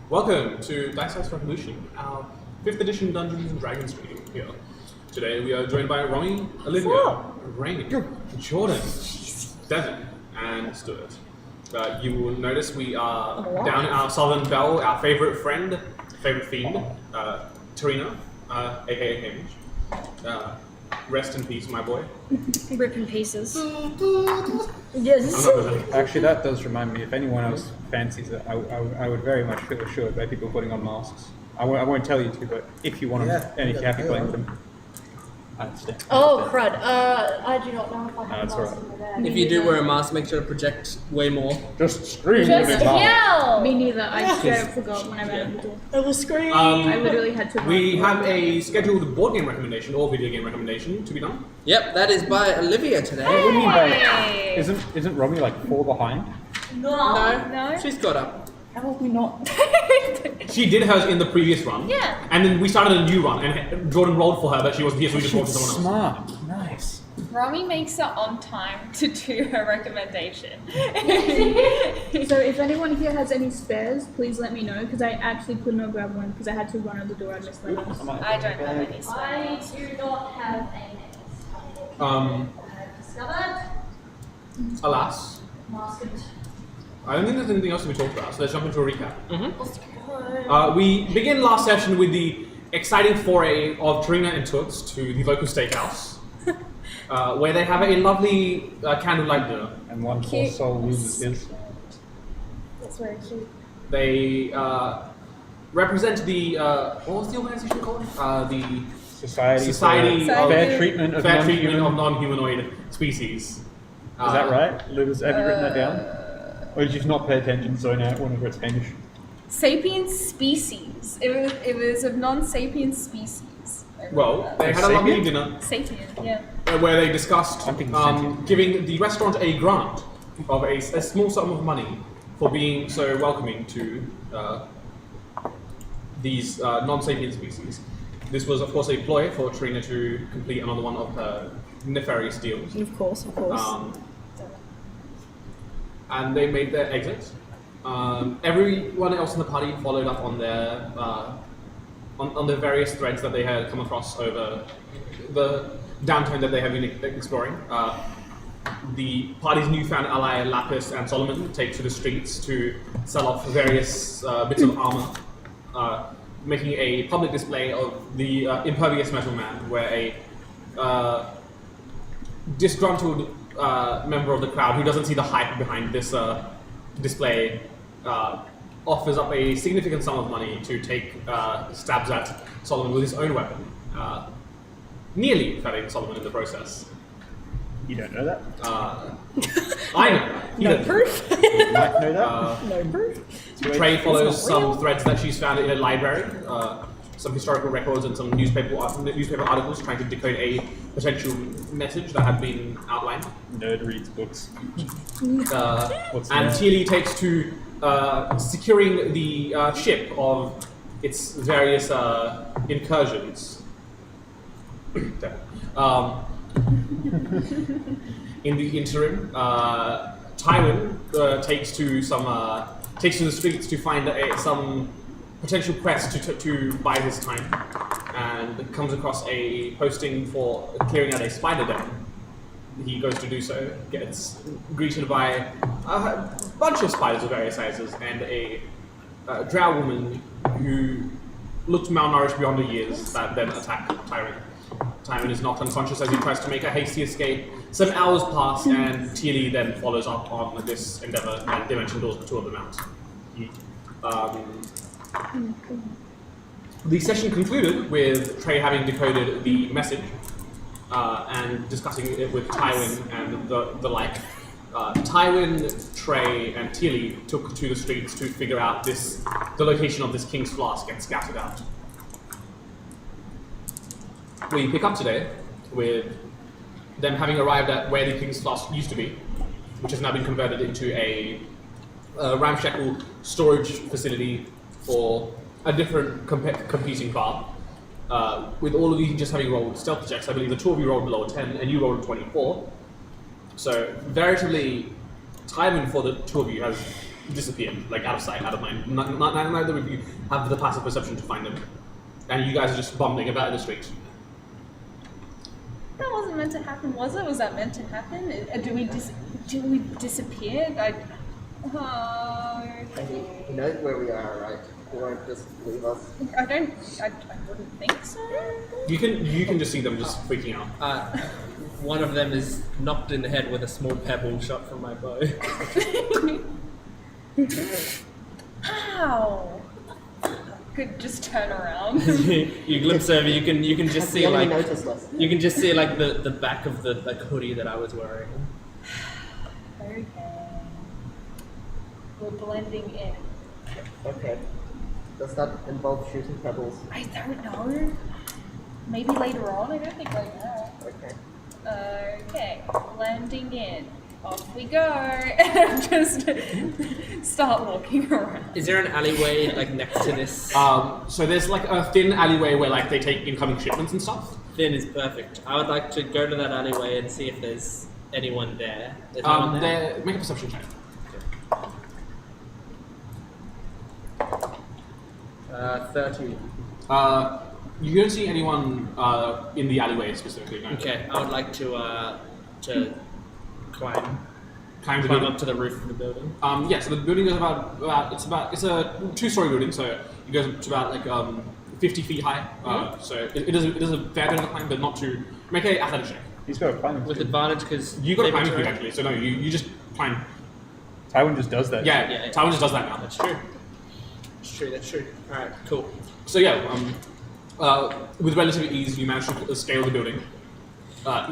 Welcome to Dice Revolution, our 5th edition Dungeons and Dragons stream here. Today we are joined by Romy, Olivia, Rainy, Jordan, Devin, and Stuart. You will notice we are down at our Southern Belle, our favourite friend, favourite fiend, Tarina, aka Hamish. Rest in peace, my boy. Rip in pieces. Yes. Actually, that does remind me, if anyone else fancies it, I would very much feel assured by people putting on masks. I won't tell you to, but if you want to, and if you're happy putting them, I understand. Oh, crud. I do not know if I have That's a mask all in my bag. If you do wear a mask, make sure to project way more. Just scream Just with it loud. yell! Me neither. I straight up forgot when I ran out the door. I will scream. I literally had to. We have a scheduled board game recommendation or video game recommendation to be done. Yep, that is by Olivia today. What do you mean by, isn't Romy like 4 behind? No, she's got up. How have we not? She did hers in the previous run. Yeah. And then we started a new run, and Jordan rolled for her, but she wasn't here, so we just rolled for someone else. Smart, nice. Romy makes it on time to do her recommendation. So if anyone here has any spares, please let me know because I actually couldn't have grabbed one because I had to run out the door. I missed my last. I don't have any I spares. do not have a mask. I have discovered Alas, masked. I don't think there's anything else to be talked about, so let's jump into a recap. Let's go. We begin last session with the exciting foray of Tarina and Toots to the local steakhouse, where they have a lovely candlelight dinner. And one poor soul loses his. That's very cute. They represent the, what was the organization called? The Society Society for of Fair Treatment of Fair Treatment of Non-Human. Non-Humanoid Species. Is that right? Lewis, have you written that down? Or did you just not pay attention, so now whenever it's Hamish? Sapient species. It was of non-sapient species. Well, they had a lovely dinner Sapient, yeah. where they discussed Something sentient. giving the restaurant a grant of a small sum of money for being so welcoming to these non-sapient species. This was, of course, a ploy for Tarina to complete another one of her nefarious deals. Of course, of course. And they made their exit. Everyone else in the party followed up on their on the various threads that they had come across over the downtown that they have been exploring. The party's newfound ally Lapis and Solomon take to the streets to sell off various bits of armor, making a public display of the impervious metal man, where a disgruntled member of the crowd who doesn't see the hype behind this display offers up a significant sum of money to take stabs at Solomon with his own weapon, nearly felling Solomon in the process. You don't know that? I know that. No proof. You might know that? No proof. Trey follows some threads that she's found in a library, some historical records and some newspaper articles trying to decode a potential message that had been outlined. Nerd reads books. What's And that? Teely takes to securing the ship of its various incursions. In the interim, Tywin takes to the streets to find some potential quest to buy his time, and comes across a posting for clearing out a spider den. He goes to do so, gets greeted by a bunch of spiders of various sizes and a drow woman who looked malnourished beyond her years that then attack Tywin. Tywin is knocked unconscious as he tries to make a hasty escape. Some hours pass, and Teely then follows up on this endeavor, and they mention those two of them out. The session concluded with Trey having decoded the message and discussing it with Tywin and the like. Tywin, Trey, and Teely took to the streets to figure out the location of this King's Flask and scattered out. We pick up today with them having arrived at where the King's Flask used to be, which has now been converted into a ramshackle storage facility for a different competing bar. With all of you just having rolled stealth checks, I believe the two of you rolled below 10 and you rolled 24. So, veritably, Tywin for the two of you has disappeared, like out of sight, out of mind. Neither of you have the passive perception to find them, and you guys are just bumbling about in the street. That wasn't meant to happen, was it? Was that meant to happen? Do we disappear? He knows where we are, right? He won't just leave us. I wouldn't think so. You can just see them just freaking out. One of them is knocked in the head with a small pebble shot from my bow. Ow! Could just turn around. You glimpse over. You can just see like noticed us. you can just see like the back of the like hoodie that I was wearing. Okay. We're blending in. Okay. Does that involve shooting pebbles? I don't know. Maybe later on. I don't think right now. Okay. Okay, blending in. Off we go, and just start walking around. Is there an alleyway like next to this? So there's like a thin alleyway where like they take incoming shipments and stuff. Thin is perfect. I would like to go to that alleyway and see if there's anyone there. There's no one there. Make a perception check. 13. You don't see anyone in the alleyway specifically. No. Okay, I would like to climb Climb the building. up to the roof of the building. Yeah, so the building is it's a 2-story building, so it goes up to about like 50 feet high. So it is a fair bit of a climb, but not too. Make a athletic check. He's got a climbing With speed. advantage because You got a climbing speed actually, so no, you just climb. Tywin just does that. Yeah, Tywin just does that now. That's true. That's true. Alright, cool. So yeah, with relative ease, you manage to scale the building.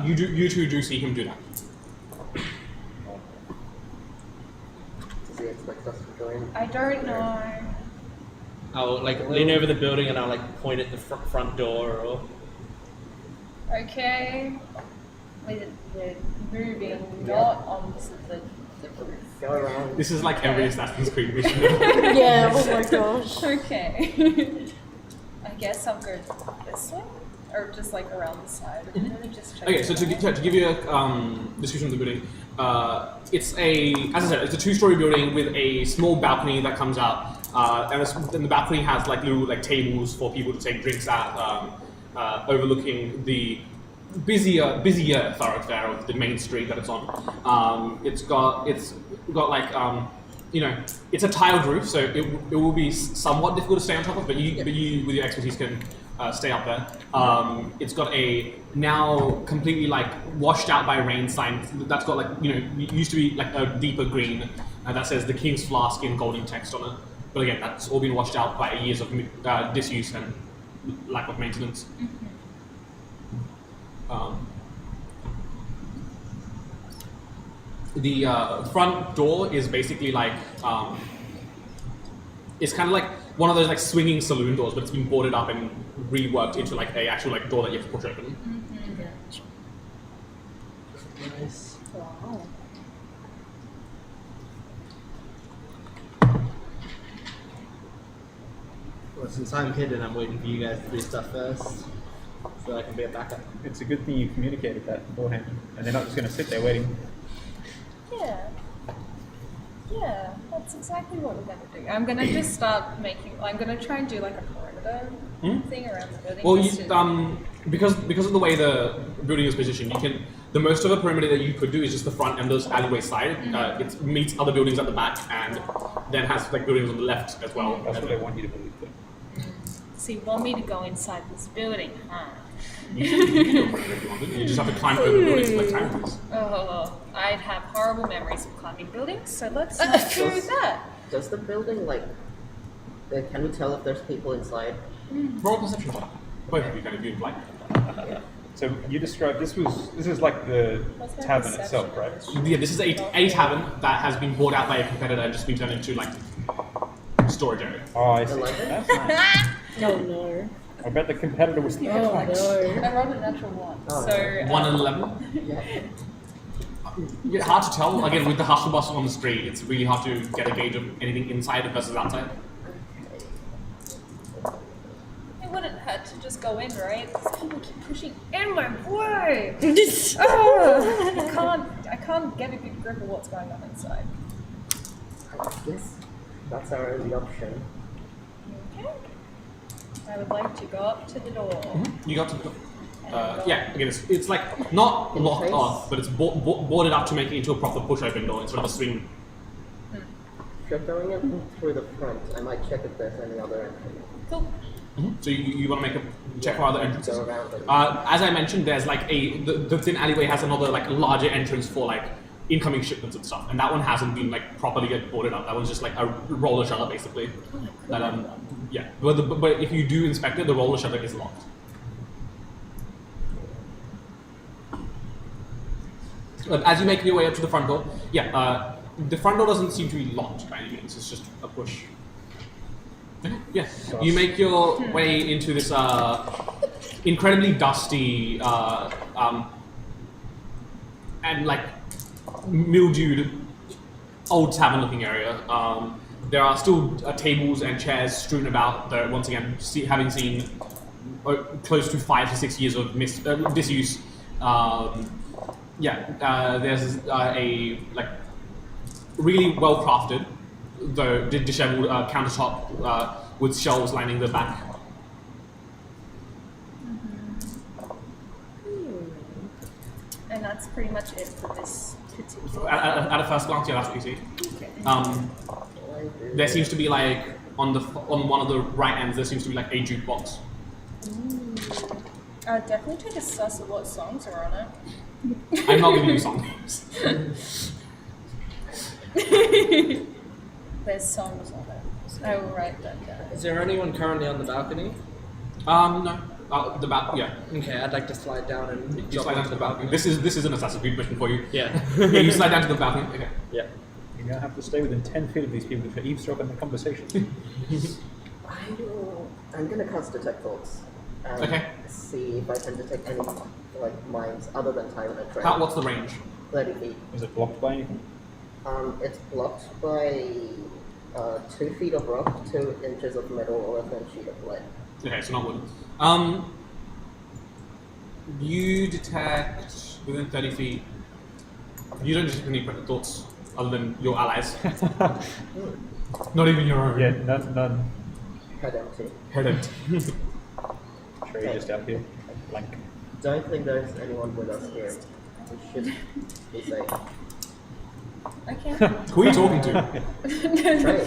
You two do see him do that. Does he expect us to join? I don't know. I'll like lean over the building and I'll like point at the front door or. Okay. We're moving, not on the roof. Go around. This is like every Assassin's Creed mission. Yeah, oh my gosh. Okay. I guess I'll go this way? Or just like around the side? Just check Okay, so to give you a description of the building, it's as I said, it's a 2-story building with a small balcony that comes out, and the balcony has like little like tables for people to take drinks at, overlooking the busier thoroughfare of the main street that it's on. It's got like it's a tiled roof, so it will be somewhat difficult to stay on top of, but you with your expertise can stay up there. It's got a now completely like washed out by rain sign that's got like it used to be like a deeper green that says the King's Flask in golden text on it. But again, that's all been washed out by years of disuse and lack of maintenance. The front door is basically like it's kind of like one of those like swinging saloon doors, but it's been boarded up and reworked into like a actual like door that you have to push open. Nice. Wow. Well, since I'm hidden, I'm waiting for you guys to do stuff first, so I can be a backup. It's a good thing you communicated that beforehand, and they're not just going to sit there waiting. Yeah, that's exactly what we're gonna do. I'm gonna just start I'm gonna try and do like a perimeter thing around the building. Well, because of the way the building is positioned, the most of a perimeter that you could do is just the front and those alleyway side. It meets other buildings at the back and then has like buildings on the left as well. That's what they want you to believe. So you want me to go inside this building, huh? You just have to climb over the buildings like towers. Oh, I'd have horrible memories of climbing buildings, so let's not do that. Does the building can we tell if there's people inside? Roll perception check. Both of you kind of viewed like. So you described this is like the What's my tavern perception? itself, right? Yeah, this is a tavern that has been bought out by a competitor and just been turned into like storage area. Oh, I see. like it. That's nice. Oh no. I bet the competitor was the Oh no. I rolled a natural one, Oh, so 1 and 11. Yeah, hard to tell. Again, with the hustle bustle on the street, it's really hard to get a gauge of anything inside versus outside. it wouldn't hurt to just go in, right? These people keep pushing in my way. I can't get a good grip of what's going on inside. Yes, that's our only option. Okay. I would like to go up to the door. You got to. Yeah, again, it's like not locked off, but it's boarded up to make it into a proper push-open door instead of a swing. If you're going in through the front, I might check if there's any other entrance. Cool. So you want to make a check for other entrances? Go around it. As I mentioned, there's like the thin alleyway has another like larger entrance for like incoming shipments and stuff, and that one hasn't been like properly boarded up. That one's just like a roller shutter basically. That yeah, but if you do inspect it, the roller shutter is locked. As you make your way up to the front door, yeah, the front door doesn't seem to be locked by any means. It's just a push. Okay, yeah, you make your way into this incredibly dusty and like mildewed old tavern-looking area. There are still tables and chairs strewn about. There, once again, having seen close to 5 to 6 years of disuse. There's a like really well crafted, though disheveled countertop with shelves lining the back. And that's pretty much it for this particular. At a first glance, yeah, that's what you see. Okay. There seems to be like on one of the right ends. There seems to be like a jukebox. I'll definitely take a suss of what songs are on it. I'm not giving you songs. There's songs on it. I will write that down. Is there anyone currently on the balcony? No. The balcony. Yeah. Okay, I'd like to slide down and You slide down to the balcony. This is an Assassin's Creed mission for you. Yeah. Yeah, you slide down to the balcony. Okay. Yeah. You now have to stay within 10 feet of these people to eavesdrop on their conversation. I'm gonna cast Detect Thoughts. And Okay. see if I can detect any like minds other than Tywin and Trey. What's the range? 30 feet. Is it blocked by anything? It's blocked by 2 feet of rock, 2 inches of metal, or a thin sheet of lead. Okay, so not wood. You detect within 30 feet. You don't detect any thoughts other than your allies. Not even your own. Yeah, none. Head empty. Head empty. Trey just out here, blank. Don't think there's anyone with us here. We should be safe. Okay. Who are you talking to? Trey, I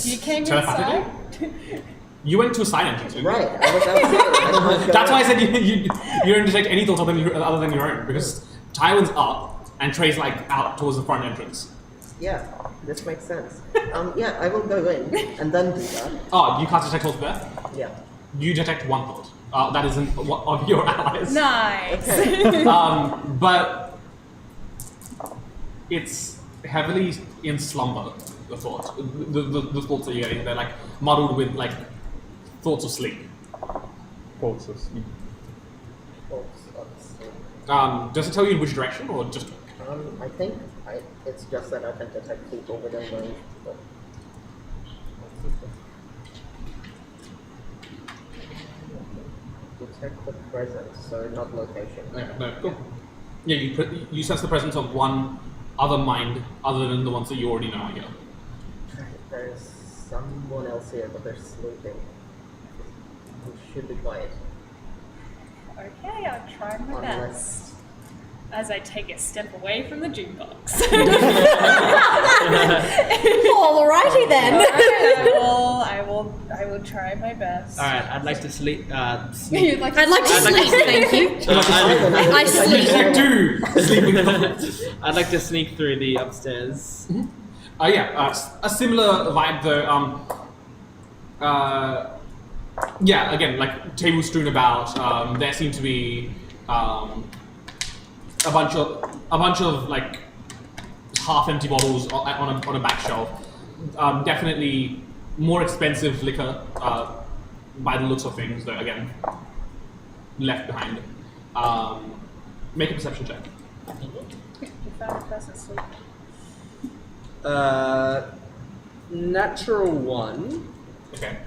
You came Telepathically? inside? You went to a side entrance, didn't you? Right, I was outside. I don't know what's That's why I going said you don't detect any thoughts other than your own, because Tywin's up and Trey's like out towards the front entrance. on. Yeah, this makes sense. Yeah, I will go in and then do that. Oh, you can't detect thoughts there? Yeah. You detect one thought. That isn't one of your allies. Nice. Okay. But it's heavily in slumber, the thoughts. The thoughts that you're getting, they're like muddled with like thoughts of sleep. Thoughts of sleep. Does it tell you in which direction or just... I think it's just that I can detect people within range, but... Detect the presence, so not location. No, cool. Yeah, you sense the presence of one other mind other than the ones that you already know are here. There's someone else here, but they're sleeping. We should be quiet. Okay, I'll try my Unless- best. As I take a step away from the jukebox. Alrighty then. I will try my best. All right, I'd like to sleep. You'd like to I'd like to sleep, thank you. I You sleep. detect two sleeping I'd like to sneak through the upstairs. a similar vibe though. Yeah, again, like tables strewn about. There seem to be a bunch of like half-empty bottles on a back shelf. Definitely more expensive liquor by the looks of things. Though again, left behind. Make a perception check. You found a person sleeping. Natural 1. Okay.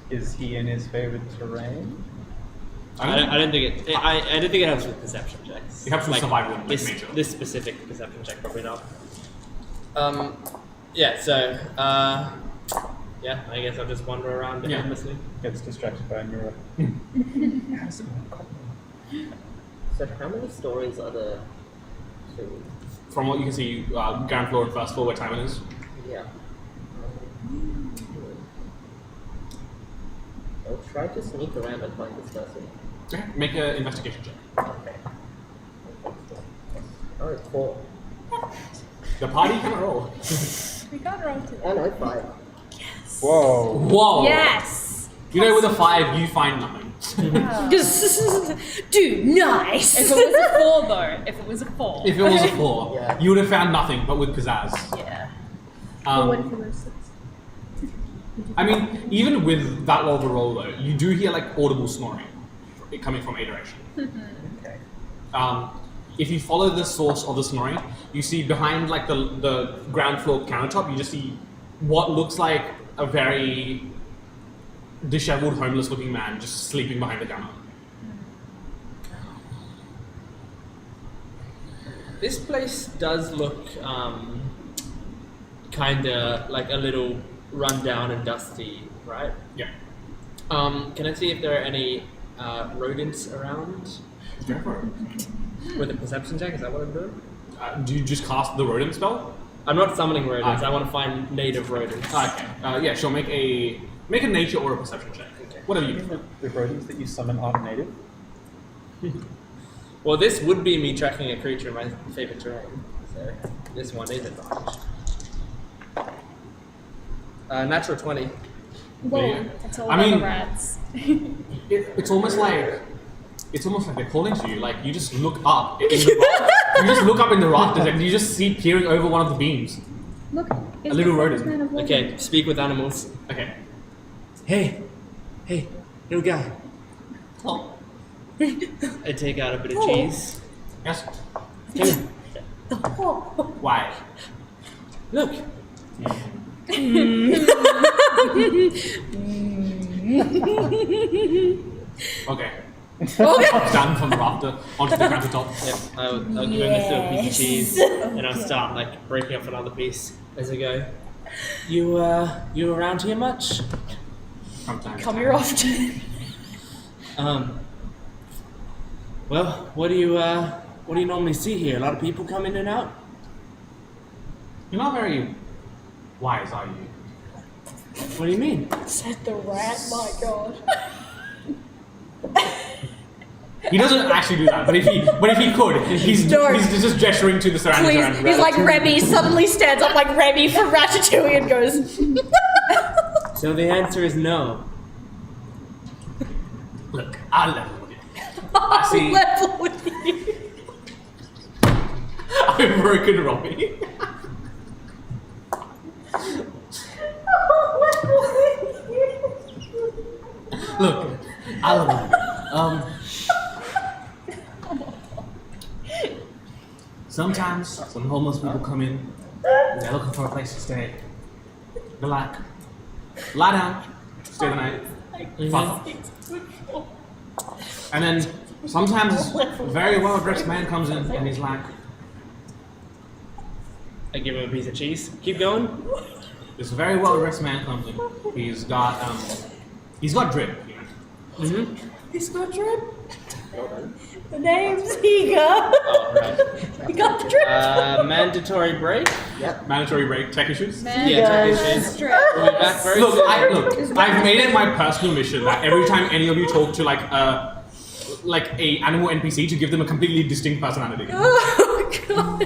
Is he in his favorite terrain? I don't think it helps with perception checks. It helps with survival and, like, this, nature. This specific perception check, probably not. Yeah. So. Yeah. I guess I'll just wander around aimlessly. Gets distracted by a mirror. So how many stories are there to... From what you can see, ground floor and first floor where Timon is. Yeah. I'll try to sneak around and find this person. Okay. Make an investigation check. Okay. Oh, 4. The party can roll. We got roll to Oh no, 5. Whoa. Whoa! Yes. You know, with a 5, you find nothing. Dude, nice. If it was a 4 though, if it was a 4. If it was a 4, Yeah. you would have found nothing, but with pizzazz. Yeah. What if it was 6? I mean, even with that low of a roll, though, you do hear like audible snoring coming from a direction. Okay. If you follow the source of the snoring, you see behind like the ground floor countertop, you just see what looks like a very disheveled, homeless-looking man just sleeping behind the counter. This place does look kinda like a little rundown and dusty, right? Yeah. Can I see if there are any rodents around? With a perception check, is that what I'm doing? Do you just cast the rodent spell? I'm not summoning rodents. Okay. I want to find native rodents. Okay. Yeah, sure. Make a nature or a perception check. Okay. Whatever you. The rodents that you summon aren't native. Well, this would be me tracking a creature in my favorite terrain, so this one is advantage. Natural 20. Yeah. It's all I about mean- the rats. It's almost like they're calling to you. Like you just look up in the you just look up in the rafters and you just see peering over one of the beams. Look, it's A little the rodent. man of legend. Okay, speak with animals. Okay. Hey, little guy. Oh. I take out a bit of cheese. Yes. Come here. Why? Look. Okay. Down from the rafter onto the countertop. Yep, I'll give him this little piece of cheese, and I'll start like breaking off another piece as I go. You around here much? Sometimes. Come here often. Well, what do you normally see here? A lot of people come in and out. You're not very wise, are you? What do you mean? Said the rat. My God. He doesn't actually do that, but if he could, he's just gesturing to the surroundings Please. around. He's like Remy. Suddenly stands up like Remy from Ratatouille and goes. So the answer is no. Look, I'll level with it. I see. Level with you. I've broken Robbie. Look, I'll level with it. Sometimes some homeless people come in, they're looking for a place to stay. They're like, lie down, stay the night, fuck off. And then sometimes a very well dressed man comes in and he's like, I give him a piece of cheese. Keep going. this very well dressed man comes in. He's got drip. Mm-hmm. He's got drip. The name's Higa. Oh, right. He got the drip. Mandatory break. Yep. Mandatory break, tech issues. Yeah, tech issues. We'll be back very Look, soon. I've made it my personal mission that every time any of you talk to like a animal NPC to give them a completely distinct personality. Oh God.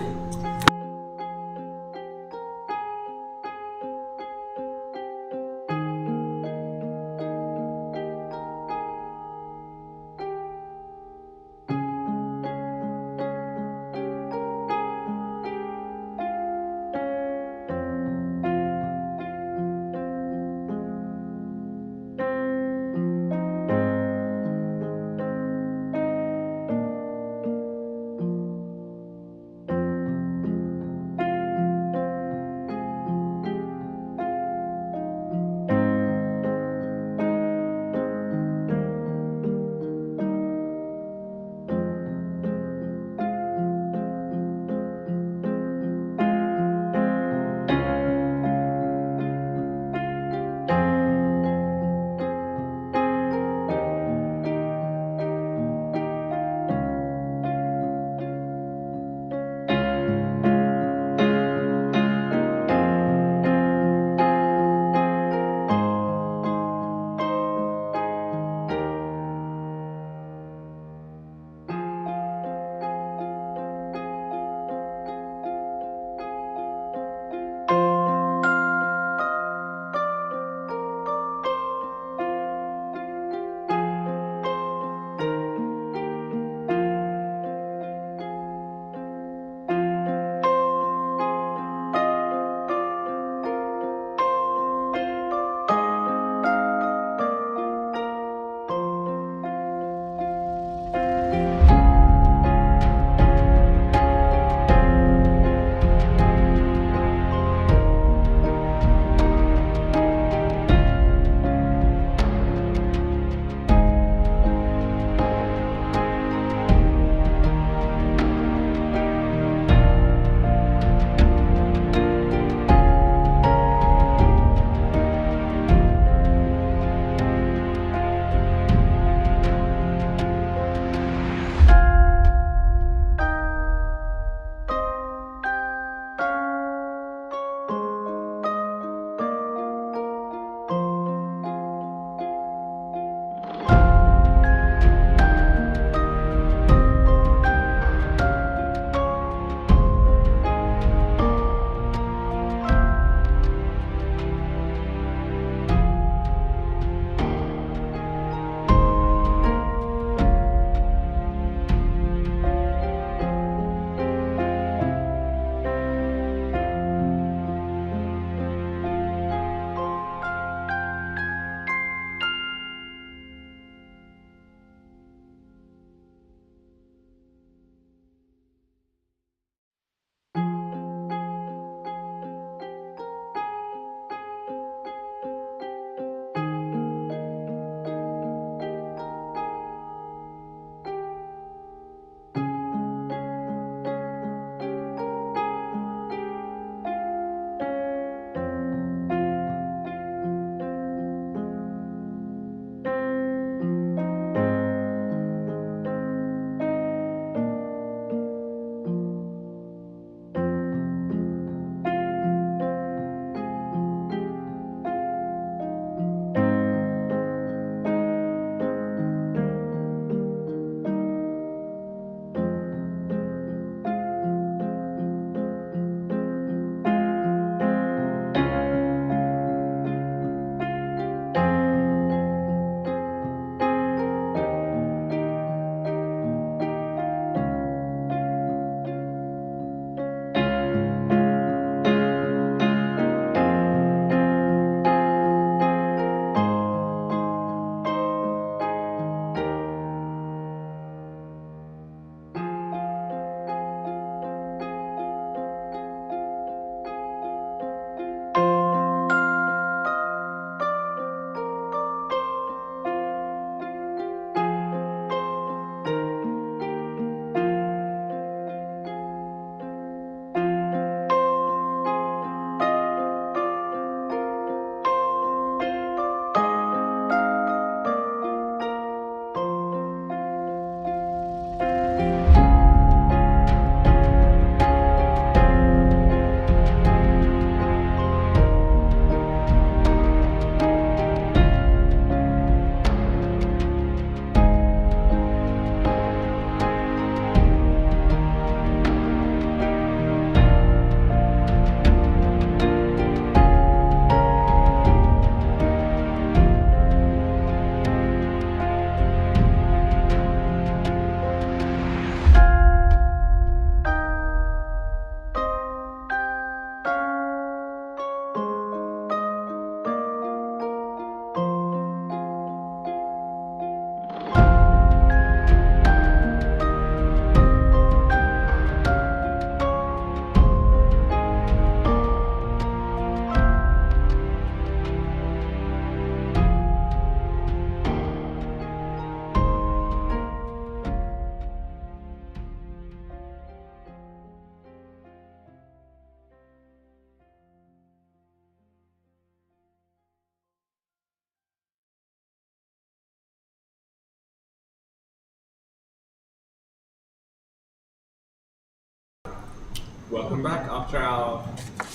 Welcome back after our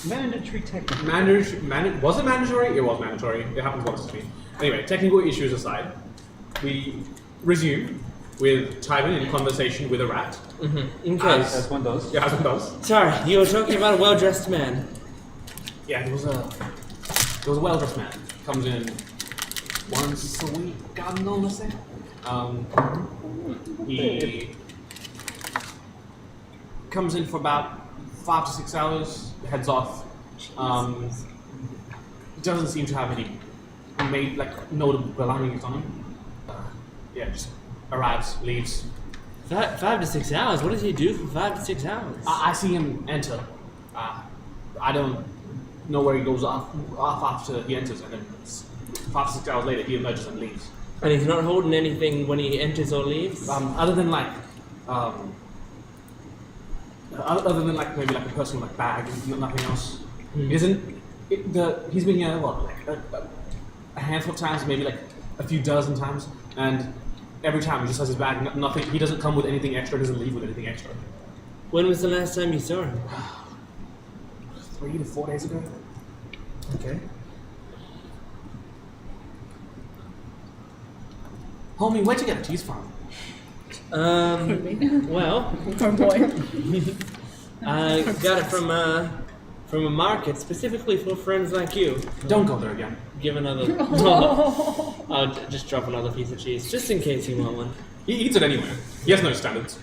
Mandatory technical. was it mandatory? It was mandatory. It happens once to me. Anyway, technical issues aside, we resume with Tywin in conversation with a rat. In case. As one does. Yeah, as one does. Sorry, you were talking about a well-dressed man. Yeah, there was a well-dressed man. Comes in once a week, God knows it. He comes in for about 5 to 6 hours, heads off. Doesn't seem to have any notable belongings on him. Yeah, just arrives, leaves. 5 to 6 hours? What does he do for 5 to 6 hours? I see him enter. I don't know where he goes off after he enters, and then 5 to 6 hours later he emerges and leaves. And he's not holding anything when he enters or leaves? Other than maybe like a personal bag, nothing else. He's been here a handful of times, maybe like a few dozen times, and every time he just has his bag. Nothing. He doesn't come with anything extra. Doesn't leave with anything extra. When was the last time you saw him? 3 to 4 days ago. Okay. Homie, where'd you get a cheese from? Well, Oh boy. I got it from a market specifically for friends like you. Don't go there again. Give another. I'll just drop another piece of cheese, just in case you want one. He eats it anyway. He has no standards.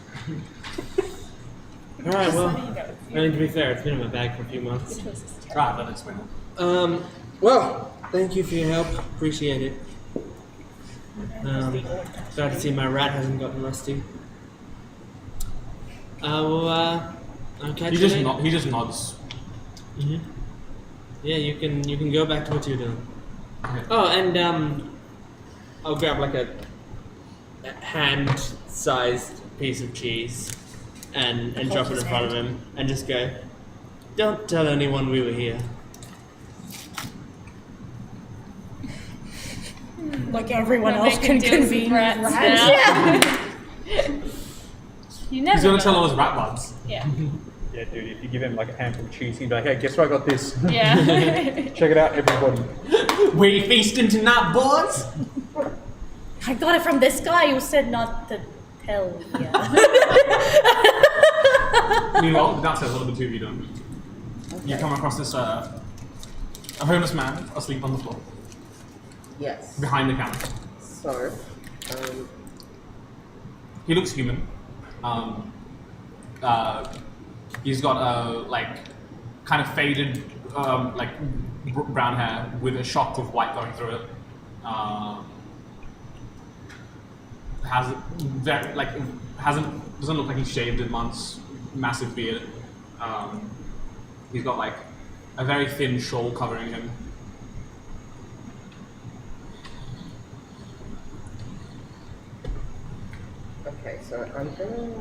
All right. Well, I mean, to be fair, it's been in my bag for a few months. Right, that explains it. Well, thank you for your help. Appreciate it. Glad to see my rat hasn't gotten rusty. I'll catch you later. He just nods. Yeah, you can go back to what you're doing. Okay. Oh, and I'll grab like a hand-sized piece of cheese and drop it in front of him and just go, "Don't tell anyone we were here." Like everyone We're else can making deals with convene rats rats. now. Yeah. You never He's gonna know. tell all his rat buds. Yeah. Yeah, dude, if you give him like a handful of cheese, he'd be like, hey, guess what I got this? Yeah. Check it out, everybody. We feasting tonight, boys? I got it from this guy who said not to tell you. Meanwhile, downstairs, what are the two of you doing? You come across this a homeless man asleep on the floor Yes. behind the counter. So, He looks human. He's got kind of faded brown hair with a shock of white going through it. Doesn't look like he's shaved in months. Massive beard. He's got like a very thin shawl covering him. okay, so I'm gonna.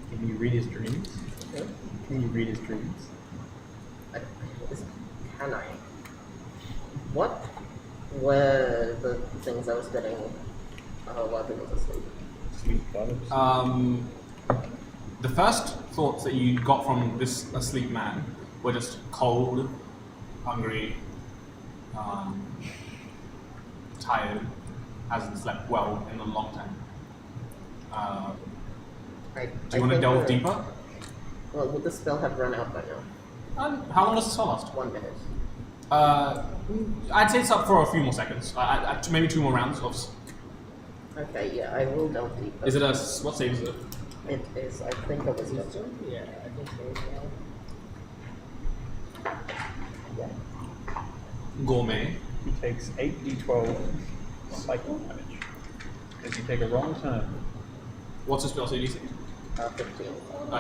Can you read his dreams? Yeah. Can you read his dreams? Can I? What were the things I was getting while he was asleep? Sleep vibes. The first thoughts that you got from this asleep man were just cold, hungry, tired, hasn't slept well in a long time. Do you want to delve deeper? Well, would the spell have run out by now? How long does the spell last? 1 minute. I'd say it's up for a few more seconds. Maybe 2 more rounds. Okay, yeah, I will delve deeper. Is it what save is it? It is, I think, a wisdom. Yeah, I think so. Yeah. Gourmet. He takes 8d12 psychic damage as you take a wrong turn. What's the spell save DC? 15.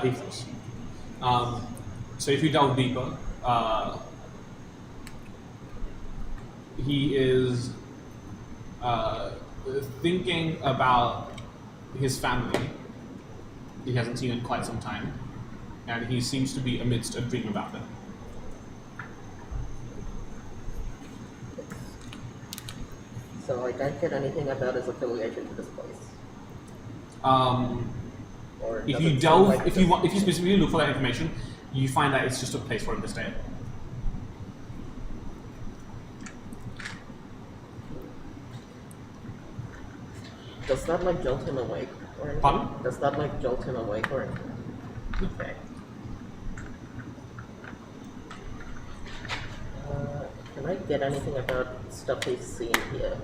He thinks. So if you delve deeper, he is thinking about his family. He hasn't seen in quite some time, and he seems to be amidst a dream about them. So I don't get anything about his affiliation to this place. Or If does you it delve, sound like if you specifically look for that information, you find that it's just a place for him to stay. Does that like jolt him awake or anything? Pardon? Does that like jolt him awake or anything? Okay. Can I get anything about stuff he's seen here?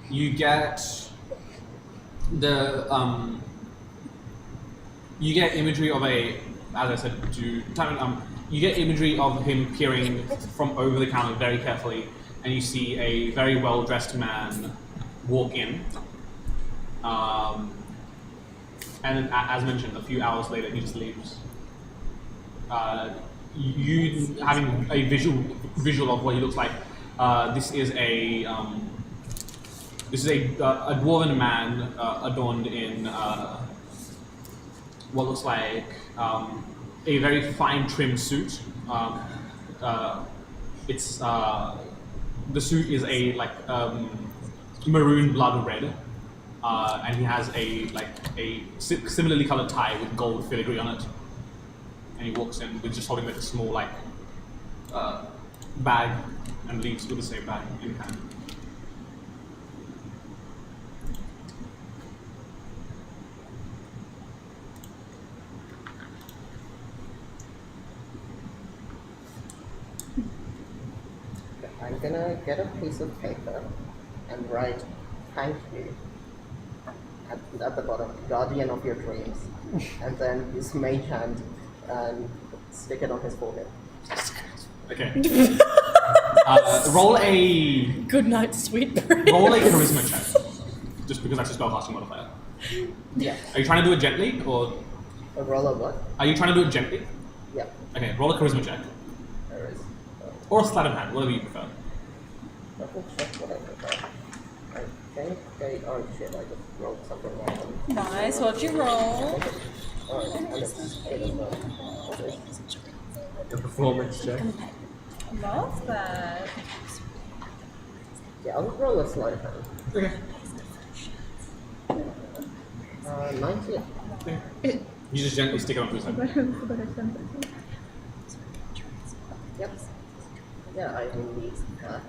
You get the you get imagery of a, as I said, you get imagery of him peering from over the counter very carefully, and you see a very well-dressed man walk in. And as mentioned, a few hours later, he just leaves. You having a visual of what he looks like. This is a dwarven man adorned in what looks like a very fine trimmed suit. It's the suit is a maroon blood red. And he has a similarly colored tie with gold filigree on it. And he walks in with just holding like a small bag and leaves with the same bag in hand. I'm gonna get a piece of paper and write "Thank you" at the bottom, "Guardian of your dreams," and then use mage hand and stick it on his forehead. Okay. Roll a Good night, sweet prince. roll a charisma check, just because that's a spellcasting modifier. Yeah. Are you trying to do it gently, or A roll of what? are you trying to do it gently? Yeah. Okay, roll a charisma check, There is. or a sleight of hand, whatever you prefer. Double check what I prefer. I think they are shit. I just rolled something random. Nice. What'd you roll? Oh, and it's 8 as well. Okay. A performance check. Love that. Yeah, I'll roll a sleight of hand. Okay. 19. You just gently stick it onto his head. Yep. Yeah, I will need that.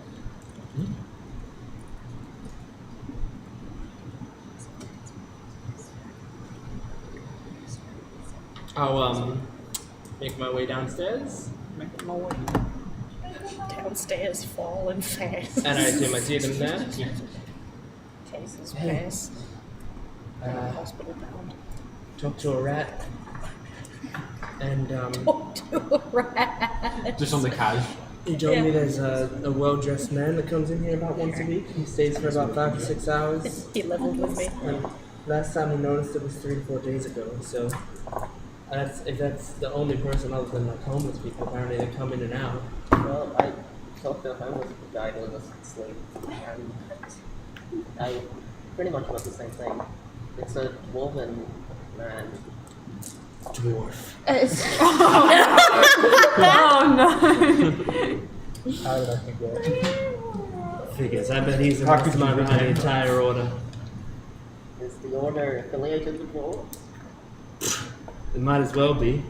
I'll make my way downstairs. Downstairs, falling fast. And I assume I see them there. Yeah. Cases Hey. pass. Hospital bound. Talk to a rat. And Oh, to a rat. Just on the cash. he told Yeah. me there's a well-dressed man that comes in here about once a week. He stays for about 5 to 6 hours. He leveled with me. And last time we noticed it was 3 to 4 days ago. So if that's the only person other than like homeless people, apparently they come in and out. Well, I thought the homeless guy was asleep, and I pretty much got the same thing. It's a dwarven man. Dwarf. Oh no. How did I think that? Figures. I bet he's the How could you mastermind behind the pretend? entire order. Is the order affiliated with dwarves? It might as well be.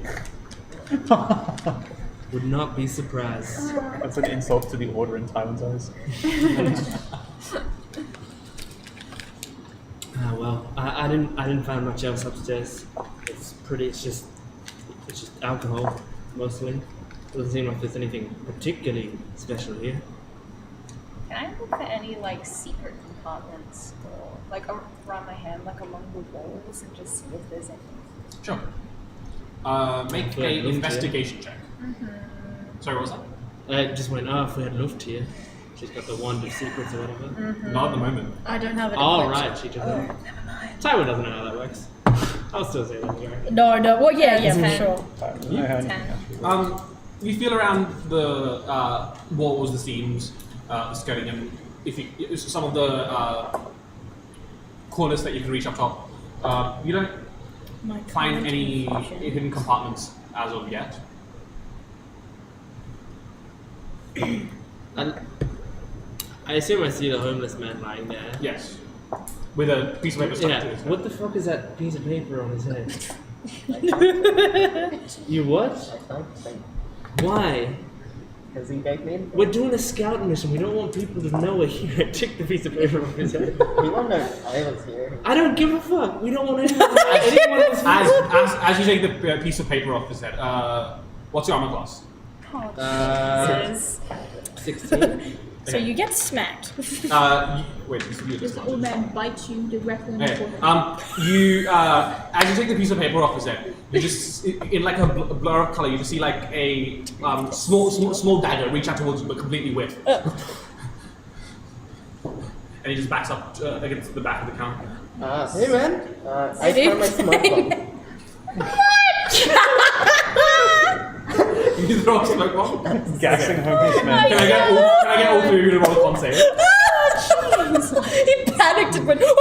Would not be surprised. That's an insult to the order in Tywin's eyes. Ah well, I didn't find much else upstairs. It's just alcohol mostly. Doesn't seem like there's anything particularly special here. Can I look for any like secret compartments or like around my hand, like along the walls, and just see if there's any? Sure. Make Yeah, a look, investigation check. Sorry, what was that? I just went, if we had Luft here. She's got the wand of secrets or whatever. Not at the moment. I don't have it. Oh, right, she doesn't. Tywin doesn't know how that works. I'll still say that's right. No. Well, yeah, for 10. sure. I You feel around the walls, the seams, the skirting, and some of the corners that you can reach up top. You don't My find any concentration. hidden compartments as of yet. I assume I see the homeless man lying there. Yes. With a piece of paper stuck Yeah. to his head. What the fuck is that piece of paper on his head? I can't You what? think. Why? Because he gave me. We're doing a scout mission. We don't want people to know we're here. Take the piece of paper off his head. He won't know I was here. I don't give a fuck. We don't want anyone else. As you take the piece of paper off his head, what's your armor class? Says- 16. So you get smacked. Wait, you This old man bites you directly on the Okay. forehead. As you take the piece of paper off his head, you just, in like a blur of color, you just see like a small dagger reach out towards you, but completely whiff. And he just backs up against the back of the counter. Hey man, I found my smoke bomb. You throw a smoke bomb? Gassing homeless man. Can I get all three of you to roll a con save? He panicked and went, oh!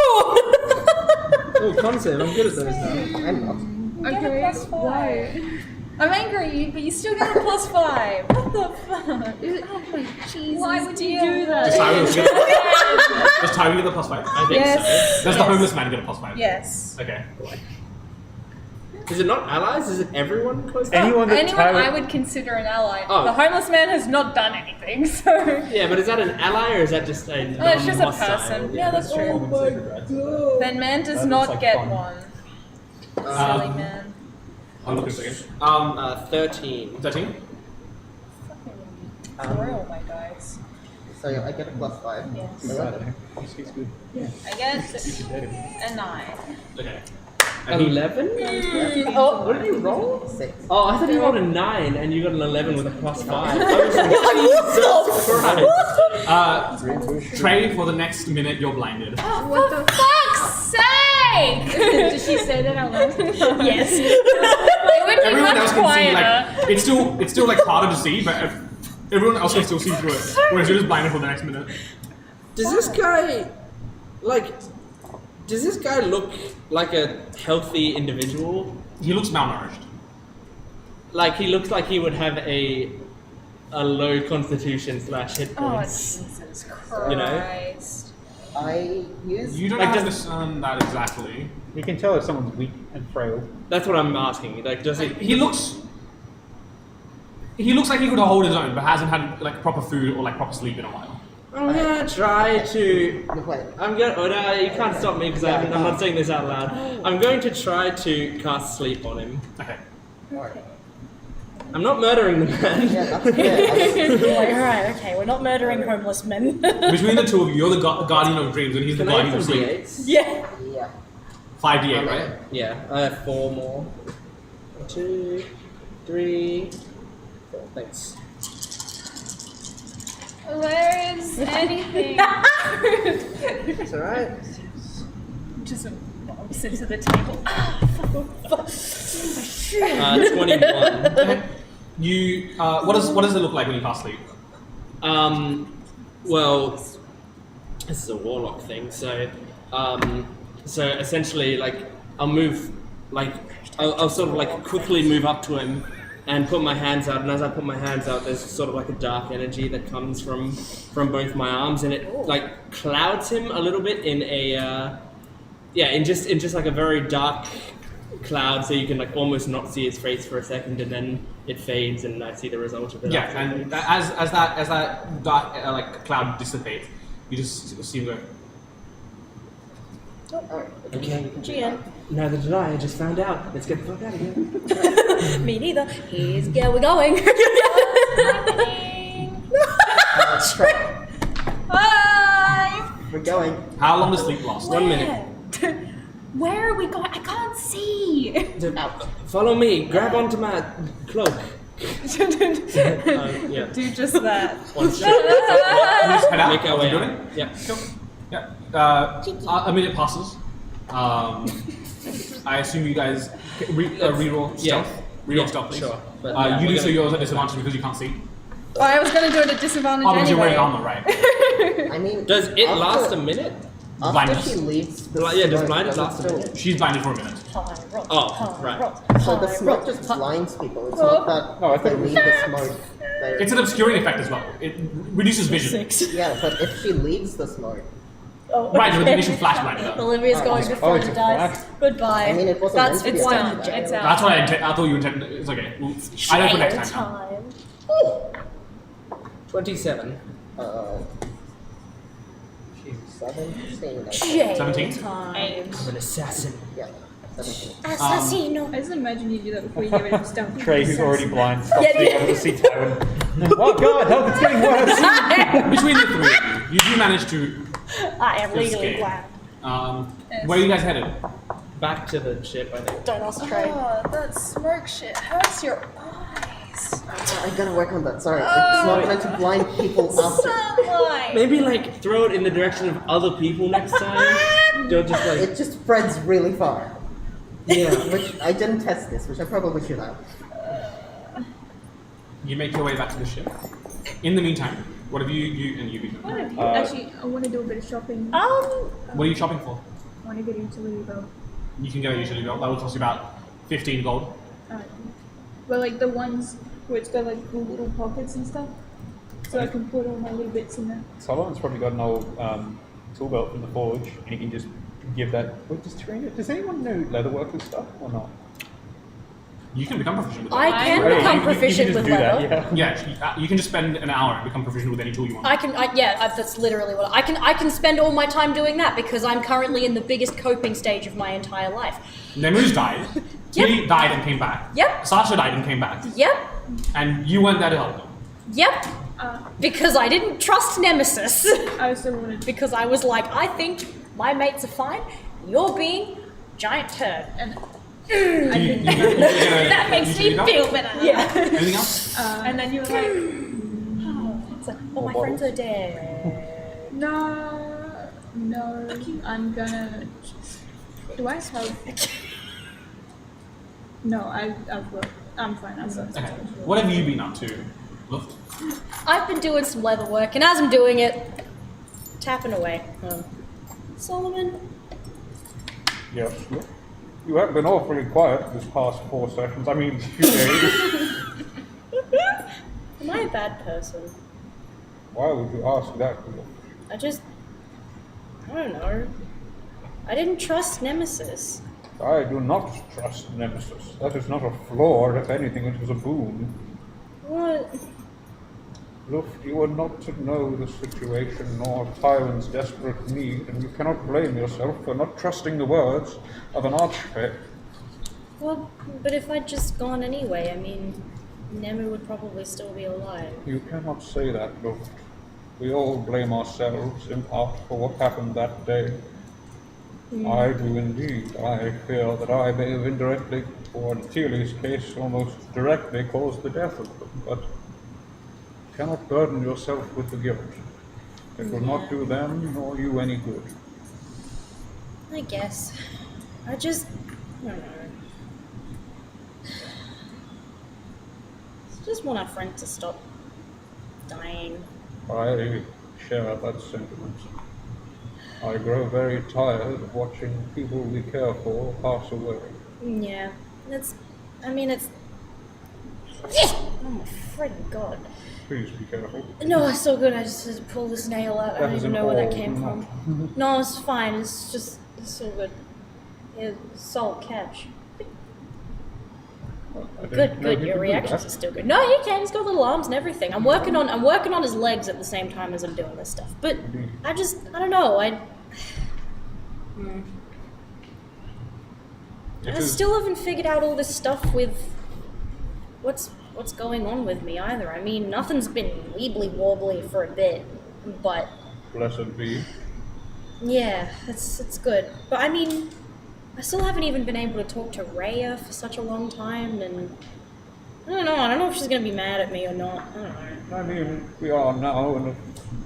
Oh, con save. I'm good at those now. I'm not. You get a +5. Why? I'm angry, but you still get a +5. What the fuck? Oh my Jesus. Why would you do that? Does Tyree get the +5? I think Yes. Does the homeless man get a +5? Yes. Okay. so. Is it not allies? Is it everyone close to Anyone that Anyone Tyler- I would consider an ally. Oh. The homeless man has not done anything, so. Yeah, but is that an ally or is that just a Oh, it's just a non-hostile? person. Yeah, that's true. Then man does That not looks like get fun. one. Silly man. I'll look at it again. 13. 13? Roll my dice. So I get a +5. Yes. I don't know. He's good. I get a 9. Okay. And he- 11? Oh, What did you roll? 6. Oh, I thought you rolled a 9 and you got an 11 with a +5. I was like, Jesus Christ. Trey, for the next minute, you're blinded. What the fuck's sake! Did she say that out loud? yes. It would be Everyone else much can see, quieter. like, it's still like harder to see, but everyone else can still see through it. Whereas you're just blinded for the next minute. Does this guy, does this guy look like a healthy individual? He looks malnourished. Like, he looks like he would have a low constitution / hit Oh, points. Jesus Christ. You know? I use. You don't Like, understand that exactly. You can tell if someone's weak and frail. That's what I'm asking. Like, does he... He looks like he could hold his own, but hasn't had like proper food or like proper sleep in a while. I'm gonna try to... Wait. I'm gonna... Oh, no, you can't stop me because I'm not saying this out loud. I'm going to try to cast sleep on him. Okay. Alright. I'm not murdering the man. Yeah, that's fair. Like, alright, okay, we're not murdering homeless men. Between the two of you, you're the guardian of dreams, and he's the Can I guardian have of some sleep. D8s? yeah. Yeah. 5d8, right? Yeah, I have 4 more. 1, 2, 3, 4. Thanks. Where is anything? It's alright. Just bumps into the table. 21. You, what does it look like when you cast sleep? Well, this is a warlock thing, so essentially, like, I'll move, like, I'll sort of, like, quickly move up to him and put my hands out, and as I put my hands out, there's sort of like a dark energy that comes from both my arms, and it, like, clouds him a little bit in a, in just like a very dark cloud, so you can, like, almost not see his face for a second, and then it fades, and I see the result of it. Yeah, afterwards. and as that dark like cloud dissipates, you just see him go. Alright. Okay. GM. Neither did I just found out. Let's get the fuck out of here. Me neither. Yeah, we're going. Bye! We're going. How long does sleep last? 1 minute. Where are we going? I can't see. Follow me. Grab onto my cloak. Yeah. Do just that. One You just head out. Make our way Keep doing out. it? Yeah. Yeah. A minute passes. I assume you guys reroll stealth. Reroll stealth, please. Sure. But, yeah, You we're do so gonna- yours at disadvantage because you can't see. Oh, I was going to do it at disadvantage Oh, because you're wearing anyway. armor, right? I mean. Does it after- last a minute? After blindness. she leaves the Yeah, does smoke, blindness does it last a still- minute? She's blinded for a minute. Oh, right. So the smoke just blinds people. It's not that No, I if they think- leave the smoke. they're- It's an obscuring effect as well. It reduces vision. Yeah, but if she leaves the smoke, Right, with the initial flash blinded her. Olivia's going Oh, before it's the a dice. flash. Goodbye. I mean, it wasn't That's meant to be It's a one done. flash. It's out. That's what I thought you intended. It's okay. I know for next time. 27. She's 17. I think. Shame 17? time. I'm an assassin. Yeah, 17. Assassino. I just imagine you do that before you get rid of stuff. Trey, who's already blind, stops Yeah, being yeah. able to see Tywin. Oh god, help, it's getting worse! Between the three of you do manage to I am legally escape. blind. Where are you guys headed? Back to the ship, I think. Don't ask Trey. Oh, that smoke shit hurts your eyes. I gotta work on that. Sorry, it's not meant to blind people after. Sunlight. Maybe like throw it in the direction of other people next time. Don't just like It just spreads really far. yeah. Which I didn't test this, which I probably should have. You make your way back to the ship. In the meantime, what have you done? Actually, I want to do a bit of shopping. What are you shopping for? I want to get a utility belt. You can get a utility belt. That will cost you about 15 gold. But like the ones where it's got like the little pockets and stuff, so I can put all my little bits in there. Solomon's probably got an old tool belt from the forge, and he can just give that. Wait, does anyone know leatherworker stuff or not? You can become proficient with that. I can Right, become you can proficient just with do leather. that, yeah. Yeah, you can just spend an hour and become proficient with any tool you want. That's literally what I can spend all my time doing that because I'm currently in the biggest coping stage of my entire life. Nemu's died. Yep. He died and came back. Yep. Sasha died and came back. Yep. And you weren't there to help them. Yep. Because I didn't trust Nemesis. I also wanted to. Because I was like, I think my mates are fine. You're being giant turd. And That makes me feel better. Yeah. Anything else? And then you were like, It's like, oh, my friends are dead. no, I'm gonna. Do I have? No, I've worked. I'm fine. I'm fine. Okay. What have you been up to? Look. I've been doing some leather work, and as I'm doing it, tapping away. Solomon? Yes. You have been awfully quiet this past 4 sessions. I mean, few days. Am I a bad person? Why would you ask that? I don't know. I didn't trust Nemesis. I do not trust Nemesis. That is not a flaw. If anything, it is a boon. What? Look, you are not to know the situation nor Tywin's desperate need, and you cannot blame yourself for not trusting the words of an archfey. Well, but if I'd just gone anyway, I mean, Nemu would probably still be alive. You cannot say that, Luft. We all blame ourselves, in part, for what happened that day. I do indeed. I fear that I may have indirectly, or in Thiele's case, almost directly caused the death of them, but you cannot burden yourself with the guilt. It will not do them nor you any good. I guess. I don't know. Just want our friend to stop dying. I share that sentiment. I grow very tired of watching people we care for pass away. Yeah, it's. Oh my friggin' god. Please be careful. No, it's so good. I just had to pull this nail out. I That don't is even an know where that old came knot. from. No, it's fine. It's so good. Yeah, solid catch. I Good, didn't know good. he Your could do reactions that. are still good. No, he can. He's got little arms and everything. I'm working on his legs at the same time as I'm doing this stuff. But I don't know. I still haven't figured out all this stuff with what's going on with me either. I mean, nothing's been weebly wobbly for a bit, but Blessed be. yeah, it's good. But I mean, I still haven't even been able to talk to Rhea for such a long time, and I don't know if she's gonna be mad at me or not. I don't know. I mean, we are now in a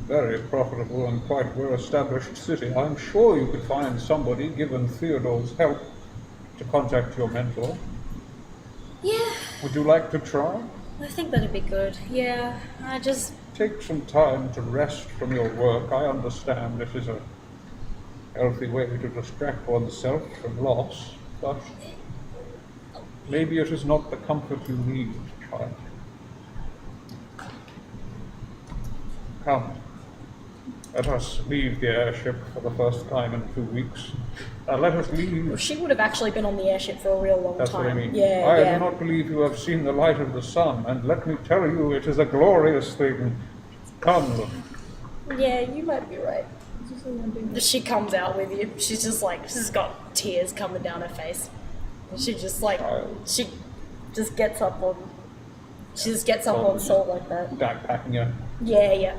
very profitable and quite well-established city. I'm sure you could find somebody, given Theodore's help, to contact your mentor. Yeah, Would you like to try? I think that'd be good. Yeah, I just Take some time to rest from your work. I understand this is a healthy way to distract oneself from loss, but maybe it is not the comfort you need, child. Come, let us leave the airship for the first time in 2 weeks. Let us leave. She would have actually been on the airship for a real long That's time. what I mean. Yeah, I yeah. do not believe you have seen the light of the sun, and let me tell you, it is a glorious thing. Come, look. Yeah, you might be right. It's just a wondering. She comes out with you. She's just like, she's got tears coming down her face. And she just like, she just gets up on Sol like that. Backpacking her. Yeah, yeah.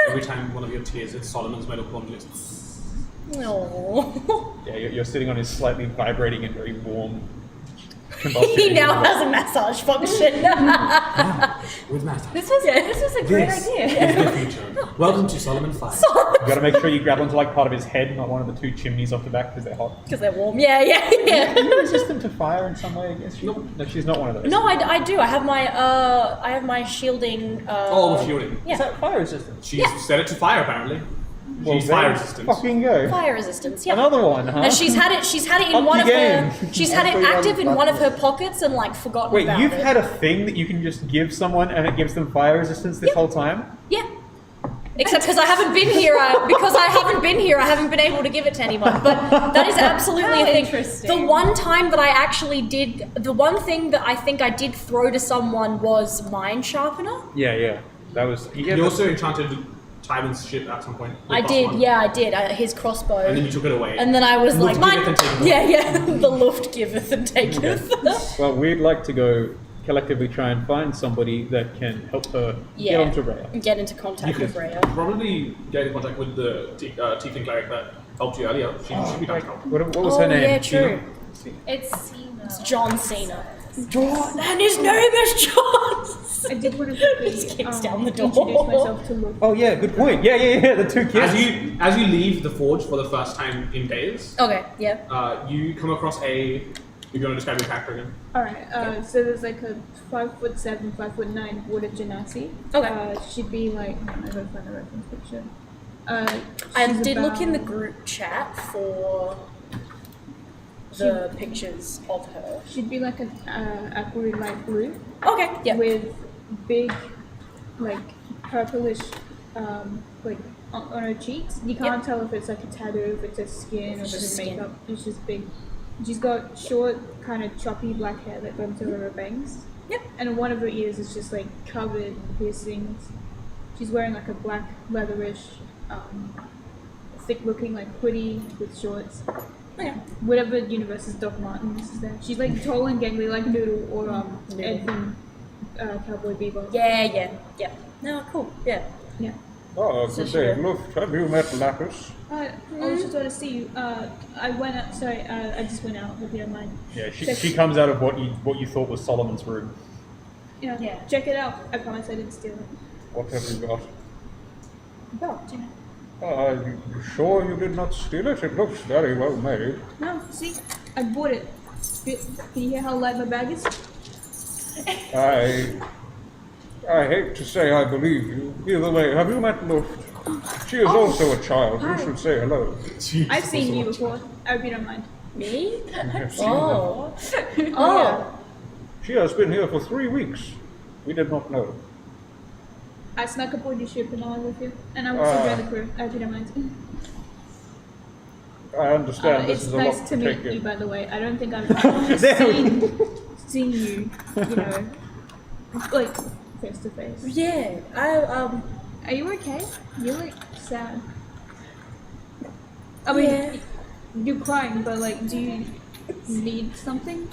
Every time one of your tears hits Solomon's metal plum, just No. Yeah, you're sitting on his slightly vibrating and very warm. He now has a massage function. with matter. This was a great This idea. is the future. Welcome to Solomon 5. You gotta make sure you grab onto like part of his head, not one of the 2 chimneys off the back because they're hot. Because they're warm. Yeah, yeah, yeah. Are you resistant to fire in some way? I guess no, she's not one of those. No, I do. I have my shielding. Oh, with shielding. Yeah. Is that fire resistant? She's set it to fire, apparently. Well, She's then fire resistant. Fucking go. Fire resistance. Yeah. Another one, huh? And she's had it in Up one the of game. her. She's had it active in one of her pockets and like forgotten Wait, about you've it. had a thing that you can just give someone and it gives them fire resistance this whole time? Yeah. Except because I haven't been here, I haven't been able to give it to anyone. But that is absolutely How a thing. interesting. The one time that I actually did, the one thing that I think I did throw to someone was Mind Sharpener. Yeah. That was. You also enchanted Tymon's ship at some point. I did, yeah, I did. His crossbow. And then you took it away. And then I was like, Luft giveth and taketh. yeah, the Luft giveth and taketh. Well, we'd like to go collectively try and find somebody that can help her get onto Rhea. Get into You contact could with Rhea. probably get in contact with the Tiefling cleric that helped you earlier. She should be down to help. What was her name? Yeah, true. It's Cena. It's John Cena. And his name is John. I did want to quickly Just kicks down the door. introduce myself to Luke. Oh yeah, good point. Yeah. The 2 kids. As you leave the forge for the first time in days, Okay, yeah. you come across a. You're going to describe your character again. Alright, so there's like a 5'7", 5'9" water genasi. Okay. She'd be like, I'm gonna find a reference picture. I She's did look in the about- group chat for the pictures of her. She'd be like an aqua light blue Okay, yeah. with big, like purplish, like on her cheeks. You can't tell if it's like a tattoo, if it's a skin, or if just it's skin. makeup. It's just big. She's got short, kind of choppy black hair that goes to her bangs. Yep. And one of her ears is just like covered in piercings. She's wearing like a black leatherish, thick-looking like hoodie with shorts. Okay. Whatever universe's Doc Martens is there. She's like tall and gangly like Noodle or Ed from Cowboy Bebop. Yeah. No, cool. Yeah. Yeah. Oh, So good she- day. Look, have you met Lapis? I was just want to see you. I went out. Sorry, I just went out. If you don't mind. Yeah, she comes out of what you thought was Solomon's room. Yeah. Check it out. I promise I didn't steal it. What have you got? Belt, you know. You sure you did not steal it? It looks very well made. No, see, I bought it. Can you hear how light my bag is? I hate to say I believe you. Either way, have you met Luft? She is also a child. hi. You should say hello. I've seen you before. I hope you don't mind. Me? Yes. Oh. Oh. She has been here for 3 weeks. We did not know. I snuck aboard your ship and all with you, and I was enjoy the crew. I hope you don't mind. I understand this It's is a nice lot to to take meet you, in. by the way. I don't think I've There we seen you, you know, like face to face. Yeah. Are you okay? You look sad. I mean, Yeah. you're crying, but like, do you need something?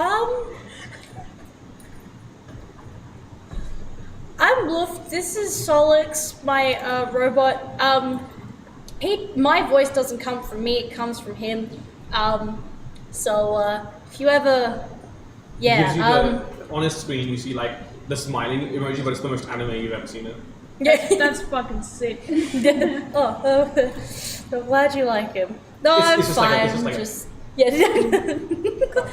I'm Luft. This is Solix, my robot. My voice doesn't come from me; it comes from him. So if you ever, It gives you yeah, on his screen, you see like the smiling emoji, but it's the most anime you've ever seen it. That's fucking sick. oh, I'm glad you like him. No, It's I'm just like fine. it's just like just yeah,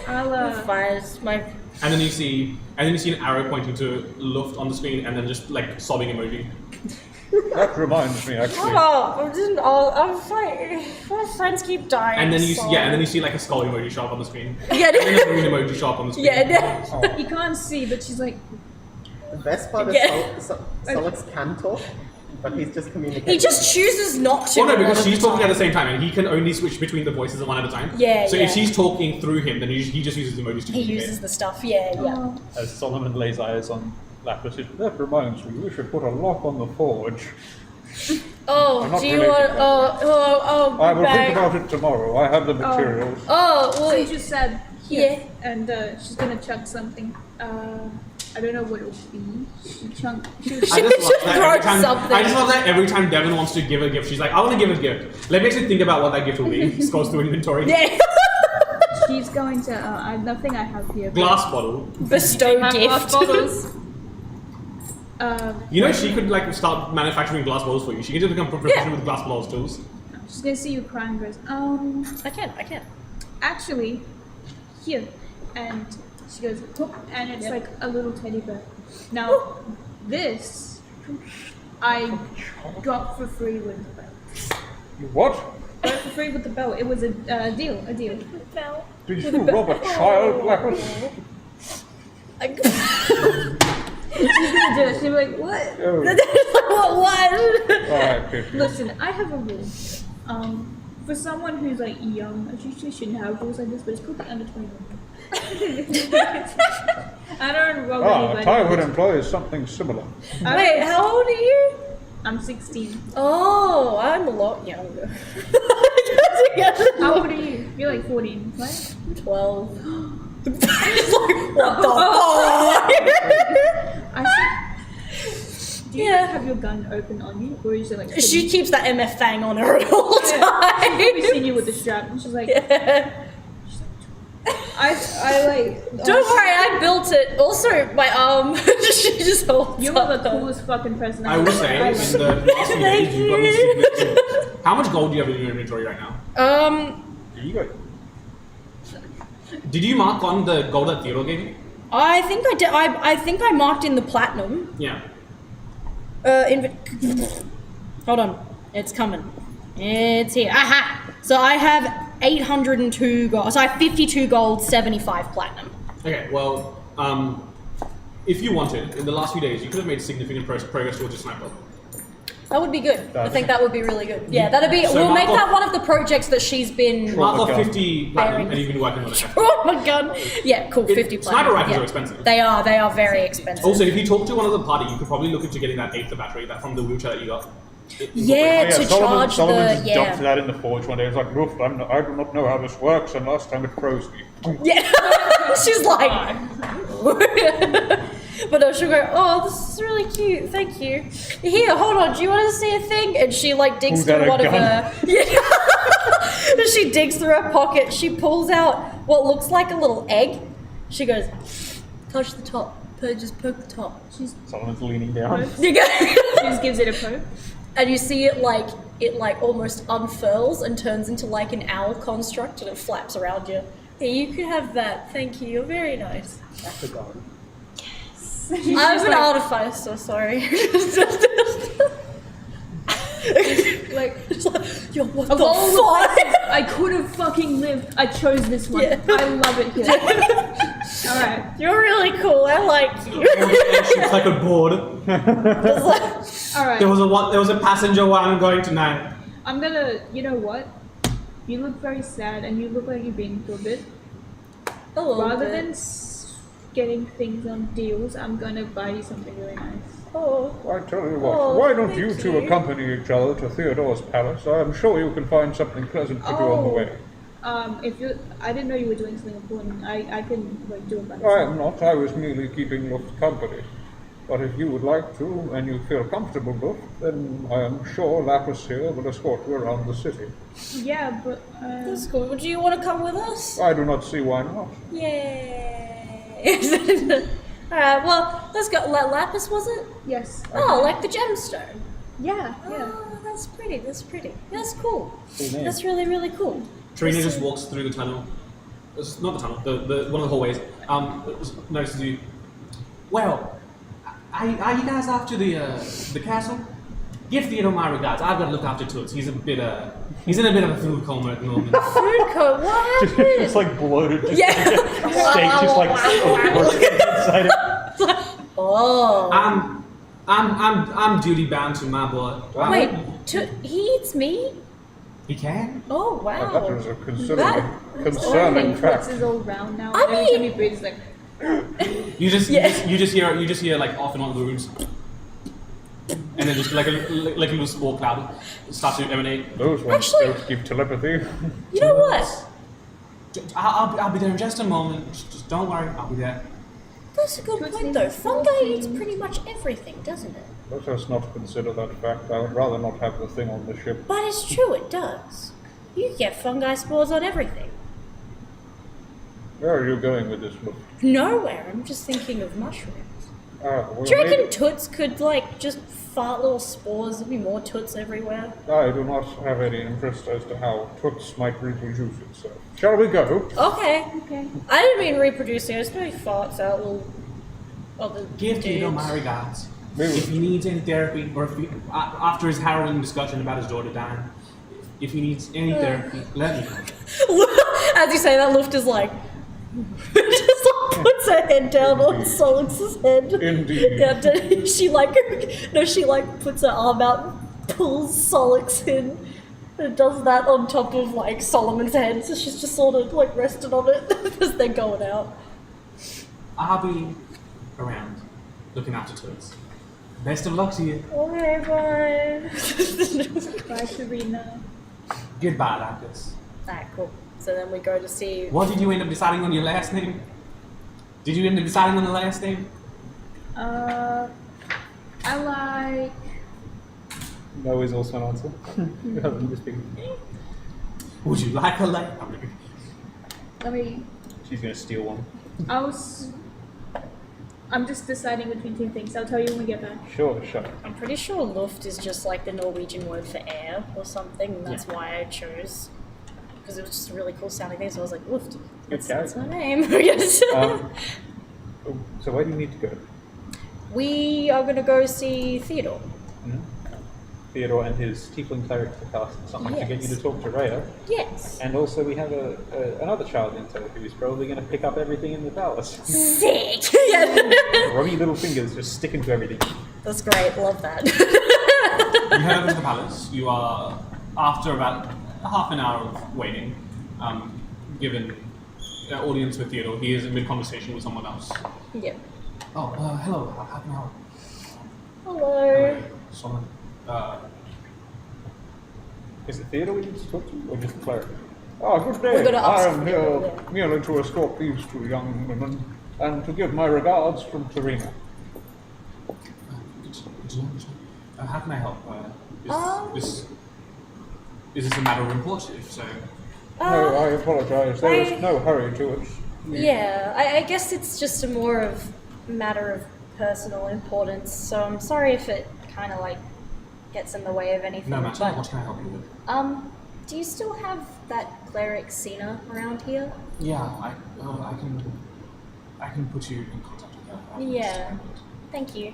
I'll I'm fine. It's my And then you see an arrow pointing to Luft on the screen, and then just like sobbing emoji. That reminds me, actually. I'm fine. My friends keep dying. And then you so- see, and then you see like a skull emoji show up on the screen. Yeah. And then a moon emoji show up on the screen. Yeah. You can't see, but she's like, The best part is Yeah. Solix can talk, but he's just communicating. He just chooses not to. Oh no, a lot because of she's the talking at time. the same time, and he can only switch between the voices one at a time. Yeah, So yeah. if she's talking through him, then he just uses emojis to He communicate. uses the stuff. Yeah. oh, As Solomon lays eyes on Lapis, that reminds me, we should put a lock on the forge. I'm Oh, not do you related. want? Oh. I will bag. think about it tomorrow. I have the materials. Oh, well, so she said, here, yeah. and she's gonna chuck something. I don't know what it would be. She chunked. I just love that throw every time. something. I just love that every time Devin wants to give a gift, she's like, "I want to give a gift." Let me actually think about what that gift will be. Scrolls through inventory. Yeah. She's going to. Nothing I have here. but, Glass bottle. Bestow Have glass gift. bottles. You know, she could like start manufacturing glass bottles for you. She can just become proficient with glass bottles tools. She's gonna see you crying. And goes, I can. actually, here, and she goes, "Hook," and it's like a little teddy bear. Now, this I got for free with the bell. You what? Got it for free with the bell. It was a deal. Did you rob a child, Lapis? She's gonna do it. She'll be like, "What?" Oh, What? alright, good. Listen, I have a rule. For someone who's like young, I usually shouldn't have rules like this, but it's called the under 21. I don't rob anybody. Tywood employs something similar. Wait, how old are you? I'm 16. Oh, I'm a lot younger. How old are you? You're like 14, right? 12. What the fuck? I see. Do you have your gun open on you, or is it like? She keeps that MF thing on her at all I've times. seen you with the strap, and she's like, Yeah. I like. Don't worry, I built it. Also, my arm, she just holds You are the up. coolest fucking person I will say, in like- the last few days, you've gotten significant. How much gold do you have in your inventory right now? You got Did you mark on the gold that Theodore gave you? I think I did. I think I marked in the platinum. Yeah. Hold on, it's coming. It's here. Aha! So I have 802 gold. So I have 52 gold, 75 platinum. Okay, well, if you wanted, in the last few days, you could have made significant progress towards your sniper. That would be good. I think that would be really good. Yeah, that'd be. So we'll make mark that off- one of the projects that she's been. Mark off gun. 50 platinum, and you've been working on it. Oh my god! Yeah, cool. 50 platinum. Sniper rifles yeah. are expensive. They are. They are very expensive. Also, if you talk to one of the party, you could probably look into getting that Aether battery that from the wheelchair that you got. Yeah, to charge Solomon the just dumped yeah. that in the forge one day. He was like, "Roof, I do not know how this works, and last time it froze me." Yeah, she's like. But no, she'll go, "Oh, this is really cute. Thank you. Here, hold on. Do you want to see a thing?" And she like digs Is that through a one of gun? her. Yeah. And she digs through her pocket. She pulls out what looks like a little egg. She goes, "Touch the top. Just poke the top." Solomon's leaning down. You go. She just gives it a poke. And you see it like almost unfurls and turns into like an owl construct, and it flaps around you. Here, you can have that. Thank you. You're very nice. That's a god. I'm an artificer, sorry. Like, Yo, what of the all the fuck? places I could have fucking lived, I chose this one. Yeah. I love it here. Alright. You're really cool. I like you. It's like a board. Alright. There was a passenger where I'm going tonight. I'm gonna, you know what? You look very sad and you look like you've been through a bit. Rather than getting things on deals, I'm gonna buy you something really nice. Oh. I tell you what, Oh, why don't thank you two you. accompany each other to Theodore's palace? I am sure you can find something pleasant to do on the way. If you, I didn't know you were doing something important. I can like do it by I myself. am not, I was merely keeping Luft company. But if you would like to, and you feel comfortable, Luft, then I am sure Lapis here will escort you around the city. Yeah, but That's cool. Do you want to come with us? I do not see why not. Yay. Alright, well, let's go. Lapis, was it? yes. Oh, like the gemstone. Yeah. Oh, that's pretty. That's pretty. That's cool. Cool name. That's really, really cool. Trina just walks through the tunnel. It's not the tunnel, the one of the hallways. Notices you. Well, are you guys after the castle? Give Theodore my regards. I've got to look after Toots. He's in a bit of a food coma at the moment. Food coat, what happened? It's like bloated. Just Yeah. steak, just like inside it. Oh. I'm duty bound to my boy. Wait, he eats meat? He can. Oh, That wow. is a That- concerning Fritz fact. is all round now. I Every mean- time he breathes, like. You just hear like off and on wounds, and then just like a little spore cloud starts to emanate. Those ones Actually- don't give telepathy. You know what? I'll be there in just a moment. Just don't worry, I'll be there. That's a good point, though. Fungi eats pretty much everything, doesn't it? Let us not consider that fact. I would rather not have the thing on the ship. But it's true, it does. You get fungi spores on everything. Where are you going with this look? Nowhere. I'm just thinking of mushrooms. Well, Do you reckon maybe- toots could, like, just fart little spores? There'd be more toots everywhere. I do not have any interest as to how Toots might reproduce itself. Shall we go? Okay. Okay. I didn't mean reproducing, I just mean farts out little other Give Theodore dudes. my regards. Maybe- If he needs any therapy, or if after his harrowing discussion about his daughter dying, if he needs any therapy, let me know. As you say that, Luft is like, just like puts her head down on Solix's head. Indeed. Yeah, she like puts her arm out and pulls Solix in. And does that on top of like Solomon's head, so she's just sort of like rested on it as they're going out. I'll be around, looking after Toots. Best of luck to you. Okay, bye. Bye, Serena. Goodbye, Lapis. Alright, cool. So then we go to see. What did you end up deciding on your last name? Did you end up deciding on the last name? I like. No is also an answer. Rather than just being- Would you like a like? Let me. She's gonna steal one. I'm just deciding between two things. I'll tell you when we get back. Sure. I'm pretty sure Luft is just like the Norwegian word for air or something, and that's why I chose. Because it was just a really cool sounding name, so I was like, Luft. That's character. my name. Yes. So where do you need to go? We are gonna go see Theodore. Theodore and his tiefling cleric to cast something to get you to Yes. talk to Rhea. Yes. And also we have another child in tow who's probably going to pick up everything in the palace. Sick! Yeah. Rummy little fingers just sticking to everything. That's great, love that. You head over to the palace. You are, after about half an hour of waiting, given audience with Theodore. He is in mid-conversation with someone else. Yeah. Oh, hello. How can I help? Hello. Someone. Is it Theodore we need to talk to, or just the cleric? Oh, good day. We're gonna I ask am Theodore, here merely to escort these two young women and to give my regards from Serena. How can I help? Is this a matter of importance? If so, No, I apologize. There is I- no hurry to it. Yeah, I guess it's just a more of matter of personal importance, so I'm sorry if it kind of like gets in the way of anything. no matter. but, What can I help you with? do you still have that cleric Cena around here? Yeah, I can put you in contact with her. Yeah. Thank you.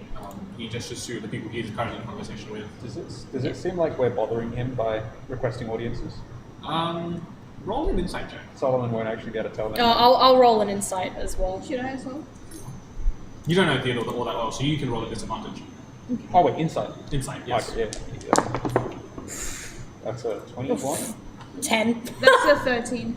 He gestures to the people he is currently in conversation with. Does it seem like we're bothering him by requesting audiences? Roll an insight check. Solomon won't actually be able to tell them. I'll roll an insight as well. Should I as well? You don't know Theodore all that well, so you can roll a disadvantage. Oh wait, insight. Insight, yes. Okay, yeah. That's a 21. 10. That's a 13.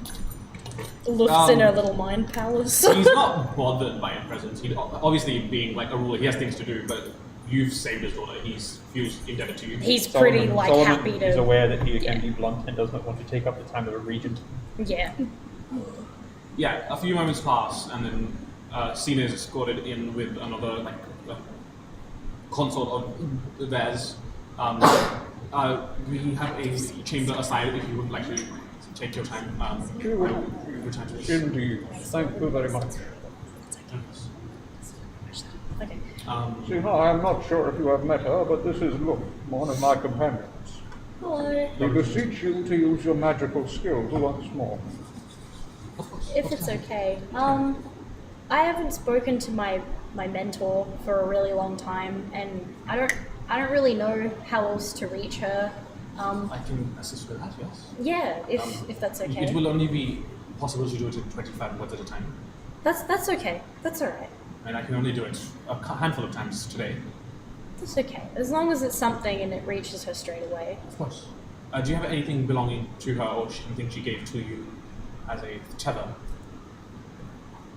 Luft's in her little mind palace. He's not bothered by your presence. He, obviously, being like a ruler, he has things to do, but you've saved his daughter. He feels indebted to you. He's pretty like Solomon happy to. is aware that he can yeah. be blunt and does not want to take up the time of a regent. Yeah. Yeah, a few moments pass, and then Cena is escorted in with another consort of theirs. We have a chamber aside if you would like to take your time. Return to us. Indeed. Thank you very much. Okay. Sina, I am not sure if you have met her, but this is Luke, one of my companions. Hello. We beseech you to use your magical skills once more. If it's okay. I haven't spoken to my mentor for a really long time, and I don't I don't really know how else to reach her. I can assist with that, yes. Yeah, if that's okay. It will only be possible to do it in 25 words at a time. That's okay. That's alright. And I can only do it a handful of times today. That's okay. As long as it's something and it reaches her straight away. Of course. Do you have anything belonging to her or anything she gave to you as a tether?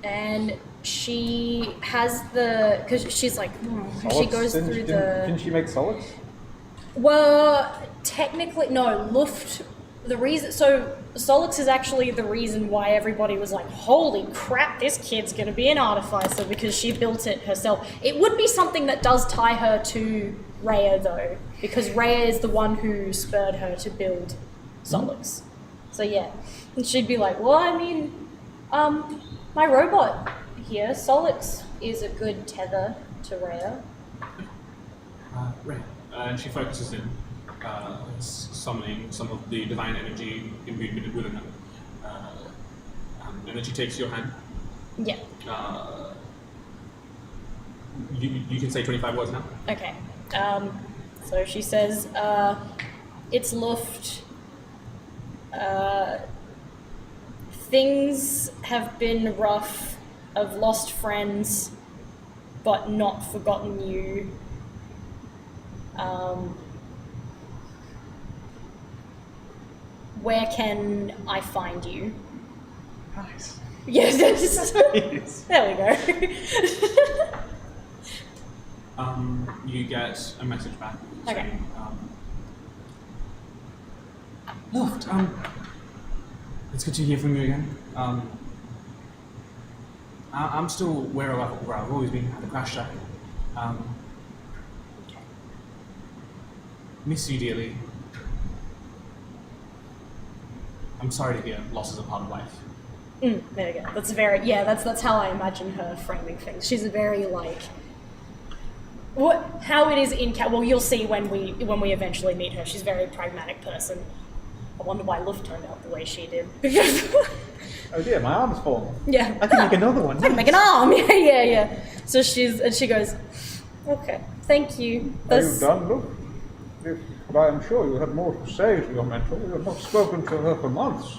And she has because she's like, she Solids? goes through the... Didn't she make solids? Well, technically, no, Luft, the reason, so Solix is actually the reason why everybody was like, holy crap, this kid's gonna be an artificer, because she built it herself. It would be something that does tie her to Rhea though, because Rhea is the one who spurred her to build Solix. So yeah, and she'd be like, well, I mean, my robot here, Solix, is a good tether to Rhea. Right. And she focuses in, summoning some of the divine energy imbued within her. And then she takes your hand. Yeah. You can say 25 words now. Okay. So she says, it's Luft. Things have been rough. I've lost friends, but not forgotten you. Where can I find you? Nice. Yes. There we go. You get a message back. Okay. Saying, Luft, it's good to hear from you again. I'm still where I've always been at the crash site. Miss you dearly. I'm sorry to hear loss is a part of life. There we go. That's how I imagine her framing things. She's a very how it is in well, you'll see when we eventually meet her. She's a very pragmatic person. I wonder why Luft turned out the way she did. Oh dear, my arm's fallen. Yeah. I can make another one. I can make an arm. Yeah. So she goes, okay, thank you. Are you done, look? But I am sure you had more to say to your mentor. You have not spoken to her for months.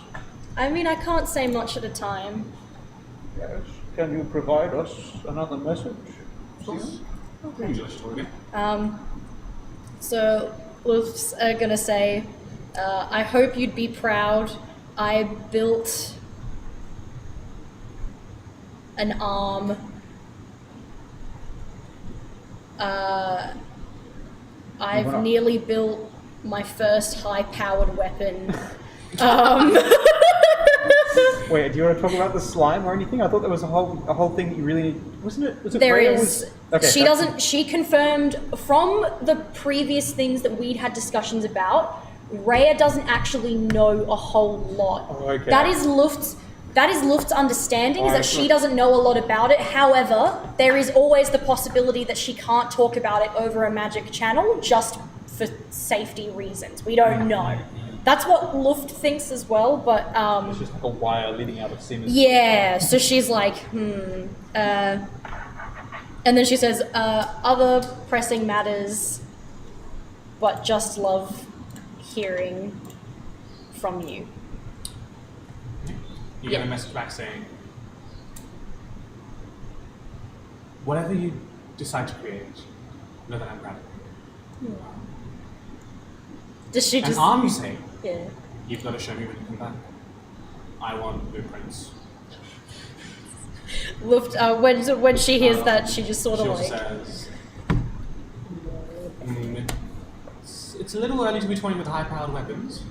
I mean, I can't say much at a time. Yes. Can you provide us another message? Of course. Would you like to talk again? So Luft's gonna say, I hope you'd be proud. I built an arm. I've nearly built my first high-powered weapon. Wait, do you want to talk about the slime or anything? I thought there was a whole thing that you really need. Wasn't it? Was it There Rhea is. Okay, she doesn't. She confirmed from the previous things that we'd had discussions about. Rhea doesn't actually know a whole lot. Oh, okay. That is Luft's understanding, is that she doesn't know a lot about it. However, there is always the possibility that she can't talk about it over a magic channel just for safety reasons. We don't know. That's what Luft thinks as well, but It's just like a wire leading out of Siemens. yeah, so she's like, and then she says, other pressing matters, but just love hearing from you. You get a message back saying, whatever you decide to create, know that I'm proud of you. Does she An just... arm, you say? Yeah. You've got to show me when you come back. I want blueprints. Luft, when she hears that, she just sort of She also like... says, it's a little early to be toying with high-powered weapons.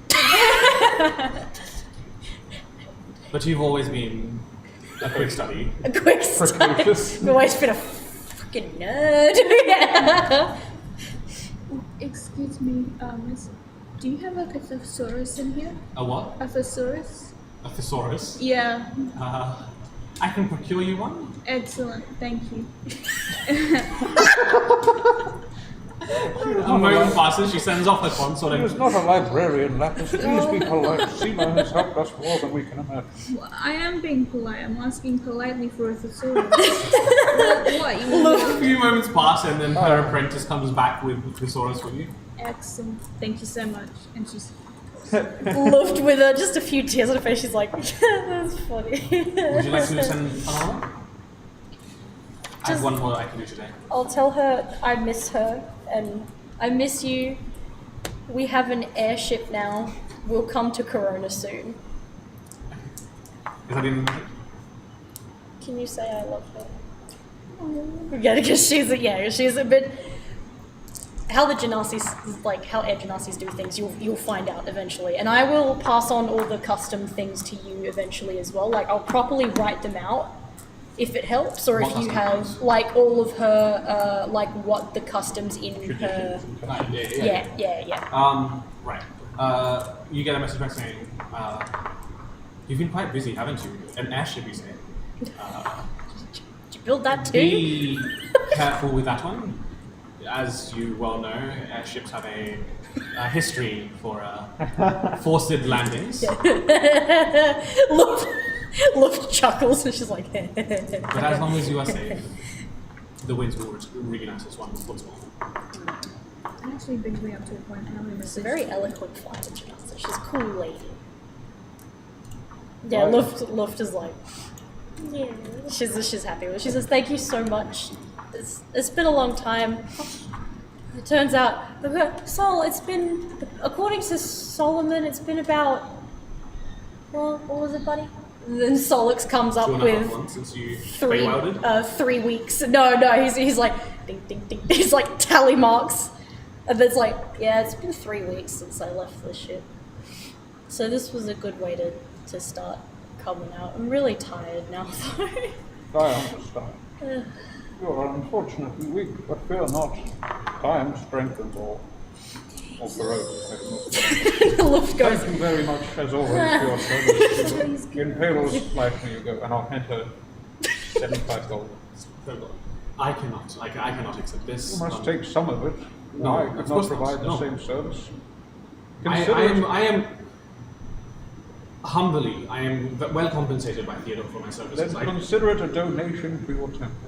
But you've always been a quick study. A quick study. Precocious. You've always been a fucking nerd. Yeah. Excuse me, miss, do you have like a thesaurus in here? A what? A thesaurus? A thesaurus? Yeah. I can procure you one. Excellent, thank you. A moment passes, she sends off her console He is and not a librarian, Lapis. Please be polite. Seema has helped us more than we can imagine. Well, I am being polite. I'm asking politely for a thesaurus. What? You want a few moments pass and then her apprentice comes back with the thesaurus for you. Excellent. Thank you so much. And she's Luft with her, just a few tears on her face. She's like, that's funny. Would you like to send another one? I have one more I can do today. I'll tell her I miss her and I miss you. We have an airship now. We'll come to Corona soon. Is that in... Can you say I love her? Yeah, because she's a bit. How the Genasis, like how air Genasis do things, you'll find out eventually. And I will pass on all the custom things to you eventually as well. Like I'll properly write them out if it helps, or What if you custom have things? like all of her, like what the customs in her. Yeah. Right. You get a message back saying, you've been quite busy, haven't you? An airship, you say. Did you build that too? Be careful with that one. As you well know, airships have a history for forced landings. Luft chuckles and she's like, But as long as you are safe, the winds will reunite us once more. It actually brings me up to a point. I haven't She's a messaged. very eloquent fighter, Janasa. She's a cool lady. Yeah, Luft is like, yeah. She's happy with it. She says, thank you so much. It's been a long time. It turns out, Sol, it's been, according to Solomon, it's been about, well, what was it, buddy? And then Solix comes up 2.5 with months since you 3 weeks. No, he's like, ding, ding, ding. He's like tally marks. And it's like, yeah, it's been 3 weeks since I left the ship. So this was a good way to start coming out. I'm really tired now, though. I understand. You are unfortunately weak, but fear not. Time strengthens all. Or corrodes. Luft goes, Thank you very much, as always, for your service. In Palo's life, you go, and I'll hand her $75. I cannot accept this. You must take some of it. No, I of could not course not. provide the No. same service. I am humbly, I am well compensated by Theodore for my services. Then consider it a donation to your temple.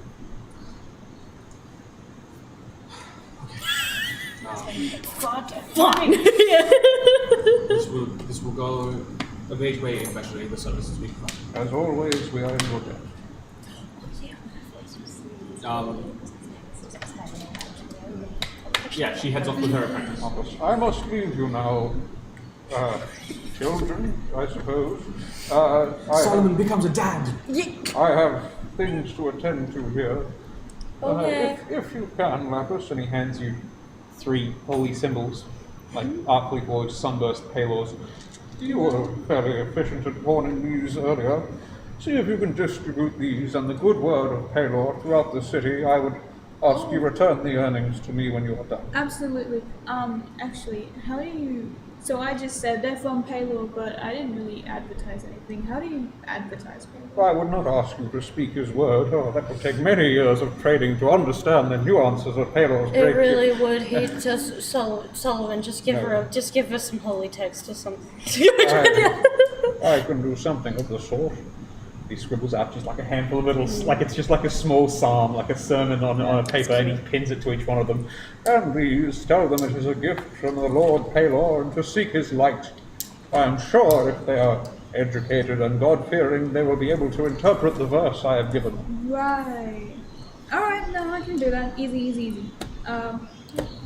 fine. This will go a great way in bettering the services we provide. As always, we are in your debt. Yeah, she heads off with her apprentice. I must leave you now, children, I suppose. I becomes a dad. have things to attend to here. Okay. If you can, Lapis, and he hands you 3 holy symbols, like Arclic Voids, Sunburst, Palos. You were fairly efficient at warning these earlier. See if you can distribute these and the good word of Palor throughout the city. I would ask you return the earnings to me when you are done. Absolutely. Actually, how do you... So I just said they're from Palor, but I didn't really advertise anything. How do you advertise Palor? I would not ask you to speak his word. Oh, that would take many years of training to understand the nuances of Palor's It great really would. He just Sullivan, just give her some holy text or something. I can do something of the sort. He scribbles out just like a handful of little, like it's just like a small psalm, like a sermon on a paper, and he pins it to each one of them. And these, tell them it is a gift from the Lord Palor, and to seek his light. I am sure if they are educated and God-fearing, they will be able to interpret the verse I have given them. Right. Alright, no, I can do that. Easy.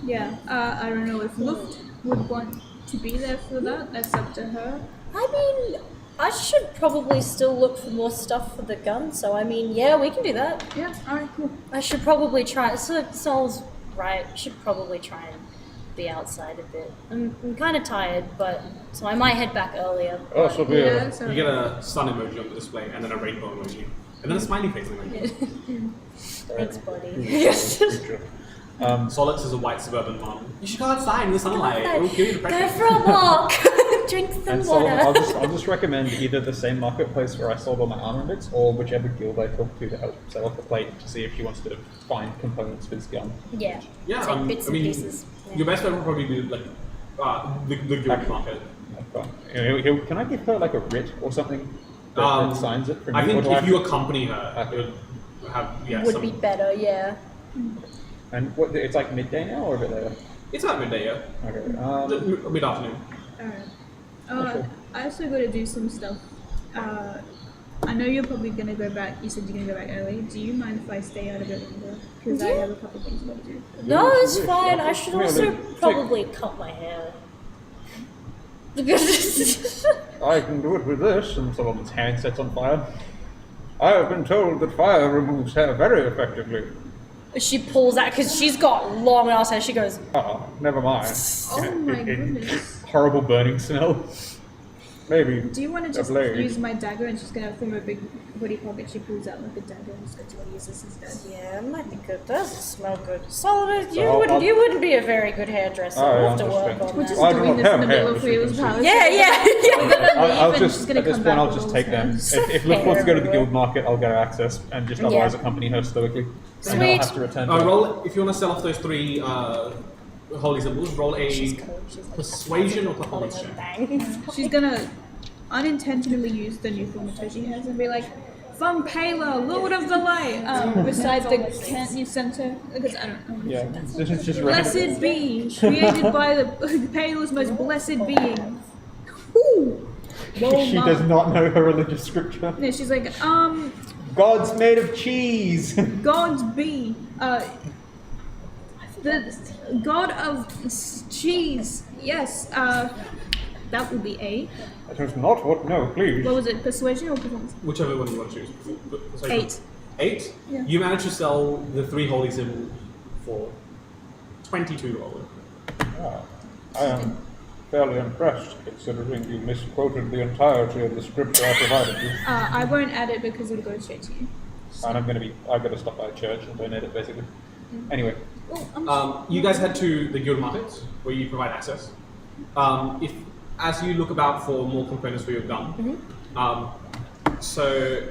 Yeah, I don't know if Luft would want to be there for that. That's up to her. I mean, I should probably still look for more stuff for the gun, so I mean, yeah, we can do that. Yeah, alright, cool. I should probably try, Sol's right, should probably try and be outside a bit. I'm kind of tired, but, so I might head back earlier. Oh, so be Yeah, it. so You get a sun emoji on the display, and then a rainbow emoji, and then a smiley face emoji. Thanks, buddy. Solix is a white suburban mom. You should go outside in the sunlight. It will give you the Go pressure. for a walk! drink some And so water. I'll just recommend either the same marketplace where I sold all my armor bits, or whichever guild I talk to help sell off the plate to see if she wants to find components for this gun. Yeah. Yeah, Take bits I mean, and pieces. Yeah. your best bet would probably be like the guild market. Can I give her like a writ or something that signs it for me? I think Or do if you accompany her, Okay. it would have Would some. be better, yeah. And what? It's like midday now or a bit later? It's about midday, yeah. Okay. Mid afternoon. Alright. I also got to do some stuff. I know you're probably gonna go back. You said you're gonna go back early. Do you mind if I stay out a bit longer? Because I have a couple things I got to do. No, it's fine. I should Yeah, also but probably cut my hair. I can do it with this, and someone's hand sets on fire. I have been told that fire removes hair very effectively. She pulls out because she's got long ass hair. She goes, Never mind. Oh my goodness. Horrible burning smell. Maybe. Do you want to a just blade. use my dagger and she's gonna from her big hoodie pocket she pulls out like a dagger and just going to use this instead? "Yeah, it might be good. Doesn't smell good. Solid. You So wouldn't. I'll- You wouldn't be a very good hairdresser. I We'll have to work understand. on We're that." just I do doing not this in have the middle hair, of Rio's as you can palace. Yeah, yeah. I'll and just she's gonna at this come point back I'll with just all take them. hers. If Liv wants to go to the Hair guild market, I'll get her access and just otherwise Yeah. accompany her stoically. And Sweet. I'll have to return. To Roll if you want to sell off those three holy symbols. Roll a She's cool. She's like persuasion or performance check. bang. She's gonna unintentionally use the new thaumaturgy she has and be like, "From Pala, Lord of the Light," beside the can't you center? Because I don't know. Yeah, this is just random. Blessed be, created by the Pala's most blessed being. Whoo! Whoa, She Mom. does not know her religious scripture. No, she's like, God's made of cheese. God's be, the God of cheese. Yes, that would be A. That is not what. No, please. What was it? Persuasion or performance? Whichever one you want to choose. Persuasion. 8. 8? Yeah. You managed to sell the 3 holy symbols for 22 gold. I am fairly impressed, considering you misquoted the entirety of the scripture I provided you. I won't add it because it'll go straight to you. And I've got to stop by a church and donate it, basically. Anyway, Oh, You guys head to the guild markets where you provide access. As you look about for more components for your gun, so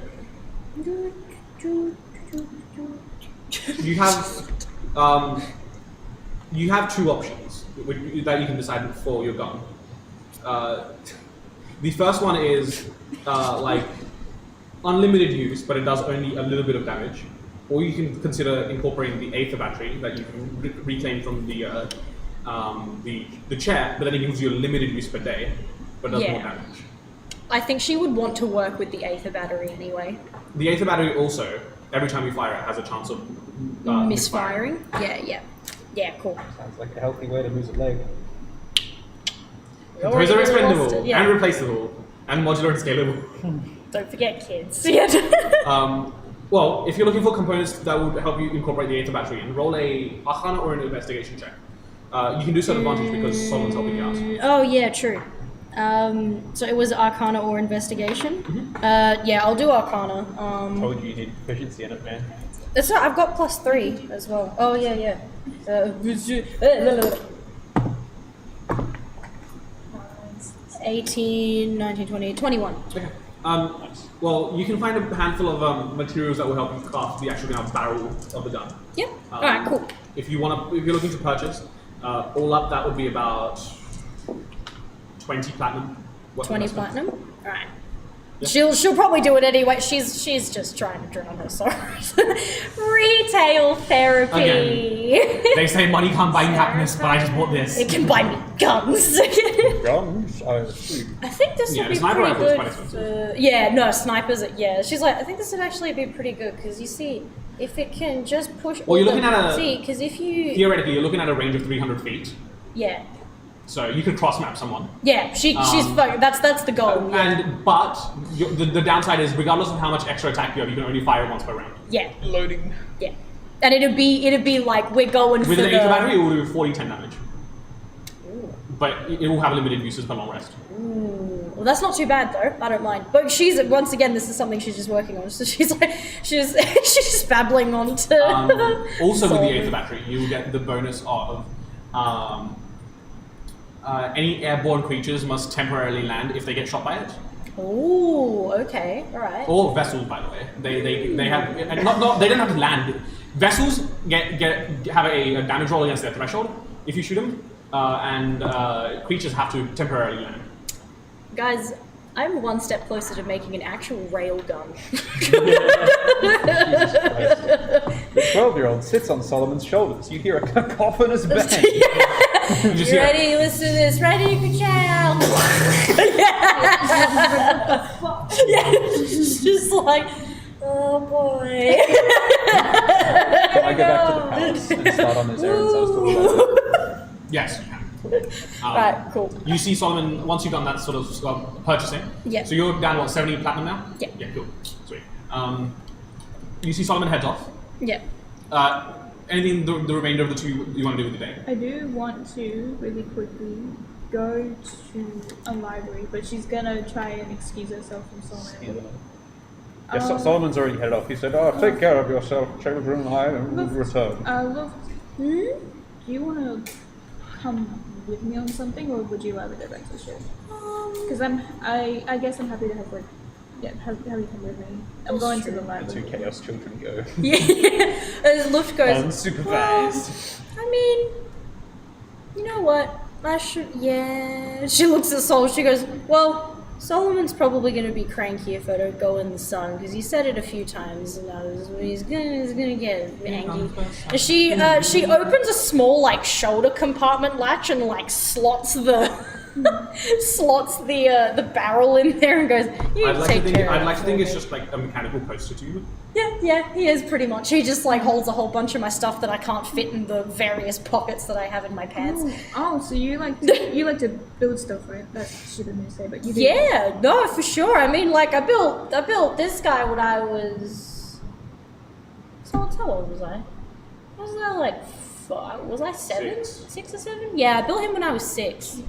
you have 2 options that you can decide for your gun. The first one is like unlimited use, but it does only a little bit of damage. Or you can consider incorporating the Aether battery that you can reclaim from the chair, but then it gives you a limited use per day, but does more damage. I think she would want to work with the Aether battery anyway. The Aether battery also, every time you fire it, has a chance of Misfiring? Yeah. Yeah, cool. sounds like a healthy way to lose a leg. Those are expendable Yeah. and replaceable and modular and scalable. Don't forget kids. Yeah. Well, if you're looking for components that would help you incorporate the Aether battery in, roll a Arcana or an investigation check. You can do so at advantage because someone's helping you out. Oh, yeah, true. So it was Arcana or Investigation? Yeah, I'll do Arcana. Told you need proficiency in it, man. That's right, I've got +3 as well. Oh, yeah. 18, 19, 20, 21. Okay. Well, you can find a handful of materials that will help you craft the actual barrel of the gun. Yep. Alright, cool. If you're looking to purchase, all up that would be about 20 platinum. 20 platinum? Alright. She'll probably do it anyway. She's just trying to drown her sorrows. Retail therapy. Again, they say money can't buy you happiness, but I just bought this. It can buy me guns. Guns, I see. I think this Yeah, would the be sniper pretty rifle is good. quite expensive. Yeah, no, snipers. Yeah, she's like, I think this would actually be pretty good because you see, if it can just push. Well, you're looking at see, because if you theoretically, you're looking at a range of 300 feet, yeah. so you could cross map someone. Yeah, she's that's the goal. Yeah. But the downside is, regardless of how much extra attack you have, you can only fire once per round. Yeah, Loading. yeah, and it'd be like we're going With for an the Aether battery, it will do 40-10 damage. But it will have limited uses per long rest. Well, that's not too bad though. I don't mind. But she's once again, this is something she's just working on. So she's she's just babbling on to. Also, with the Aether battery, you will get the bonus of any airborne creatures must temporarily land if they get shot by it. Oh, okay, all right. Or vessels, by the way. They have and not they don't have to land. Vessels have a damage roll against their threshold if you shoot them, and creatures have to temporarily land. Guys, I'm one step closer to making an actual rail gun. The 12-year-old sits on Solomon's shoulders. You hear a cacophonous bang. You just You hear- ready? Listen to this. Ready, good child. Yeah, it's just like, oh boy. Can I go back to the palace and start on this errand I was talking about? Yes, you can. Right, cool. You see Solomon, once you've done that sort of purchasing, Yeah. so you're down, what, 70 platinum now? Yeah. Yeah, cool. Sweet. You see Solomon heads off. Yeah. Anything the remainder of the two you want to do with the day? I do want to really quickly go to a library, but she's gonna try and excuse herself from Solomon. Yes, Solomon's already headed off. He said, take care of yourself, children, and I will return. Look, do you want to come with me on something, or would you rather go back to the ship? Because I guess I'm happy to have have you come with me. I'm going to the The library. two chaos children go. Yeah. As Luft goes, Unsupervised. I mean, you know what? I should, yeah. She looks at Sol, she goes, well, Solomon's probably going to be cranky if I don't go in the sun, because he said it a few times, and he's gonna get angry. And she opens a small, like, shoulder compartment latch and, like, slots the barrel in there and goes, you I'd take care like of to it think for it's me." just like a mechanical poster to you. Yeah, he is pretty much. He just like holds a whole bunch of my stuff that I can't fit in the various pockets that I have in my pants. Oh, so you like to build stuff, right? That's stupid of me to say, but you do. Yeah, no, for sure. I mean, like I built this guy when I was. So how old was I? Was I like 5? Was I 7? 6 or 7? Yeah, I built him when I was 6.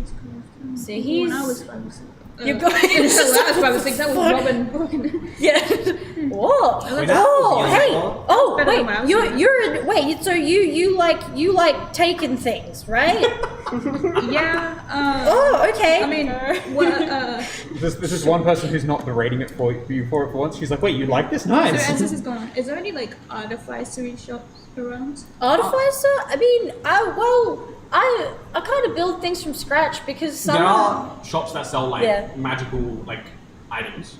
So he's. When I was 5 or 6. You're going. I was 5 or 6. That was Robin. Yeah. Whoa. Wait, that Oh, was hey. young. Oh, Better than wait. when I was You're wait. So you like taking things, right? Yeah. Oh, okay. I mean, what? This is one person who's not berating it for you for once. She's like, wait, you like this? So Nice. as this is going on, is there any like artificery shops around? Artificer? I mean, I kind of build things from scratch because some. There are shops that sell like Yeah. magical like items.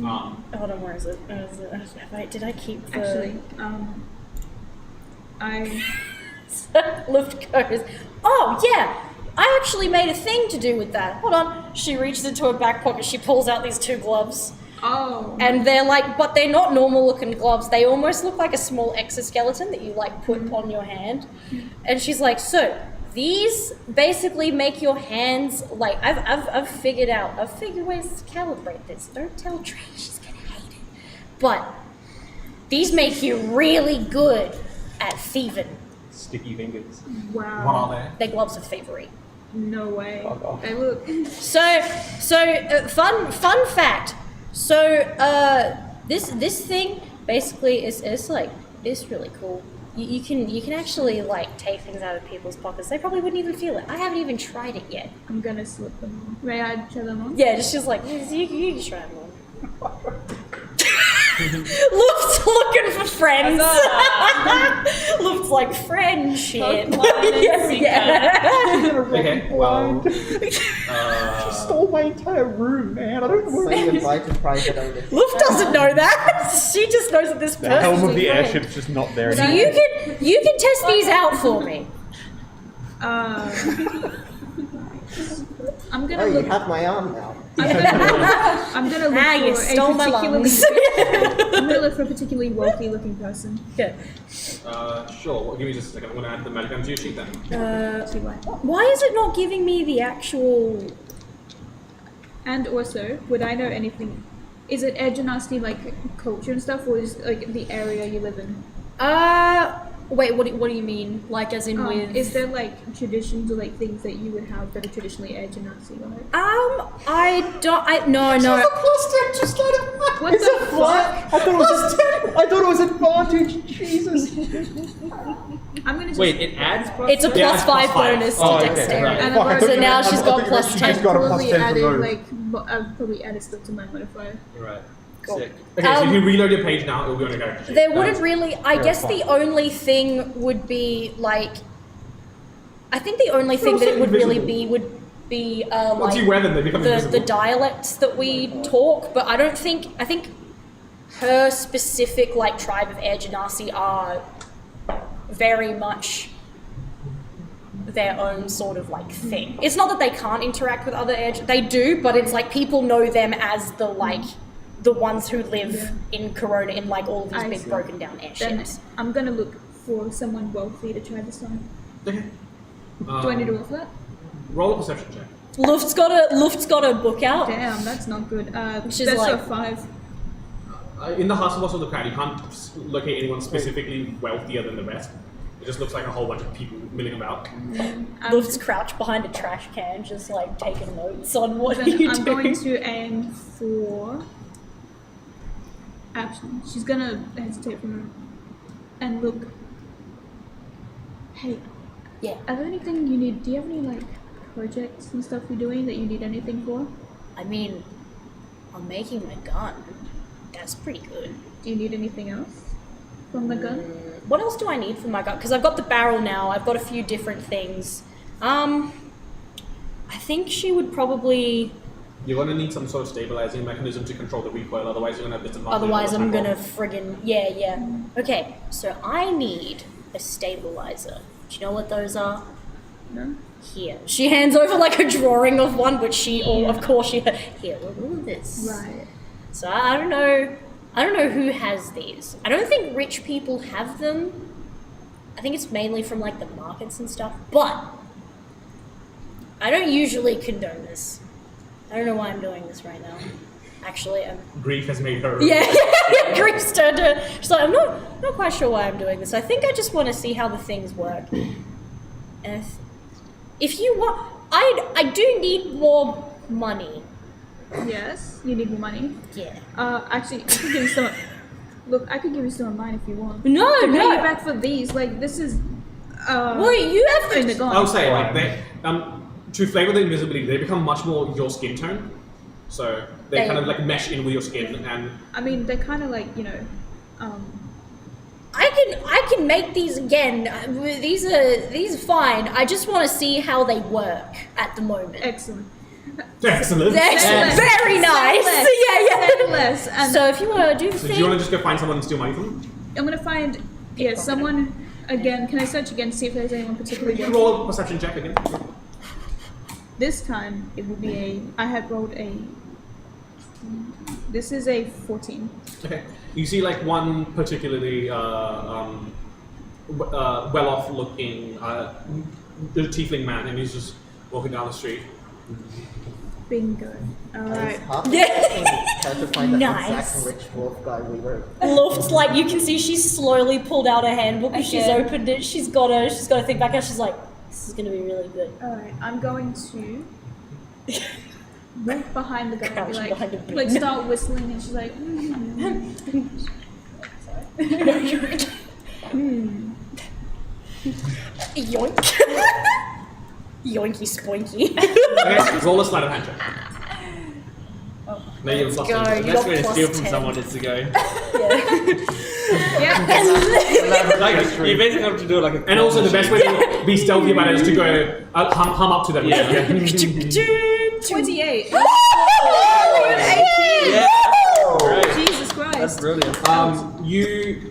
Hold on, where is it? Wait, did I keep the? Actually, I Luft goes, oh yeah, I actually made a thing to do with that. Hold on. She reaches into her back pocket, she pulls out these 2 gloves. And they're like, but they're not normal looking gloves. They almost look like a small exoskeleton that you like put on your hand. And she's like, so these basically make your hands like I've figured ways to calibrate this. Don't tell Trey, she's gonna hate it. But these make you really good at thieving. Sticky fingers. wow. What are they? They're gloves of thievery. No way. Fuck off. They look. Fun fact. So this thing basically is like it's really cool. You can actually like take things out of people's pockets. They probably wouldn't even feel it. I haven't even tried it yet. I'm gonna slip them on. May I try them on? Yeah, just like you can try them on. Luft's looking for friends. Luft's like friendship. yeah. Okay, well, Stole my entire room, man. I don't know So you invite a private only. Luft doesn't know that. She just knows that this The helm person's of the a friend. airship's just not there So anymore. you can test these out for me. I'm gonna Oh, you look. have my arm now. I'm gonna look Ah, you for stole my a particularly. lungs. I'm gonna look for a particularly wealthy looking person. Yeah. sure. Well, give me just a second. I'm going to add the amalgam to your sheet then. See why. Why is it not giving me the actual? And also, would I know anything? Is it Air Genasi like culture and stuff, or is like the area you live in? Wait. What do you mean? Like as in with? Is there like traditions or like things that you would have that are traditionally Air Genasi, right? I don't. No. Just let it What the fuck? I thought it was advantage. Jesus. I'm gonna just. Wait, it adds plus? It's a Yeah, plus it's 5 plus 5. bonus to Oh, okay. dexterity. Right. And Fuck, I I've thought So you now meant- she's I got thought plus you just 10. got a plus probably 10 from added those. I've probably added stuff to my modifier. Right. Cool. Sick. Okay, so if Um, you reload your page now, it'll be on your character sheet. There wouldn't really. I guess fine. the only thing would be like. I think the only thing that also it would really invisible. be would be Once you like wear them, they become the invisible. dialects that we talk. But I don't think. I think her specific like tribe of Air Genasi are very much their own sort of like thing. It's not that they can't interact with other Air. They do, but it's like people know them as the like. The ones who live in Corona in like all of these I big see. broken down Then airships. I'm gonna look for someone wealthy to try this on. Okay. Do I need to roll for that? Roll a perception check. Luft's got a book out. Damn, that's not good. She's That's like- a 5. In the hustle bustle of the crowd, you can't locate anyone specifically wealthier than the rest. It just looks like a whole bunch of people milling about. Luft's crouched behind a trash can, just like taking notes on what Then you I'm do. going to aim for. Actually, she's gonna hesitate for a moment and look. Hey, Yeah. are there anything you need? Do you have any like projects and stuff you're doing that you need anything for? I mean, I'm making my gun. That's pretty good. Do you need anything else from the gun? What else do I need for my gun? Because I've got the barrel now. I've got a few different things. I think she would probably. You're going to need some sort of stabilizing mechanism to control the recoil, otherwise you're going to have disadvantage. Otherwise, on I'm the gonna attack friggin' yeah. Okay, so I need a stabilizer. Do you know what those are? No. Here. She hands over like a drawing of one, which she, of course, she. Here, look at this. Right. So I don't know who has these. I don't think rich people have them. I think it's mainly from like the markets and stuff. But I don't usually condone this. I don't know why I'm doing this right now. Actually, I'm. roll. Grief has made her. Yeah, Grief's turned to. She's like, I'm not quite sure why I'm doing this. I think I just want to see how the things work. And if you want, I do need more money. Yes. You need more money. Yeah. Actually, I could give you some. Look, I could give you some of mine if you want. No, To pay you no. back for these, like this is. Well, you have in the to. gun. I'll say, like, they, to flavor the invisibility, they become much more your skin tone. So they kind of like mesh in with your skin, and I mean, they're kind of like I can make these again. These are fine. I just want to see how they work at the moment. excellent. excellent. They're very nice. Less. Yeah. Less. And So if you want to do the So thing, do you want to just go find someone and steal money from them? I'm gonna find someone again. Can I search again to see if there's anyone particularly? You roll a perception check again. This time it will be I had rolled a. This is a 14. Okay. You see, like, one particularly well-off looking the tiefling man, and he's just walking down the street. Bingo. All right. Try to find the Nice. exact rich wolf guy we were. Luft's like you can see she's slowly pulled out her handbook and she's Okay. opened it. She's got to think back and she's like, this is gonna be really good. All right. I'm going to walk behind the guy and be Crouching behind a like, bin. like start whistling, and she's like, Yoink. Yoinky spoinky. Okay, roll a sleight of hand check. No, you're plus go. one. You The got best way to plus steal from 10. someone is to go. yeah. Like, you basically have to do like a. And also, the best way to be stealthy about it is to go hum up to them. Yeah. Okay. 28. Yeah. Great. Jesus Christ. That's brilliant. You.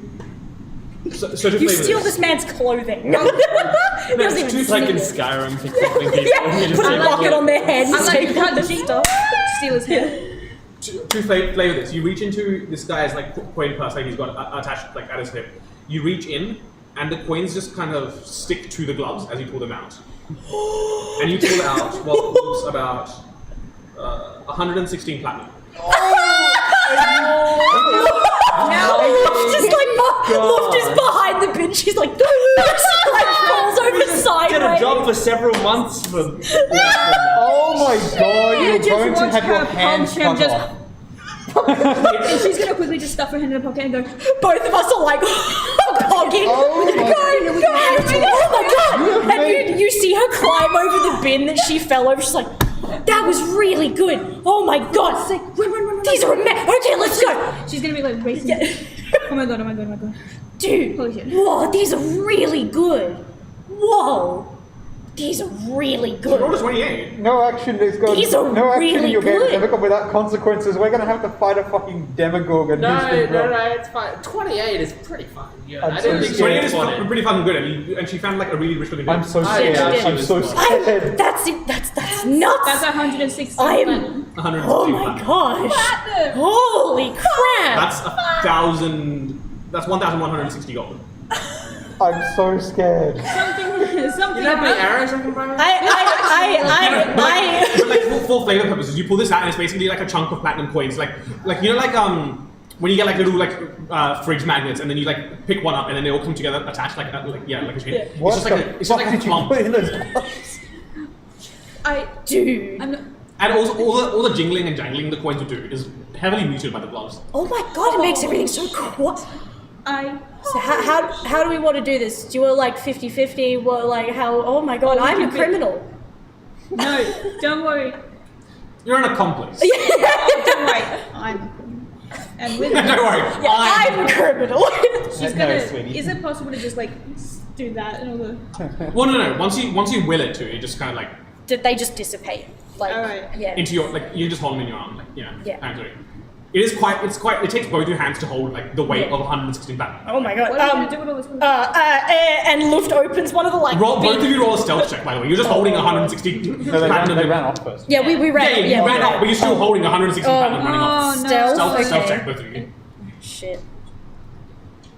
So to You flavor steal this. this man's clothing. He No, doesn't it's even too Like in sneak it. Skyrim, protecting people. Yeah, You just put a see bucket on their head and I'm like, take you can't all the cheat. stuff. Steal his head. To flavor this, you reach into this guy's like coin purse, like he's got attached like at his hip. You reach in, and the coins just kind of stick to the gloves as you pull them out. And you pull it out. Well, it's about 116 platinum. Luft is like, Luft is behind the bin. She's like, she like falls over Get a sideways. job for several months for. Oh my god, you're just going to watch have your her hands punch him cut just- off. And she's gonna quickly just stuff her hand in her pocket and go, Both of us are like hogging. Oh Oh my god! And you see her climb over the bin that she fell over. She's like, that was really good. Oh my god! run. These are okay. Let's go, She's gonna be like racing. Oh my god. dude. Holy shit. Whoa, these are really good. Whoa, these are really She rolled a good. 28. No action is going. These are No action really in your game good. is ever come without consequences. We're gonna have to fight a fucking demagogue and who's been wrong. it's fine. 28 is pretty fucking good. I'm I so didn't think scared. 28 is she was pretty fucking good, and she found like a really rich looking I'm so I scared. doubt I'm she so was scared. That's it. That's nuts. That's 160. I'm. platinum. 160 Oh my gosh! Platinum. Holy crap! That's 1,000. That's 1,160 gold. I'm so scared. Something You know how many about arrows I can buy? But like for flavor purposes, you pull this out and it's basically like a chunk of platinum coins. Like when you get like little like fridge magnets and then you like pick one up and then they all come together attached like a chain. What It's just like a did you clump. put in those gloves? Dude. I'm not, And also all the jingling and jangling the coins would do is heavily muted by the gloves. Oh my god, it makes everything so cool. So how do we want to do this? Do you want like 50-50? What like how? Oh my god, I'm a criminal. no, don't worry. You're an accomplice. Don't worry. And with Don't worry. Yeah, I'm a criminal. she's No, gonna. sweetie. Is it possible to just like do that and all the? Well, no. Once you will it to, it just kind of like Did they just dissipate? Like Alright. yeah. into your like you just hold them in your arm, like Yeah. Actually, it takes both your hands to hold like the weight of 116 platinum. Oh my god. What are you gonna do with all this? And Luft opens one of the like. Both big- of you roll a stealth check, by the way. You're just holding 160 No, platinum. they ran off first. Yeah, we ran. Yeah, you ran off, but you're still holding 160 platinum running off. Oh no. Stealth. Stealth Okay. check, both of you. Shit.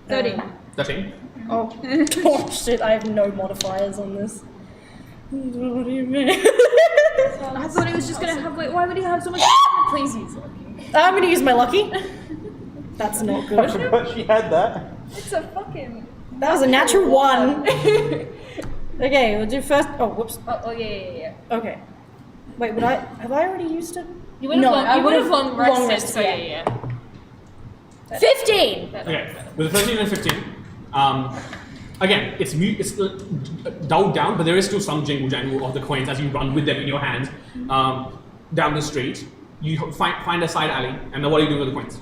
13. 13. Oh shit! I have no modifiers on this. What do you mean? I thought he was just gonna have like. Why would he have so much? Please use it. I'm gonna use my lucky. That's not I good. forgot she had that. It's a fucking. That was a natural one. Okay, we'll do first. Oh, whoops. Oh yeah. Okay. Wait, have I already used it? You would have No, long, I you would have would've long rested, long rested, so yeah. yeah. 15. Okay, with the 13 and 15, again, it's dulled down, but there is still some jingle jangle of the coins as you run with them in your hand down the street. You find a side alley, and then what are you doing with the coins?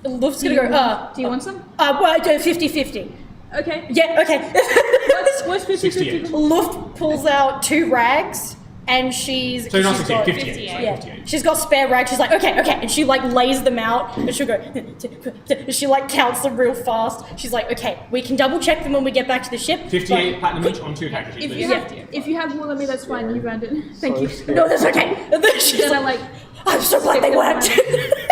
Luft's gonna go. Do you want some? Well, I do 50-50. Okay. Yeah, okay. What's 50-50? 68. Luft pulls out 2 rags, and she's. So you're not she's 68, got- 58. Sorry, Yeah, 58. she's got spare rags. She's like, okay, and she like lays them out, and she'll go. And she like counts them real fast. She's like, okay, we can double check them when we get back to the ship. 58 but- platinum each onto your character sheet, If please. you have more than me, that's fine. You ran it. Thank So you. scared. No, that's okay. And then she's Then I like, like. I'm so glad they stick them worked.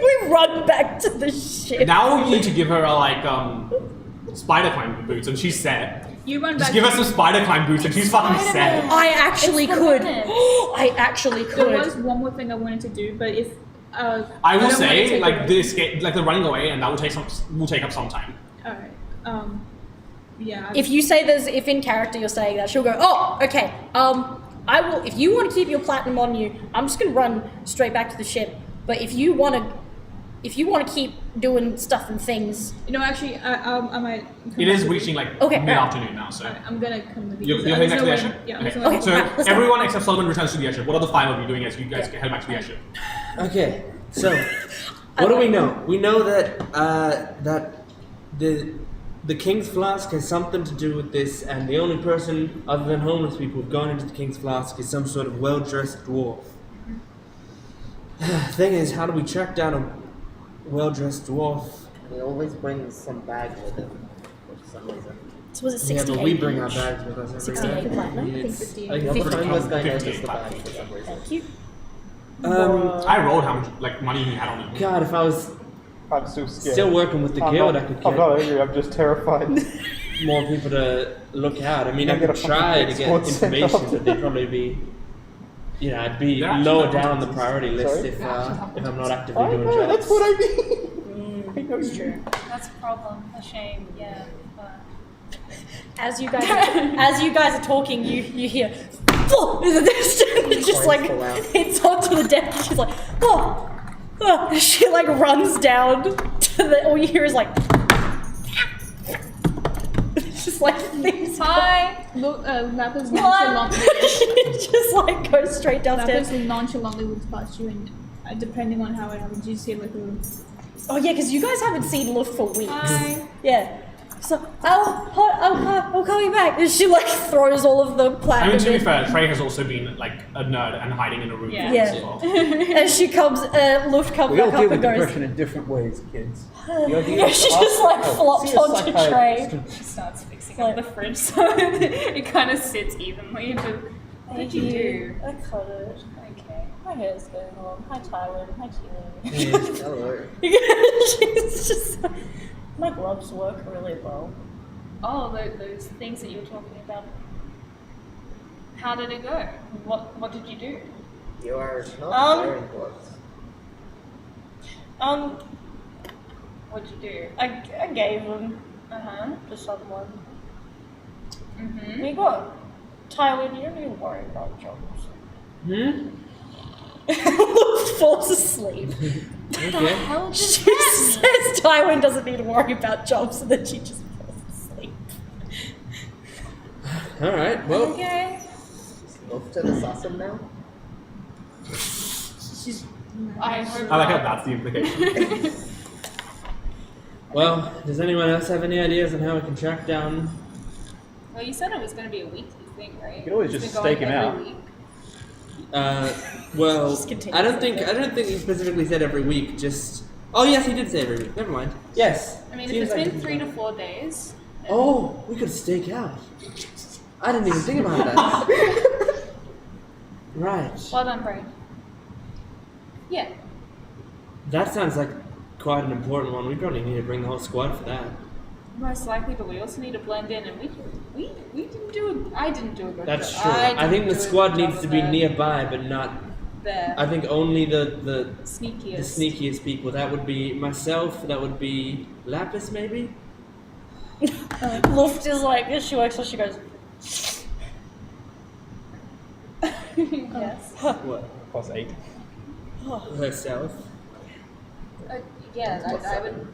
We run back to the ship. Now you need to give her a spider climb boots, and she's set. You run Just back. give her some spider climb boots, and she's fucking set. I actually It's the could. minute. I actually There was could. one more thing I wanted to do, but if I will don't wanna say, take like it. the escape, like the running away, and that will take up some time. All right. Yeah. If you say if in character you're saying that, she'll go, oh, okay. I will. If you want to keep your platinum on you, I'm just gonna run straight back to the ship. But if you want to keep doing stuff and things, actually, I might. It is reaching like Okay, mid-afternoon now, so. I'm gonna come with You're you. heading back to the airship? Yeah. Okay. I'm just gonna- Okay. So everyone except Solomon returns to the airship. What are the 5 of you doing as you guys head back to the airship? Okay, so what do we know? We know that that the King's Flask has something to do with this, and the only person other than homeless people who've gone into the King's Flask is some sort of well-dressed dwarf. Thing is, how do we track down a well-dressed dwarf? He always brings some bag with him for some reason. so was it Yeah, 68? but we bring our bags with us every 68 day. platinum? It's- 58. I think Every it's time pretty this guy 58 noticed the bag platinum. for some reason. Thank you. I rolled how much money he had on him. God, if I was I'm still scared. still working with the guild, I could I'm not get angry, I'm just terrified. more people to look out. I mean, I You'll could get a try fucking to get squad sent information, off. but they'd probably be, I'd be They're actually lower not down the denizens. priority list Sorry? if I'm not actively I doing know, jobs. that's what I mean. I know you do. That's a problem. A shame. Yeah. As you guys are talking, you hear "Whoa!" in the distance, just like Points fall out. hits onto the deck. She's like, "Whoa!" Oh. She like runs down to the. All you hear is like. It's just like things. Hi. Look, Lapis What? nonchalantly. She just like goes straight downstairs. Lapis nonchalantly looks past you, and depending on how it happens, you see like a. Oh yeah, because you guys haven't seen Luft for weeks. Hi. Yeah. So I'll call you back. And she like throws all of the I mean, platinum. to be in. fair, Trey has also been like a nerd and hiding in a room Yeah. Yeah. as well. And she comes, Luft comes We all back deal up with and goes. depression in different ways, kids. Yeah, she just like flops onto the tray. She starts fixing up the fridge so it kind of sits evenly. What did you do? I cut it. Okay. My hair's going on. Hi Tyler. Hi Keely. Hello. She's just like, my gloves work really well. Oh, those things that you were talking about. How did it go? What did you do? You are not wearing gloves. What'd you do? I gave them Uh-huh. to someone. Mm-hmm. We got Tyler. You don't need to worry about jobs. Luft falls asleep. Okay. How did She that says Tywin doesn't need to worry about jobs, and then she just falls asleep. All right. Well, Okay. Looked an assassin now? I hope I like how not. that's the implication. well. Does anyone else have any ideas on how we can track down? Well, you said it was going to be a weekly thing, right? You could always It's just been going stake him every out. week. Well, Just continue I don't think he specifically said every week. Just oh yes, he did say every week. Never mind. Yes. I mean, Seems if like it's been he- 3 to 4 days. Oh, we could stake out. I didn't even think about that. Right. Well done, Brain. Yeah. That sounds like quite an important one. We probably need to bring the whole squad for that. Most likely, but we also need to blend in, and I didn't do a good That's job. true. I didn't think the do a squad good job needs to of be that. nearby, but not. There. I think only the Sneakiest. sneakiest people. That would be myself. That would be Lapis, maybe. Luft is like, she works, so she goes, Yes. What? +8. Herself. Yeah,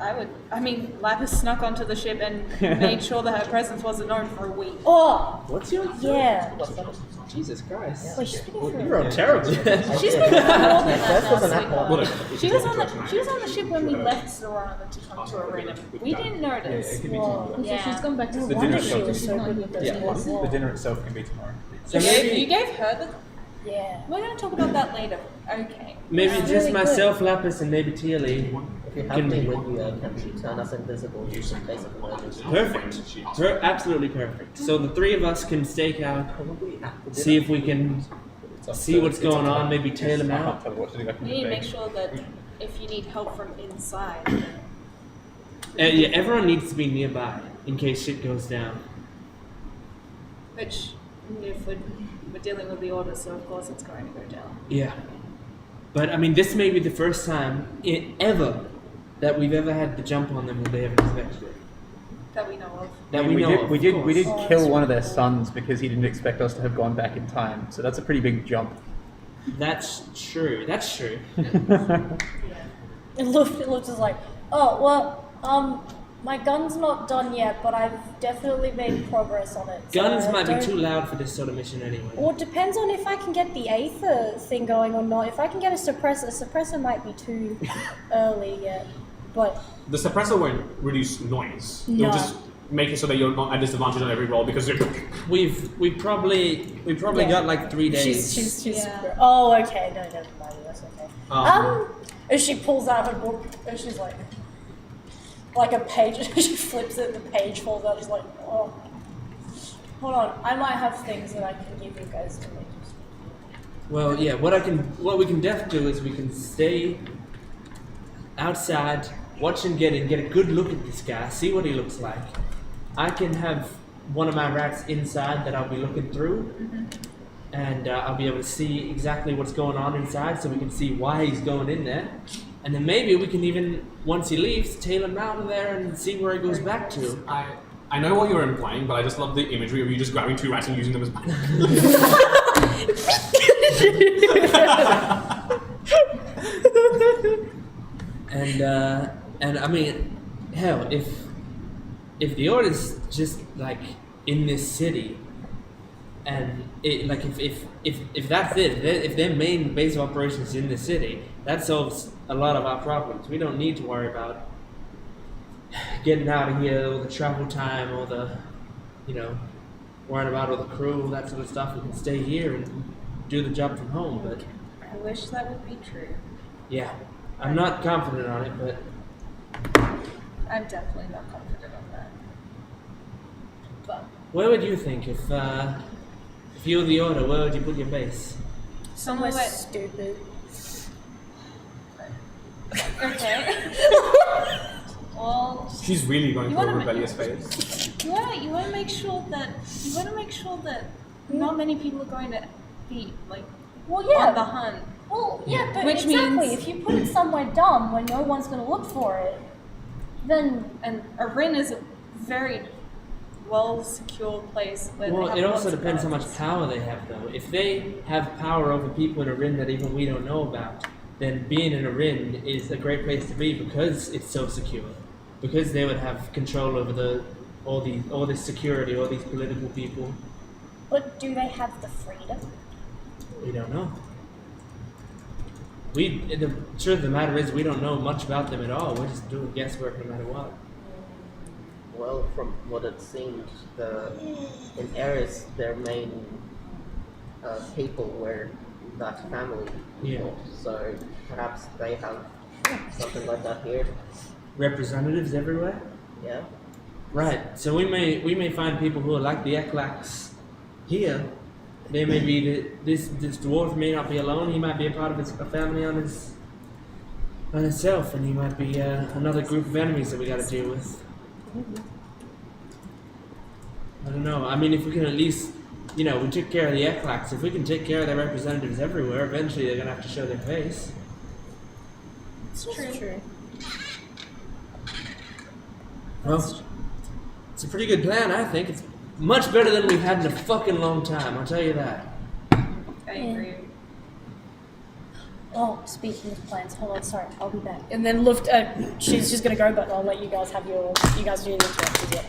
I would. I mean, Lapis snuck onto the ship and made sure that her presence wasn't known for a week. oh, What's your? yeah. Jesus Christ. Wait, she's speaking for You're terrible. She's been here for more than that That now, was an sweetheart. apple. She was on the ship when we left Sorana to come to Arena. We didn't notice. Whoa. So she's gone back to No The wonder dinner she itself was is so good with those yeah, things. the dinner itself can be tomorrow. So You maybe, gave her the. Yeah. We're gonna talk about that later. Okay. maybe Yeah. just Really myself, Lapis, and maybe Tealy. If you have Can me we- with you, can you turn us invisible just in case of emergency? Perfect. Absolutely perfect. So the three of us can stake out, see if we can see what's going on, maybe tail him I can't out. tell what to do. I can We need to beg. make sure that if you need help from inside, Yeah, everyone needs to be nearby in case shit goes down. which if we're dealing with the order, so of course it's going to go down. Yeah. But I mean, this may be the first time ever that we've ever had to jump on them when they haven't expected it. That we know of. That I mean, we know of, we of did course. Oh, kill that's one of their sons because he didn't expect us to have gone back in time. So that's a pretty big jump. That's true. That's true. And Luft is like, oh, well, my gun's not done yet, but I've definitely made progress on it. so Guns might be don't- too loud for this sort of mission anyway. Well, it depends on if I can get the Aether thing going or not. If I can get a suppressor might be too early yet. But The suppressor won't reduce noise. No. It'll just make it so that you're not at disadvantage on every roll because you're. We've probably Yeah. got like 3 days. she's Yeah. Oh, okay. No, never mind. That's okay. Um, And she pulls out her book and she's like a page. She flips it, the page falls out. She's like, oh, hold on. I might have things that I can give you guys to make you. Well, yeah. What we can definitely do is we can stay outside, watch him get a good look at this guy, see what he looks like. I can have one of my rats inside that I'll be looking through, and I'll be able to see exactly what's going on inside, so we can see why he's going in there. And then maybe we can even, once he leaves, tail him out of there and see where he goes back to. I know what you're implying, but I just love the imagery of you just grabbing two rats and using them as binoculars. And I mean, hell, if the order's just like in this city, and it like if that's it, if their main base of operations is in the city, that solves a lot of our problems. We don't need to worry about getting out of here, or the travel time, or the, worrying about all the crew, all that sort of stuff. We can stay here and do the job from home. But I wish that would be true. yeah, I'm not confident on it, but I'm definitely not confident on that. But where would you think if you were the order? Where would you put your base? somewhere stupid. Okay. Well, She's really going You for a wanna- rebellious phase. you want to make sure that not many people are going to be like Well, yeah. on the hunt. Well, yeah, but Which exactly. means- If you put it somewhere dumb where no one's going to look for it, then And Arin is a very well secured place. Where Well, they have it also lots of depends how much guards. power they have, though. If they have power over people in Arin that even we don't know about, then being in Arin is a great place to be because it's so secure. Because they would have control over all this security, all these political people. but do they have the freedom? We don't know. The truth of the matter is, we don't know much about them at all. We're just doing guesswork no matter what. Well, from what it seemed, in Eris, their main people were that family. Yeah. So perhaps they have something like that here. Representatives everywhere. Yeah. Right. So we may find people who are like the Eklax here. They may be this dwarf may not be alone. He might be a part of a family on himself, and he might be another group of enemies that we got to deal with. I don't know. I mean, if we can at least, we took care of the Eklax. If we can take care of their representatives everywhere, eventually they're gonna have to show their face. It's true. Well, it's a pretty good plan, I think. It's much better than we've had in a fucking long time. I'll tell you that. I agree. Oh, speaking of plans, hold on, sorry, I'll be back. And then she's just gonna go, but I'll let you guys have you guys do the interactions yet.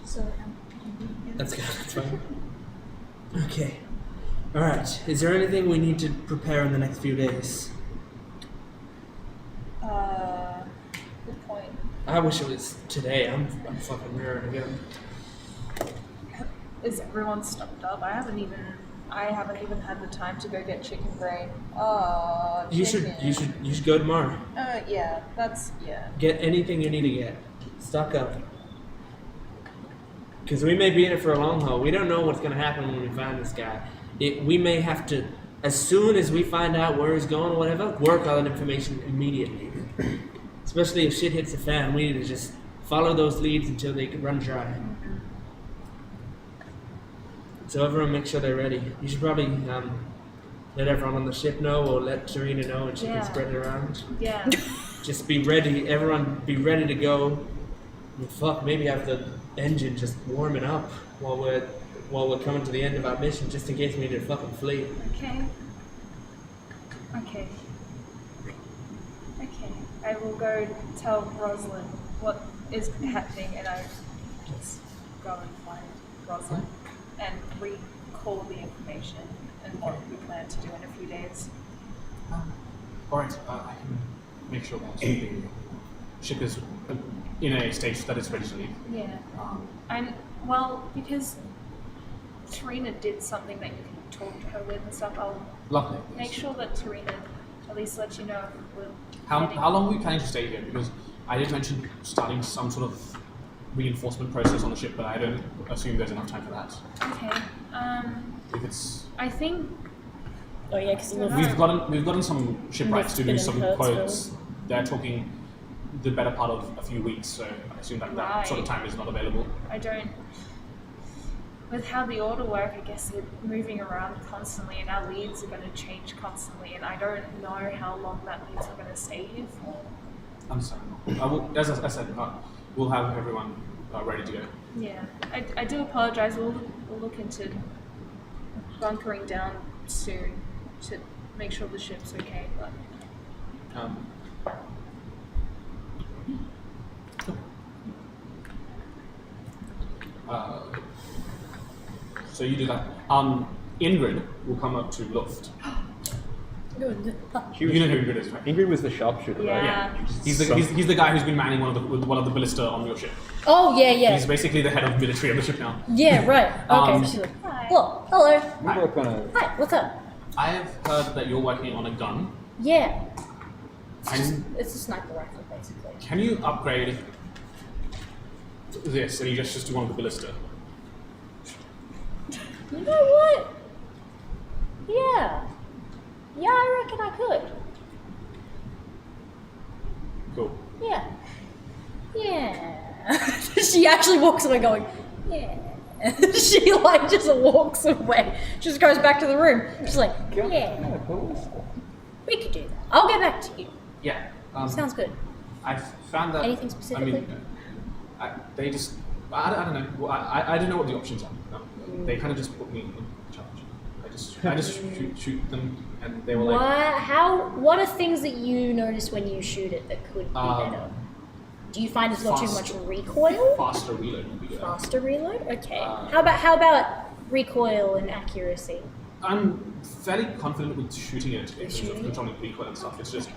So, That's good. That's fine. Okay. All right. Is there anything we need to prepare in the next few days? Good point. I wish it was today. I'm fucking raring to go. Is everyone stocked up? I haven't even had the time to go get chicken brain. Oh, You chicken. should go tomorrow. Yeah. Get anything you need to get. Stock up. Because we may be in it for a long haul. We don't know what's going to happen when we find this guy. We may have to, as soon as we find out where he's going or whatever, work on that information immediately. Especially if shit hits the fan, we need to just follow those leads until they can run dry. So everyone make sure they're ready. You should probably let everyone on the ship know, or let Serena know, and she Yeah. can spread it around. Yeah. Just be ready. Everyone be ready to go. And fuck, maybe have the engine just warming up while we're coming to the end of our mission, just in case we need to fucking flee. Okay. I will go tell Rosalind what is happening, and I just go and find Rosalind and recall the information and what we plan to do in a few days. Alright, I can make sure that the ship is in a state that it's ready to leave. Yeah. And because Tarina did something that you can talk to her with and stuff, I'll Lovely. make sure that Tarina at least lets you know if we're How heading- long are we planning to stay here? Because I did mention starting some sort of reinforcement process on the ship, but I don't assume there's enough time for that. Okay. If it's I think oh yeah, because we've gotten some shipwrights to do We've some been in quotes. They're talking the better part of a few weeks, so I assume that sort of time is not available. I don't. With how the order work, I guess they're moving around constantly, and our leads are going to change constantly, and I don't know how long that leads are going to stay here for. Understandable. I will, as I said, we'll have everyone ready to go. Yeah, I do apologize. We'll look into bunkering down soon to make sure the ship's okay, but So you do that. Ingrid will come up to Luft. She You know who Ingrid is, right? Ingrid was the sharpshooter, right? yeah. He's the guy who's been manning one of the ballista on your ship. Oh, yeah. He's basically the head of military of the ship now. Yeah, right. Okay. She's like, well, hello. We were gonna. Hi, what's up? I've heard that you're working on a gun. Yeah. And It's a sniper rifle, basically. can you upgrade this and you just do one of the ballista? You know what? Yeah. Yeah, I reckon I could. Cool. Yeah. Yeah. She actually walks away going, yeah. She like just walks away. She just goes back to the room. She's like, yeah. We could do that. I'll get back to you. Yeah. Sounds good. I've found that. Anything specifically? I mean, they just. I don't know. Well, I don't know what the options are. They kind of just put me in charge. I just shoot them, and they were like. What are things that you notice when you shoot it that could be better? Do you find it's got too much recoil? Faster reload would be good. Faster reload? Okay. How about recoil and accuracy? I'm fairly confident with shooting it in terms of Shooting it? controlling recoil and stuff. It's just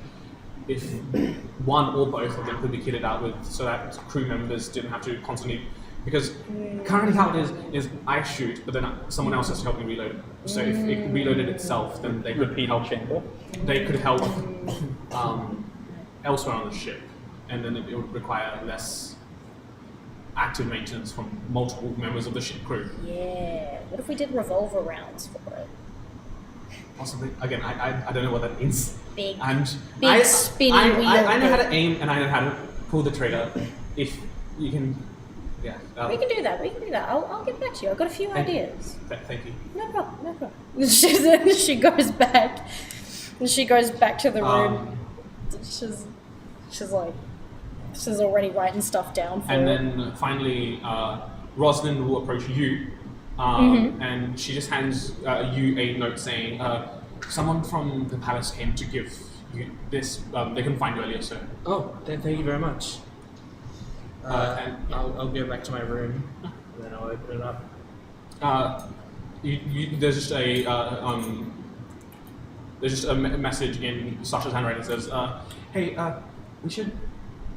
if one or both of them could be kitted out with, so that crew members didn't have to constantly. Because currently how it is I shoot, but then someone else has to help me reload. So if it reloaded itself, then they could help. chamber. They could help elsewhere on the ship, and then it would require less active maintenance from multiple members of the ship crew. Yeah. What if we did revolver rounds for it? Possibly. Again, I don't know what that means. Big spinny wheel. I know how to aim and I know how to pull the trigger. If you can, yeah. We can do that. I'll get back to you. I've got a few Thank you. ideas. Thank you. No problem. She goes back. She goes back to the room. She's like, she's already writing stuff down for And it. then finally, Rosalind will approach you, and she just hands you a note saying, "Someone from the palace came to give you this. They couldn't find you earlier, so." Oh, thank you very much. And- I'll go back to my room, and then I'll open it up. There's just a message in Sasha's handwriting that says, "Hey, we should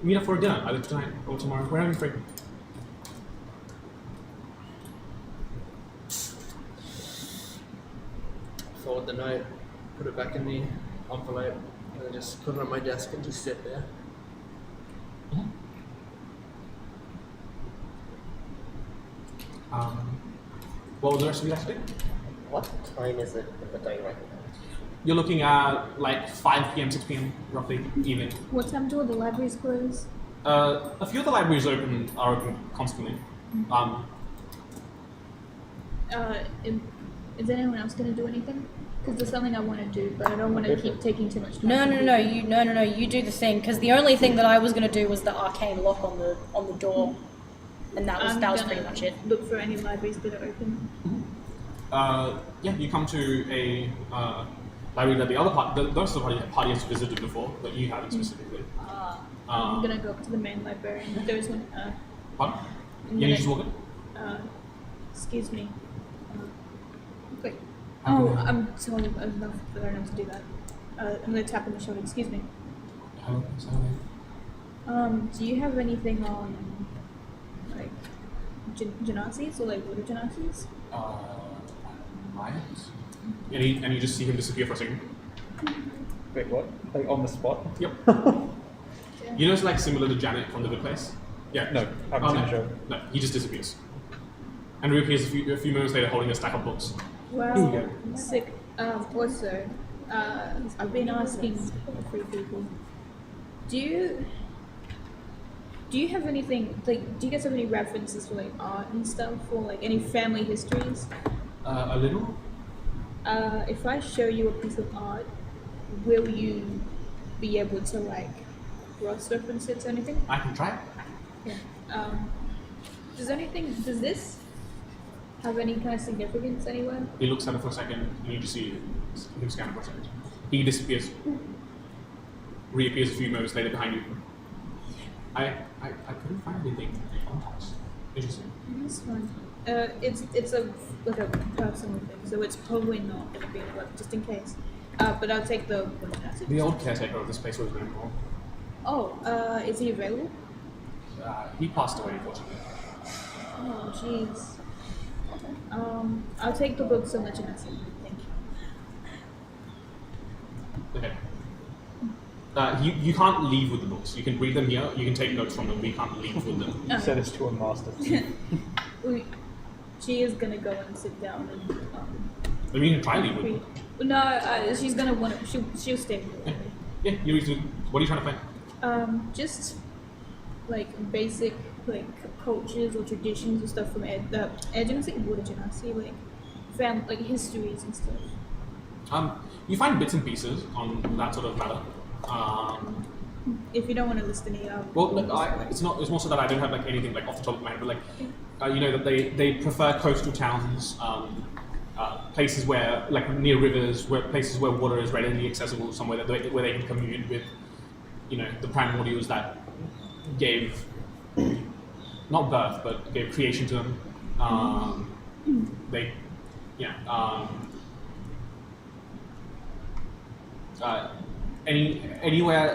meet up for a dinner either tonight or tomorrow. Whenever you're free." Forward the note, put it back in the envelope, and then just put it on my desk and just sit there. What was the rest of your day? What time is it in the day right now? You're looking at like 5 p.m., 6 p.m. roughly evening. What time do all the libraries close? A few of the libraries are open constantly. Is anyone else going to do anything? Because there's something I want to do, but I don't want to keep taking too much time. No. You do the thing. Because the only thing that I was gonna do was the arcane lock on the door, and that was gonna pretty much it. Look for any libraries that are open. Yeah, you come to a library that the rest of the party has visited before, but you haven't specifically. I'm gonna go up to the main library and there's one. Pardon? I'm Yeah, you gonna- just walk in? Excuse me. Wait. Oh, I'm sorry. I don't know to do that. I'm gonna tap on the shoulder. Excuse me. Oh, sorry. Do you have anything on like genazis or like water genazis? Might. And you just see him disappear for a second. Wait, what? Like on the spot? Yep. You know it's like similar to Janet from The Good Place? Yeah. No, haven't seen the show. No, he just disappears. And reappears a few moments later holding a stack of books. Well, Here sick. Also, I've been asking a few people. Do you have anything like? Do you guys have any references for like art and stuff, or like any family histories? A little? If I show you a piece of art, will you be able to like cross-reference it to anything? I can try. Yeah. Does this have any kind of significance anywhere? He looks at it for a second, and you just see him scan it for a second. He disappears. Reappears a few moments later behind you. I couldn't find anything on that. Interesting. That's fine. It's a like a personal thing, so it's probably not going to be like just in case. But I'll take the message. The old caretaker of this place was very cool. Oh, is he available? He passed away, unfortunately. Oh, jeez. I'll take the books and let you know. Thank you. Okay. You can't leave with the books. You can read them here. You can take notes from them. But you can't leave with them. You said it's to a master. She is gonna go and sit down and. I mean, you can try leave with read. them. No, she's gonna want. She'll stay. Yeah. You read. What are you trying to find? Just like basic like cultures or traditions and stuff from agency, what did I see like histories and stuff. You find bits and pieces on that sort of matter. If you don't want to list any out. Well, look, it's more so that I don't have like anything like off the top of my head, but like you know that they prefer coastal towns, places where like near rivers, places where water is readily accessible, somewhere where they can commune with, you know, the primordials that gave not birth but gave creation to them. Anywhere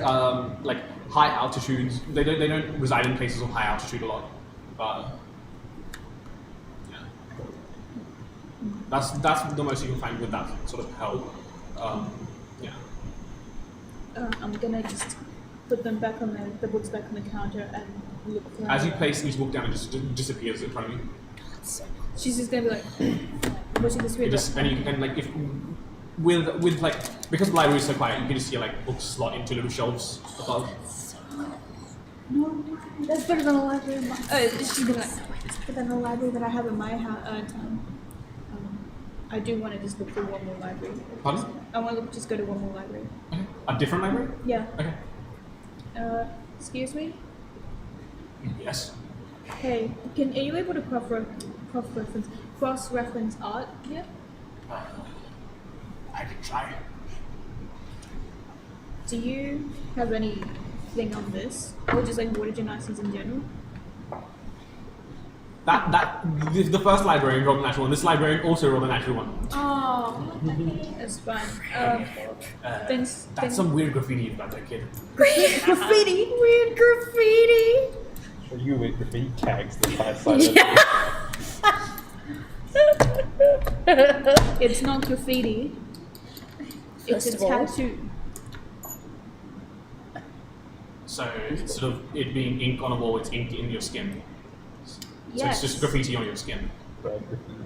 like high altitudes, they don't reside in places of high altitude a lot, but yeah, that's the most you can find with that sort of help. I'm gonna just put them back on the books back on the counter and look. As you place each book down, it just disappears in front of you. She's just gonna be like, what's this It just, and you can like if with like because the library is so quiet, you can just see like books slot into little shelves above. No, that's better than the library. She's gonna like, it's better than the library that I have in my town. I do want to just look for one more library. Pardon? I want to just go to one more library. Okay. A different library? Yeah. Okay. Excuse me? Yes. Hey, are you able to cross-reference art? Yeah. I can try. Do you have anything on this, or just like water genetics in general? The first librarian rolled a natural one. This librarian also rolled a natural one. Oh, that's fine. That's some weird graffiti you've got there, kid. Weird graffiti. So you with graffiti tags the entire side. It's not graffiti. It's a tattoo. So instead of it being ink on a wall, it's ink in your skin. So Yes. it's just graffiti on your skin. Red graffiti.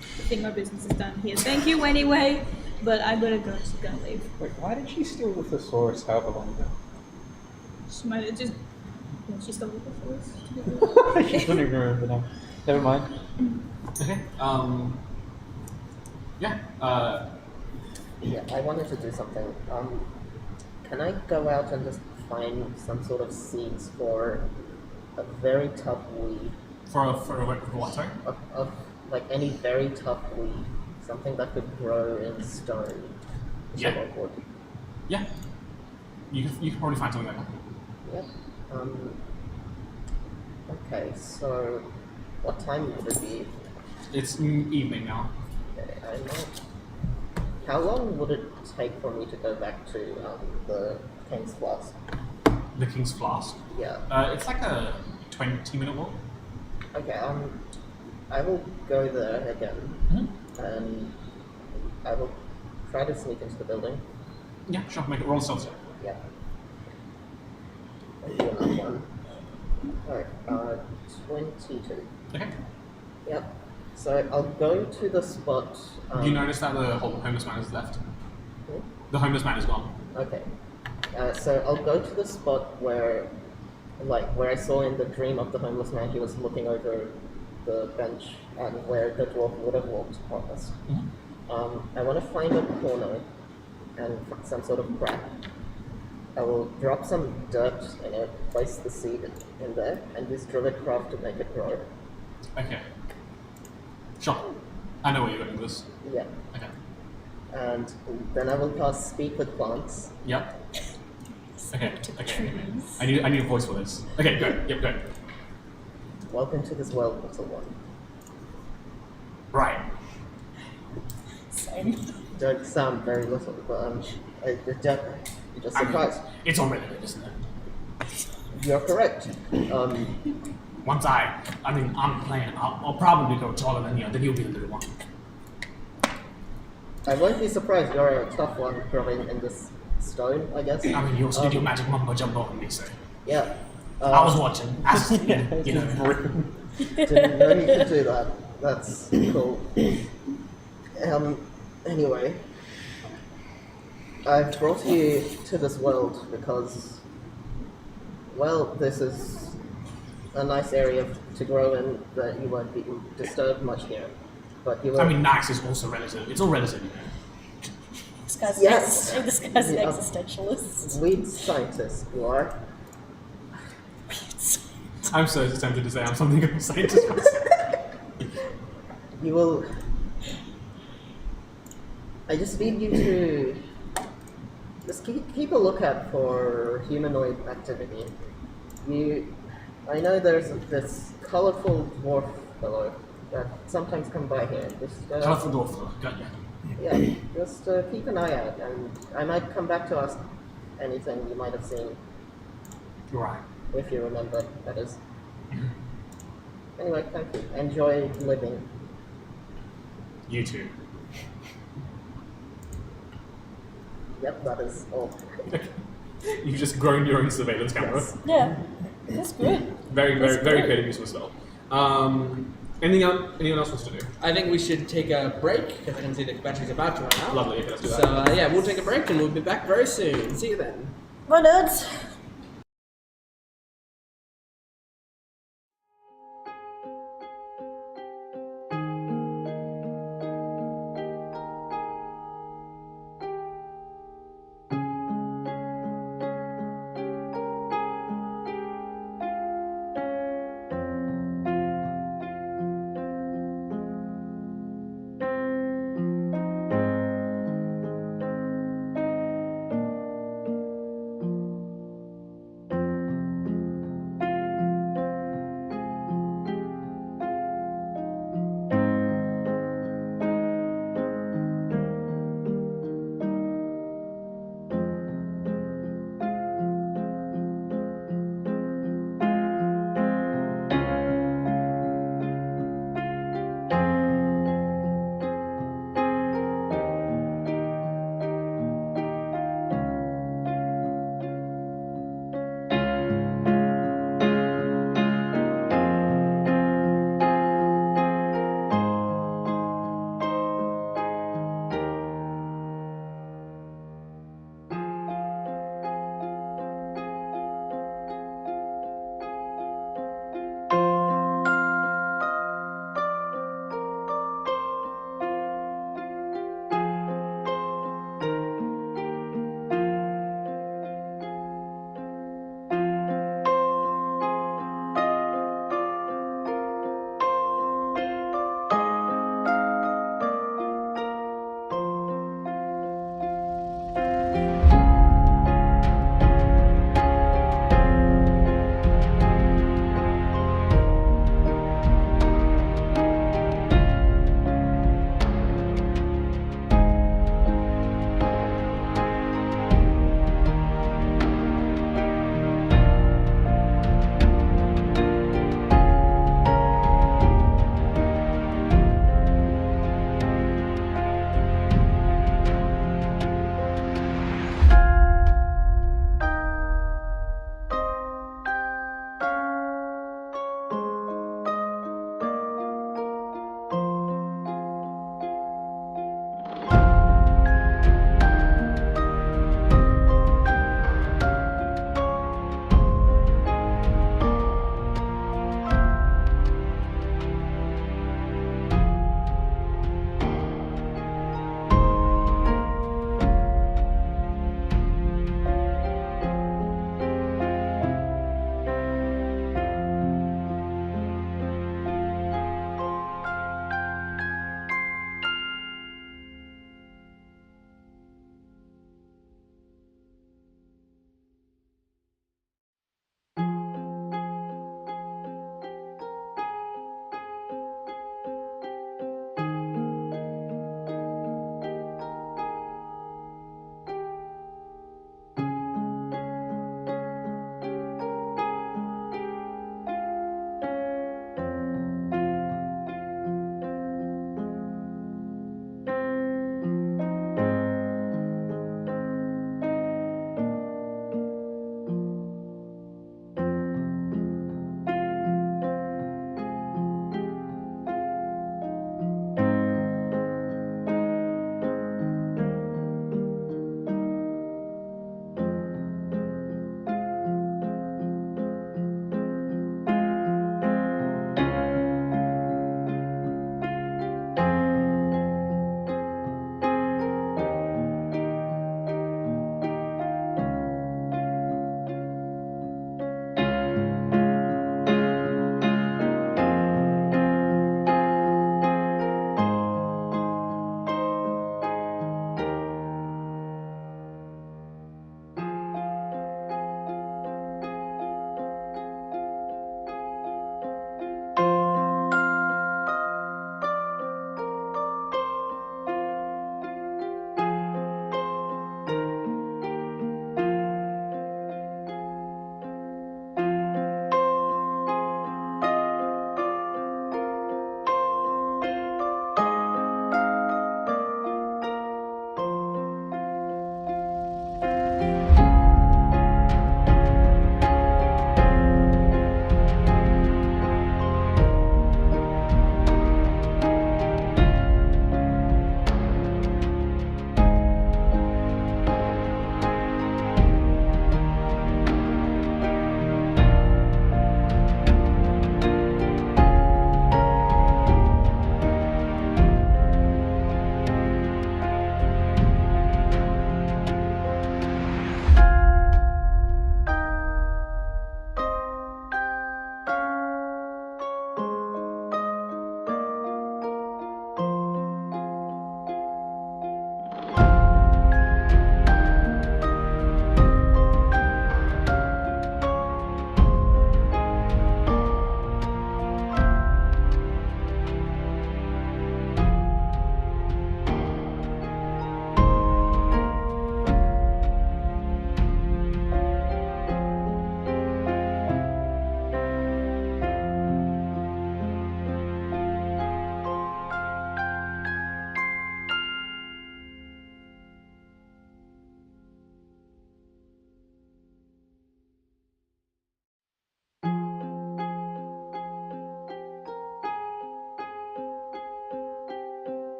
I think my business is done here. Thank you anyway, but I gotta go. She's gonna leave. Wait, why did she steal the thesaurus however long ago? She might have just. Yeah, she stole it before us. She couldn't even remember now. Never mind. Okay. Yeah. Yeah, I wanted to do something. Can I go out and just find some sort of seeds for a very tough weed? For what? Sorry. Of like any very tough weed, something that could grow in stone. Yeah. Sort of wood. Yeah. You can probably find something like that. Yep. Okay, so what time would it be? It's evening now. Okay, I know. How long would it take for me to go back to the King's Flask? The King's Flask. Yeah. It's like a 20-minute walk. Okay, I will go there again, and I will try to sneak into the building. Yeah, sure. Make it roll stealth check. Yeah. I'll do another one. Alright, 22. Okay. Yep. So I'll go to the spot. You notice that the homeless man is left. Hmm? The homeless man is gone. Okay. So I'll go to the spot where I saw in the dream of the homeless man, he was looking over the bench and where the dwarf would have walked past. I want to find a corner and some sort of crack. I will drop some dirt in it, place the seed in there, and use druid craft to make it grow. Okay. Sure. I know where you're going with this. Yeah. Okay. And then I will cast Speak with Plants. Yep. Okay. Okay. I need a voice for this. Okay. Go. Yep. Go. Welcome to this world, little one. Right. Same. Don't sound very little, but you're just I mean, surprised. it's all relevant, isn't it? You're correct. Once I'm playing, I'll probably go taller than you, then you'll be the little one. I won't be surprised you're a tough one growing in this stone, I guess. I mean, you also did your magic mumbo jumbo on me, so. Yeah. I was watching. You know. Didn't know you could do that. That's cool. Anyway, I've brought you to this world because, well, this is a nice area to grow in that you won't be disturbed much here. But you will. I mean, nice is also relative. It's all relative. This guy's Yes. This guy's an Yeah. existentialist. Weed scientist, you are. I'm so tempted to say I'm something of a scientist. You will. I just need you to just keep a lookout for humanoid activity. I know there's this colorful dwarf fellow that sometimes come by here. Just Colorful dwarf, got you. yeah, just keep an eye out, and I might come back to ask anything you might have seen, Right. if you remember. That is. Anyway, thank you. Enjoy living. You too. Yep, that is all. You've just grown your own surveillance camera. Yes. Yeah, that's good. Very creative use of a spell. Anyone else wants to do? I think we should take a break because I can see the battery's about to run out. Lovely. Okay, let's do So that. yeah, we'll take a break and we'll be back very soon. See you then. Bye, nerds.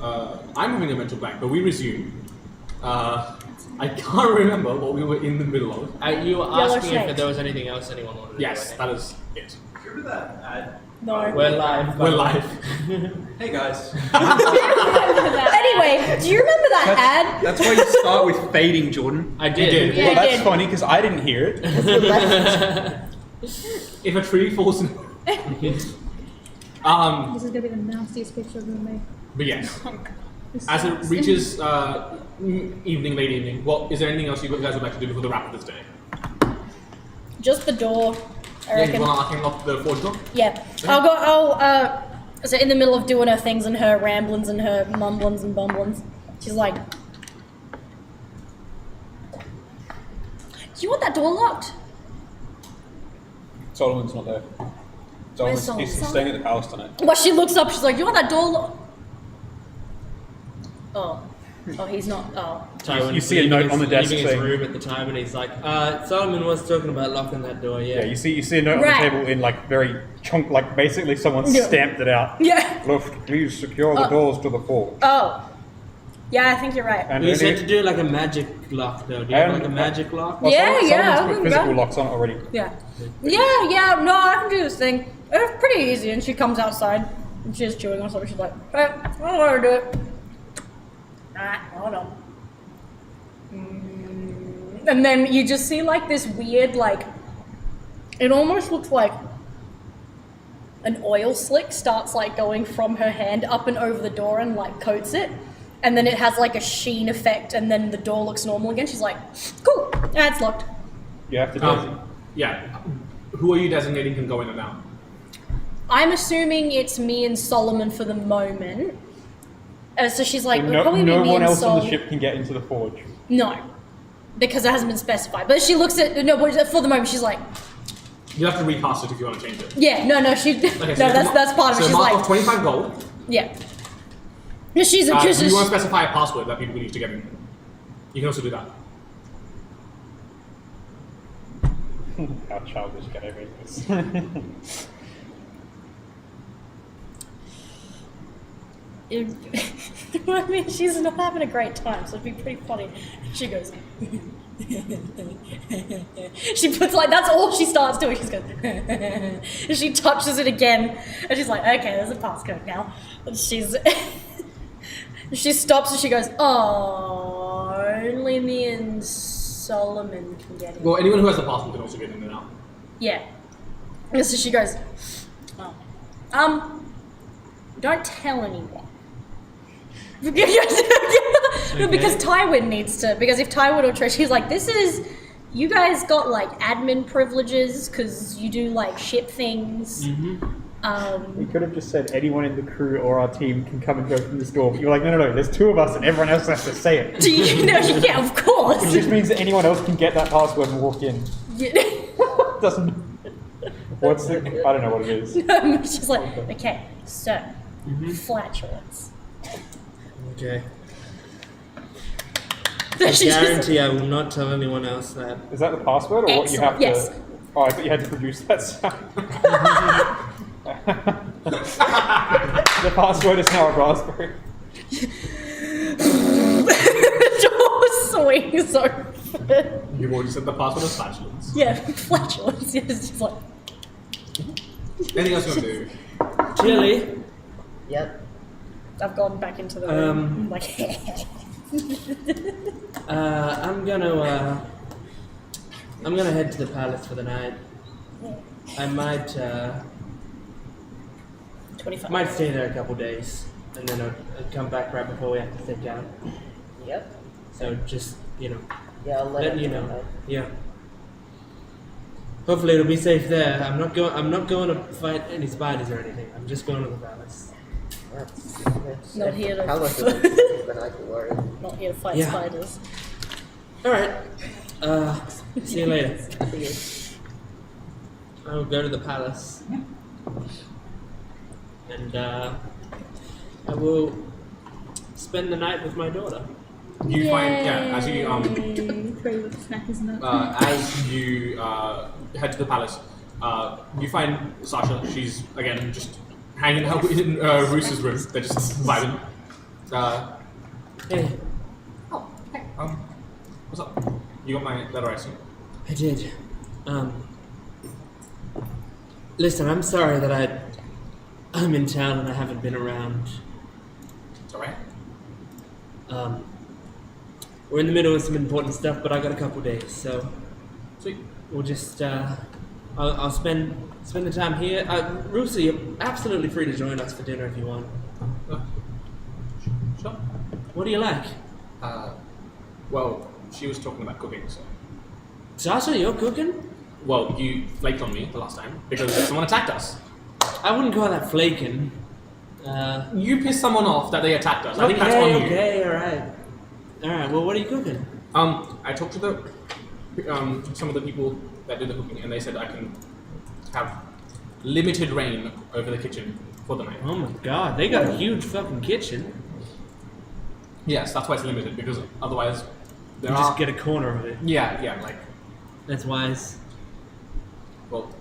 I'm having a mental blank, but we resume. I can't remember what we were in the middle of. You were Yellow asking shade. if there was anything else anyone wanted to Yes, do. that is it. Remember that ad? No. We're live. We're live. Hey guys. Anyway, do you remember that ad? That's why you start with fading, Jordan. I did. did. Yeah, Well, I that's did. funny because I didn't hear it. If a tree falls in... This is gonna be the nastiest picture I've ever made. But yes, This as it sucks. reaches evening, late evening, is there anything else you guys would like to do before the wrap of this day? Just the door, I Yeah, you reckon. want to unlock the forge door? Yeah. So in the middle of doing her things and her ramblings and her mumblings and bumblings, she's like, do you want that door locked? Solomon's not there. Where's Solomon's he's Solomon? staying at the palace tonight. Well, she looks up, she's like, do you want that door locked? Oh, he's not, oh. You see a note on the desk leaving his saying- room at the time, and he's like, Solomon was talking about locking that door, yeah. Yeah, you see a note Right. on the table in like very chunk, like basically someone Yeah. stamped it out. Yeah. Luft, please secure the doors to the forge. Oh. Yeah, I think you're right. And You said any- to do like a magic lock, though. Do you have And- like a magic lock? well, Yeah, Solomon's yeah, put okay. physical locks on it already. Yeah. Yeah, no, I can do this thing. It's pretty easy. And she comes outside and she's chewing on something. She's like, hey, I don't want to do it. I don't know. And then you just see like this weird, like, it almost looks like an oil slick starts like going from her hand up and over the door and like coats it. And then it has like a sheen effect and then the door looks normal again. She's like, cool, yeah, it's locked. You have to do Yeah. Who are you designating can go in and out? I'm assuming it's me and Solomon for the moment. So she's like, it'll no probably be me one and else on the Sol. ship can get into the forge. No, because it hasn't been specified. But she looks at but for the moment. She's like, You have to recast it if you want to change it. yeah, no, she, Okay, no, so that's part of it. So She's mark like, off 25 gold. yeah. No, she's Do because you want to specify a password that people need to get in? You can also do that. How childish can I make this? I mean, she's not having a great time, so it'd be pretty funny. She goes. She puts like that's all she starts doing. She's going. And she touches it again, and she's like, "Okay, there's a passcode now." And she stops and she goes, "Oh, only me and Solomon can get in." Well, anyone who has the password can also get in and out. Yeah. And so she goes, "Oh, don't tell anyone." No, because Tywin needs to. Because if Tywin or Trish, he's like, "This is, you guys got like admin privileges because you do like ship things." We could have just said anyone in the crew or our team can come and go from this door. But you're like, no, there's two of us and everyone else has to say it. Do you know? Yeah, of course. Which just means that anyone else can get that password and walk in. Doesn't. What's the? I don't know what it is. She's like, "Okay, so flatulence." Okay. I She just- guarantee I will not tell anyone else that. Is that the password or what you have Yes. to? Oh, I thought you had to produce that sound. The password is now a raspberry. The door swings open. You've already said the password is flatulence. Yeah, flatulence. Yes, it's just like. Anything else you want to do? Chili. Yep. I've gone back into the room. I'm like, I'm gonna head to the palace for the night. I might 25. might stay there a couple days, and then I'll come back right before we have to sit down. Yep. So just Yeah, I'll let letting you everyone know. Yeah. Hopefully it'll be safe there. I'm not going to fight any spiders or anything. I'm just going to the palace. That's Not here to- Palace is the night to worry. Not here to fight Yeah. spiders. All right. See you later. See you. I will go to the palace, and I will spend the night with my daughter. You find, as you Pray with snack, isn't it? as you head to the palace, you find Sasha. She's again just hanging out in Roos's room. They're just vibing. Hey, Oh, hey. What's up? You got my letter, I assume? I did. Listen, I'm sorry that I'm in town and I haven't been around. It's alright. We're in the middle of some important stuff, but I got a couple days, so Sweet. we'll just I'll spend the time here. Rusa, you're absolutely free to join us for dinner if you want. Sure. What do you like? Well, she was talking about cooking, so. Sasha, you're cooking? Well, you flaked on me the last time because someone attacked us. I wouldn't call that flaking. You pissed someone off that they attacked us. I think that's on you. Okay, alright. Alright, well, what are you cooking? I talked to the some of the people that do the cooking, and they said I can have limited reign over the kitchen for the night. Oh my god, they got a huge fucking kitchen. Yes, that's why it's limited, because otherwise You just get a corner of it. Yeah, like, That's wise. well,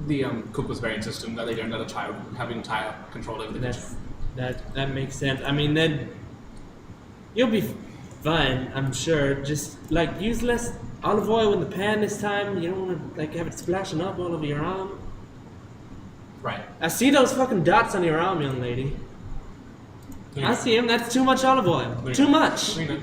the cook was very insistent that they don't let a child have entire control over the kitchen. That makes sense. I mean, then you'll be fine, I'm sure. Just like use less olive oil in the pan this time. You don't want to like have it splashing up all over your arm. Right. I see those fucking dots on your arm, young lady. Yeah. I see them. That's too much olive oil. Yeah. Too much. You know.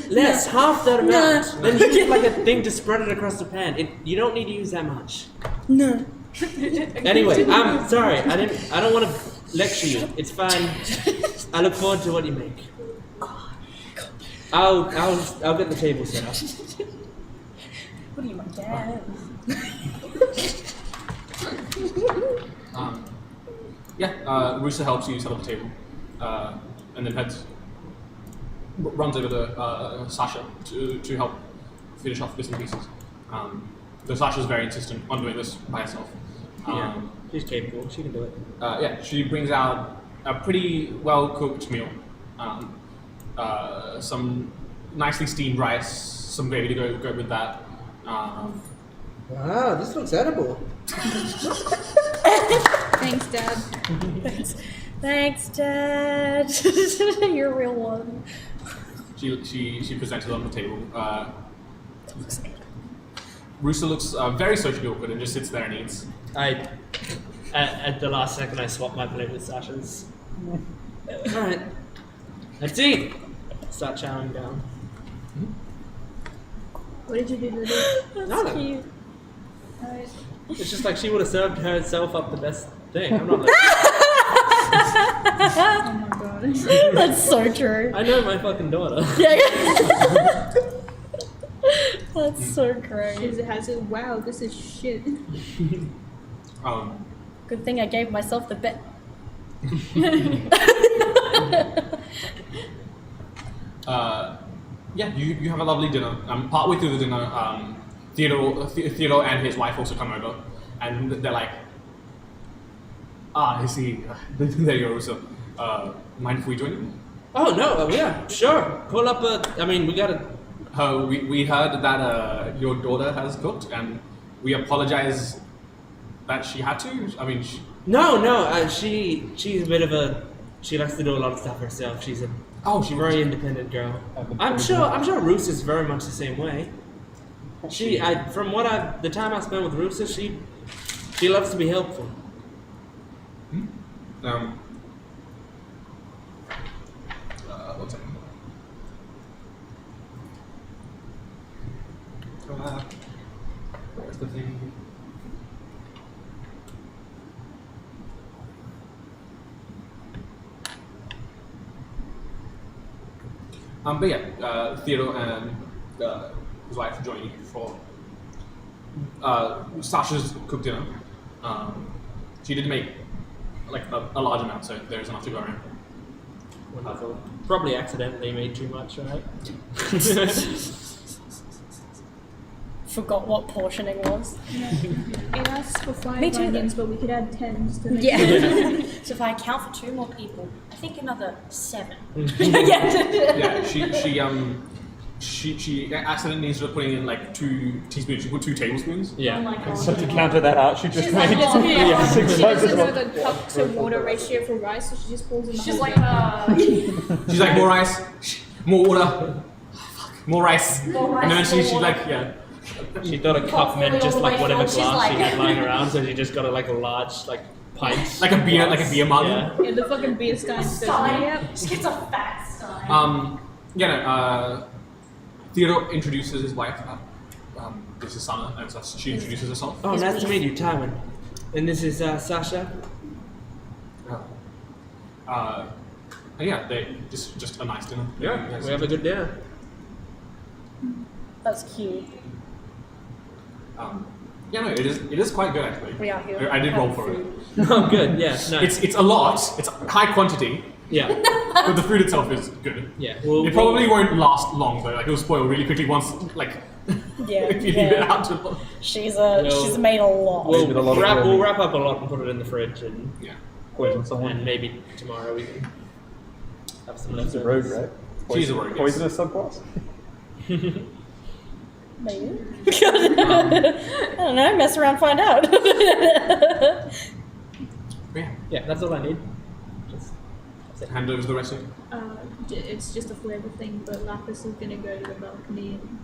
Less, half that amount. No. Then use like a thing to spread it across the pan. You don't need to use that much. No. Anyway, I'm sorry. I don't want to lecture you. It's fine. I look forward to what you make. I'll get the table set up. What are you, my dad? Rusa helps you set up the table, and then runs over to Sasha to help finish off bits and pieces. Though Sasha's very insistent on doing this by herself. Yeah, she's capable. She can do it. She brings out a pretty well-cooked meal. Some nicely steamed rice, some gravy to go with that. Wow, this looks edible. Thanks, Dad. Thanks, Dad. You're a real one. She presents it on the table. Rusa looks very socially awkward and just sits there and eats. At the last second, I swapped my plate with Sasha's. Alright. Let's eat! Start chowing down. What did you do to this? That's cute. It's just like she would have served herself up the best thing. I'm not like. Oh my god. That's so true. I know my fucking daughter. Yeah. That's so great. It has it. Wow, this is shit. Good thing I gave myself the bet. You have a lovely dinner. Partway through the dinner, Theodore and his wife also come over, and they're like, I see. There you go, Rusa. Mind if we join you? Oh no, yeah, sure. Pull up I mean, we gotta. We heard that your daughter has cooked, and we apologize that she had to. I mean, No, she's a bit of a. She likes to do a lot of stuff herself. She's a very independent girl. I'm sure Roos is very much the same way. The time I spent with Rusa, she loves to be helpful. One second. Where's the thing? But yeah, Theodore and his wife join you for Sasha's cooked dinner. She did make like a large amount, so there's enough to go around. Wonderful. Probably accidentally made too much, right? Forgot what portioning was. It asks for 5 Me too, onions, but we could add 10 just to make Yeah. it. So if I account for 2 more people, I think another 7. Yeah, she she accidentally instead of putting in like 2 teaspoons, she put 2 tablespoons. Oh Yeah. my god. So to counter that out, she just She's made like, yeah, 6 she times as doesn't know well. the cup to water ratio for rice, so she just pulls in the She's whole like, thing. She's like, more rice, more water, more rice. More rice, And eventually more she's water. like, yeah. She thought a cup meant all just the like way whatever through. glass She's she like- had lying around, so she just got a large pint. Like a beer mug. Yeah. Yeah, the fucking beer stein. Stein. Yep. She gets a fat stein. Theodore introduces his wife. This is Sana, and so she introduces herself. Oh, nice to meet you, Tywin. And this is Sasha. And yeah, they just a nice dinner. Yeah, we have a good dinner. That's cute. Yeah, no, it is quite good actually. We are here. I did roll for it. Oh, good. Yeah, no. It's a lot. It's high quantity, yeah, but the food itself is good. yeah. It probably won't last long though. Like it'll spoil really quickly once Yeah, if you leave it yeah. out too long. She's Well, made a lot. We'll With a lot of wrap warming. up a lot and put it in the fridge, and Yeah. Poison someone. and maybe tomorrow we can have some It's a leftovers. rogue, right? She's a rogue, yes. Poisonous subclass? Maybe. I don't know. Mess around, find out. Yeah. Yeah, that's all I need. Just, Hand over the rest of it. It's just a flavor thing, but Lapis is gonna go to the balcony and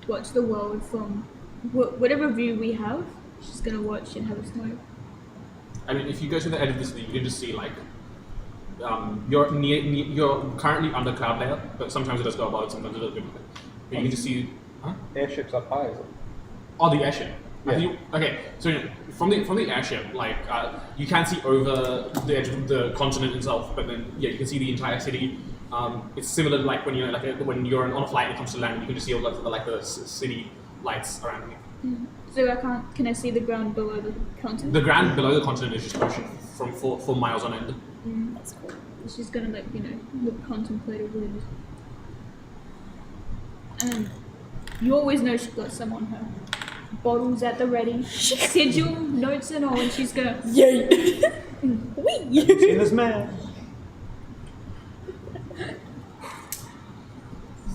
watch the world from whatever view we have. She's gonna watch and have a smoke. I mean, if you go to the edge of the city, you can just see like you're currently under cloud layer, but sometimes it does go above it, sometimes it does go below it. But you can just see, Airships up high, is it? oh, the airship. Yeah. Okay, so from the airship, like you can see over the edge of the continent itself, but then yeah, you can see the entire city. It's similar to like when you're when you're on a flight and it comes to land, you can just see all the city lights around you. So can I see the ground below the continent? The ground below the continent is just ocean from 4 miles on end. That's cool. She's gonna look contemplatively. And you always know she's got some on her. Bottles at the ready, schedule, notes and all, and she's gonna Yay! Wee! Seen this man.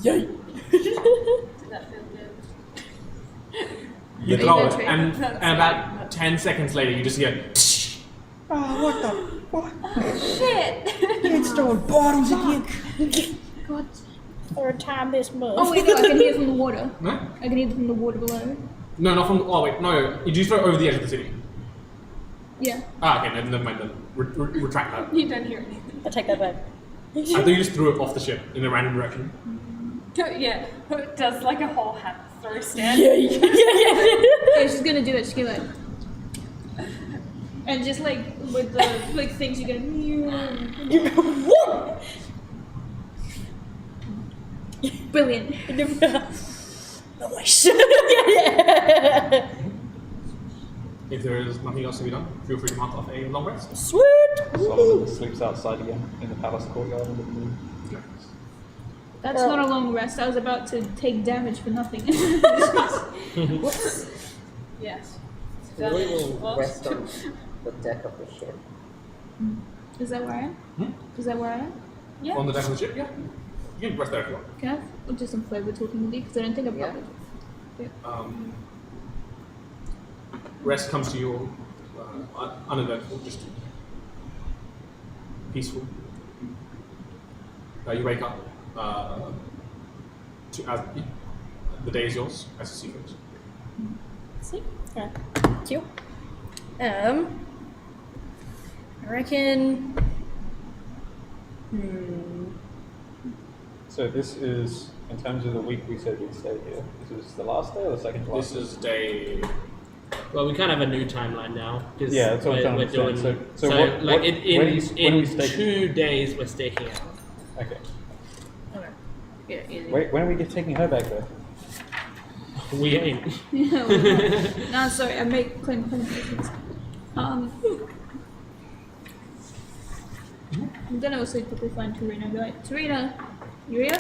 Yay! Did that feel good? You Are throw you it, gonna and try? about 10 seconds later, you just hear. Oh, what the? What? Shit! It's throwing bottles again. God. Third time this month. Oh wait, no, I can hear from the water. No? I can hear from the water below. No, not from. Oh wait, no. You just throw it over the edge of the city. Yeah. Ah, okay, never mind then. Retract that. You don't hear anything. I take that back. I thought you just threw it off the ship in a random direction. Yeah, does like a whole hat throw stand. Yay! Yeah, she's gonna do it. She's gonna and just like with the things you're gonna. What? Brilliant. Nice. Yeah. If there is nothing else to be done, feel free to mark off a long rest. Sweet. Solomon sleeps outside again in the palace courtyard under the moon. That's not a long rest. I was about to take damage for nothing. Whoops. Yes. We will rest on the deck of the ship. Is that where I am? Is that where I am? Yeah. On the deck of the ship, yeah. You can rest there if you want. Can I have just some flavor talking with you? Because I don't think I've Yeah. probably. Rest comes to you uneventful, just peaceful. You wake up. The day is yours as a secret. See? Yeah. Thank you. I reckon. So this is, in terms of the week we said we'd stay here, this is the last day or the second to last? This is day. Well, we kind of have a new timeline now. 'Cause Yeah, that's what I'm trying to we're understand. doing- So so what- like what- in when are we staking? 2 days we're staking out. Okay. Okay. Yeah, easy. Wait, when are we taking her back though? We ain't. No, sorry, I make claim. I'm gonna also quickly find Tarina and be like, Tarina, you here?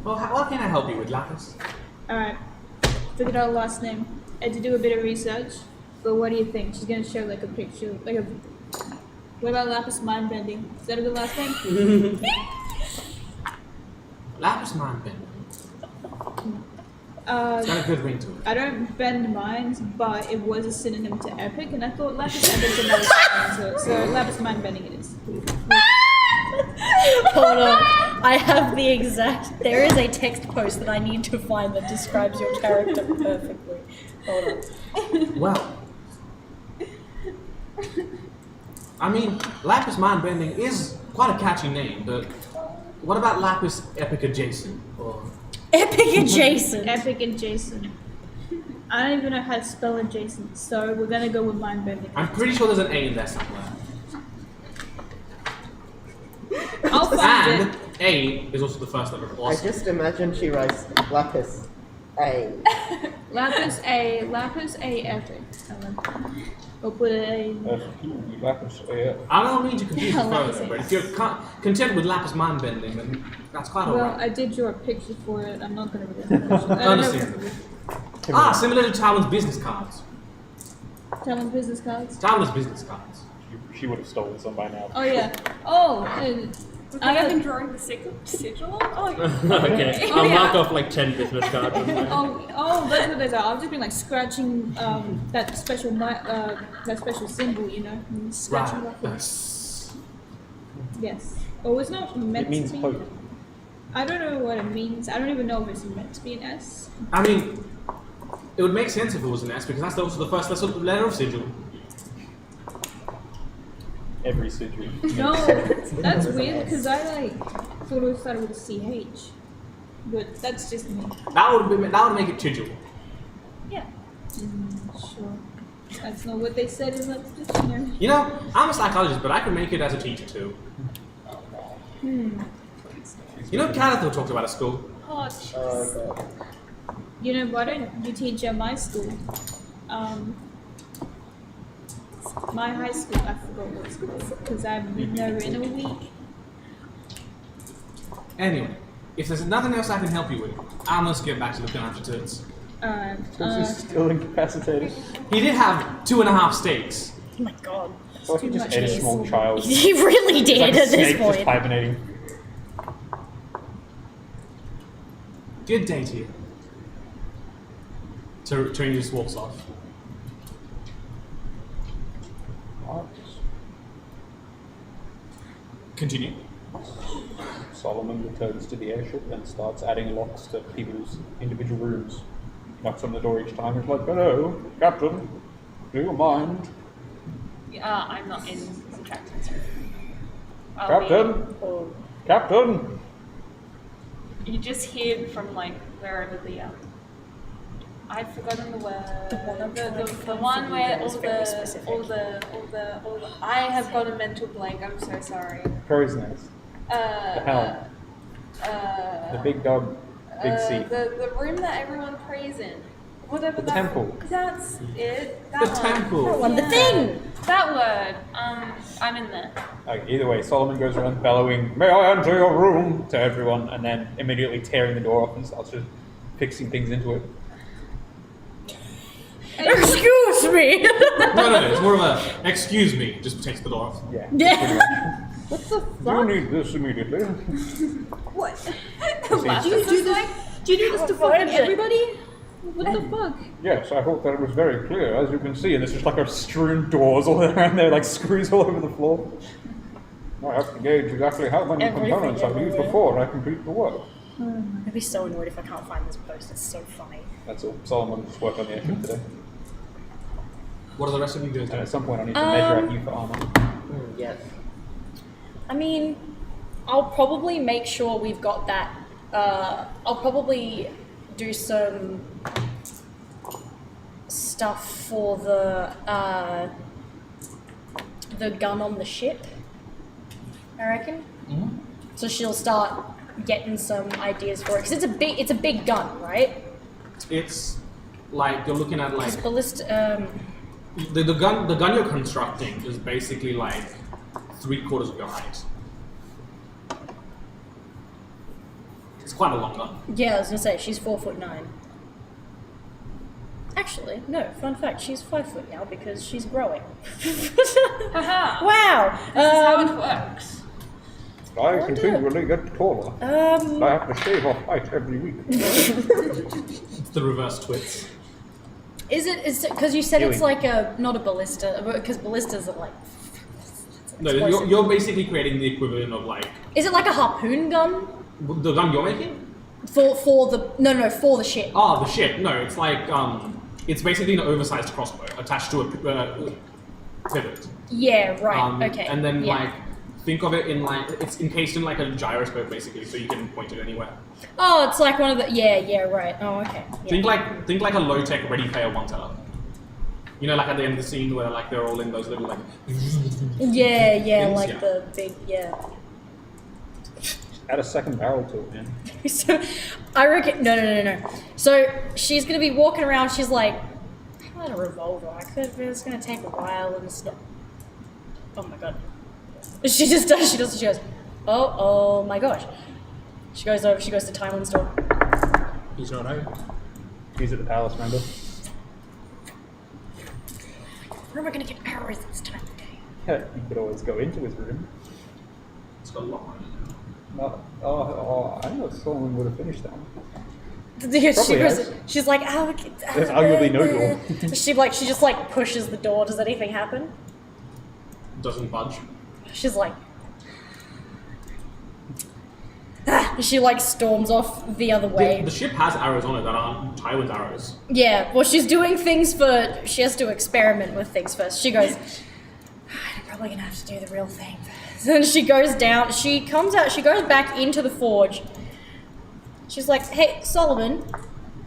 Well, what can I help you with, Lapis? Alright. Figured out her last name. I had to do a bit of research, but what do you think? She's gonna show like a picture, like a. What about Lapis mind bending? Is that a good last name? Lapis mind bending. It's got a good ring to it. I don't bend minds, but it was a synonym to epic, and I thought lapis epic's another synonym to it, so lapis mind bending it is. Hold on. I have the exact. There is a text post that I need to find that describes your character perfectly. Hold on. Well, I mean, Lapis mind bending is quite a catchy name, but what about Lapis epic adjacent? Or Epic adjacent. Epic adjacent. I don't even know how to spell adjacent, so we're gonna go with mind bending. I'm pretty sure there's an A in there somewhere. I'll find And it. A is also the first letter of I awesome. just imagine she writes lapis A. Lapis A epic. And then we'll put a. Lapis, yeah. I don't mean to confuse you Yeah, Lapis further, A. but if you're content with Lapis mind bending, then that's quite Well, alright. I did draw a picture for it. I'm not gonna reveal the picture. Understandable. Ah, similar to Talon's business cards. Telling business cards. Talon's business cards. She would have stolen some by now. Oh yeah. Oh. And I have been drawing the sigil. Oh, Okay, I'll mark off like 10 business cards. oh, that's what they are. I've just been like scratching that special symbol, you know, and scratching Right. off it. Yes. Oh, it's not meant It means to be. hope. I don't know what it means. I don't even know if it's meant to be an S. I mean, it would make sense if it was an S because that's also the first letter of sigil. Every sigil. No, that's weird because I like thought it started with a CH, but that's just me. That would make it sigil. Yeah. Sure. That's not what they said in the dictionary. You know, I'm a psychologist, but I can make it as a teacher too. You know, Calitho talked about at school. Oh, Oh god. you know, why don't you teach at my school? My high school, I forgot what it's called, because I've been there in a week. Anyway, if there's nothing else I can help you with, I must get back to looking after turds. She's still incapacitated. He did have 2.5 steaks. Oh my god. So he too just much ate a cheese. small child. He really It's did like a at this snake just point. hibernating. Good day to you. Tyrion just walks off. Continue. Solomon returns to the airship and starts adding locks to people's individual rooms. Knocks on the door each time. He's like, "Hello, Captain. Do you mind?" I'm not in the captain's room. Captain. Captain. You just hear from like wherever the I've forgotten the word. The one where all the I have got a mental blank. I'm so sorry. Crow's nest. The helm. The big dog. Big seat. The room that everyone prays in. Whatever The that. temple. That's it. That The one. temple. One, the thing! That word. I'm in there. Either way, Solomon goes around bellowing, "May I enter your room?" to everyone, and then immediately tearing the door off and starts just fixing things into it. Excuse me! No, it's more of a excuse me. Just takes the door off. Yeah. Yeah. What the Do you fuck? need this immediately? What? Seems- Do you do this? Do you do this to fucking everybody? What the fuck? Yes, I hope that it was very clear, as you can see, and there's just like a strewn doors all around there, like screws all over the floor. I have to gauge exactly how many Everything components I need everywhere. before I complete the work. I'd be so annoyed if I can't find this post. It's so funny. That's all. Solomon just worked on the airship today. What are the rest of you guys And doing? at some point I need to measure out you for armor. Yes. I mean, I'll probably make sure we've got that. I'll probably do some stuff for the gun on the ship, I reckon. Mm-hmm. So she'll start getting some ideas for it because it's a big gun, right? It's like you're looking at like It's ballistic. the gun you're constructing is basically like 3/4 of your height. It's quite a long gun. Yeah, I was gonna say she's 4'9". Actually, no. Fun fact: she's 5 foot now because she's growing. Haha. Wow. This is how it works. I continually get taller. I have to shave off height every week. It's the reverse twits. Is it because you said it's like a not a ballista, because ballistas are like. No, you're basically creating the equivalent of like. Is it like a harpoon gun? The gun you're making? For the ship. Ah, the ship. No, it's like it's basically an oversized crossbow attached to a pivot. Yeah, right. Okay. And then yeah. like think of it in like it's encased in like a gyroscope basically, so you can point it anywhere. Oh, it's like one of the right. Oh, okay. Yeah. Think like a low tech Ready Player One setup. You know, like at the end of the scene where like they're all in those little like. Yeah, things? like Yeah. the big Add a second barrel to it, man. So, I reckon no. So she's gonna be walking around. She's like, I had a revolver. I could, but it's gonna take a while and stuff. Oh my god. She just does. She goes, oh my gosh. She goes over. She goes to Tywin's door. He's not out. He's at the palace, remember? Where am I gonna get arrows this time of day? Yeah, you could always go into his room. It's got a lock on it. No, I know someone would have finished that one. She's like, There's arguably no door. she just like pushes the door. Does anything happen? Doesn't budge. She's like, she like storms off the other way. The ship has arrows on it that aren't Tywin's arrows. Yeah, well, she's doing things she has to experiment with things first. She goes, I'm probably gonna have to do the real thing first. And she goes down, she comes out, she goes back into the forge. She's like, hey, Solomon,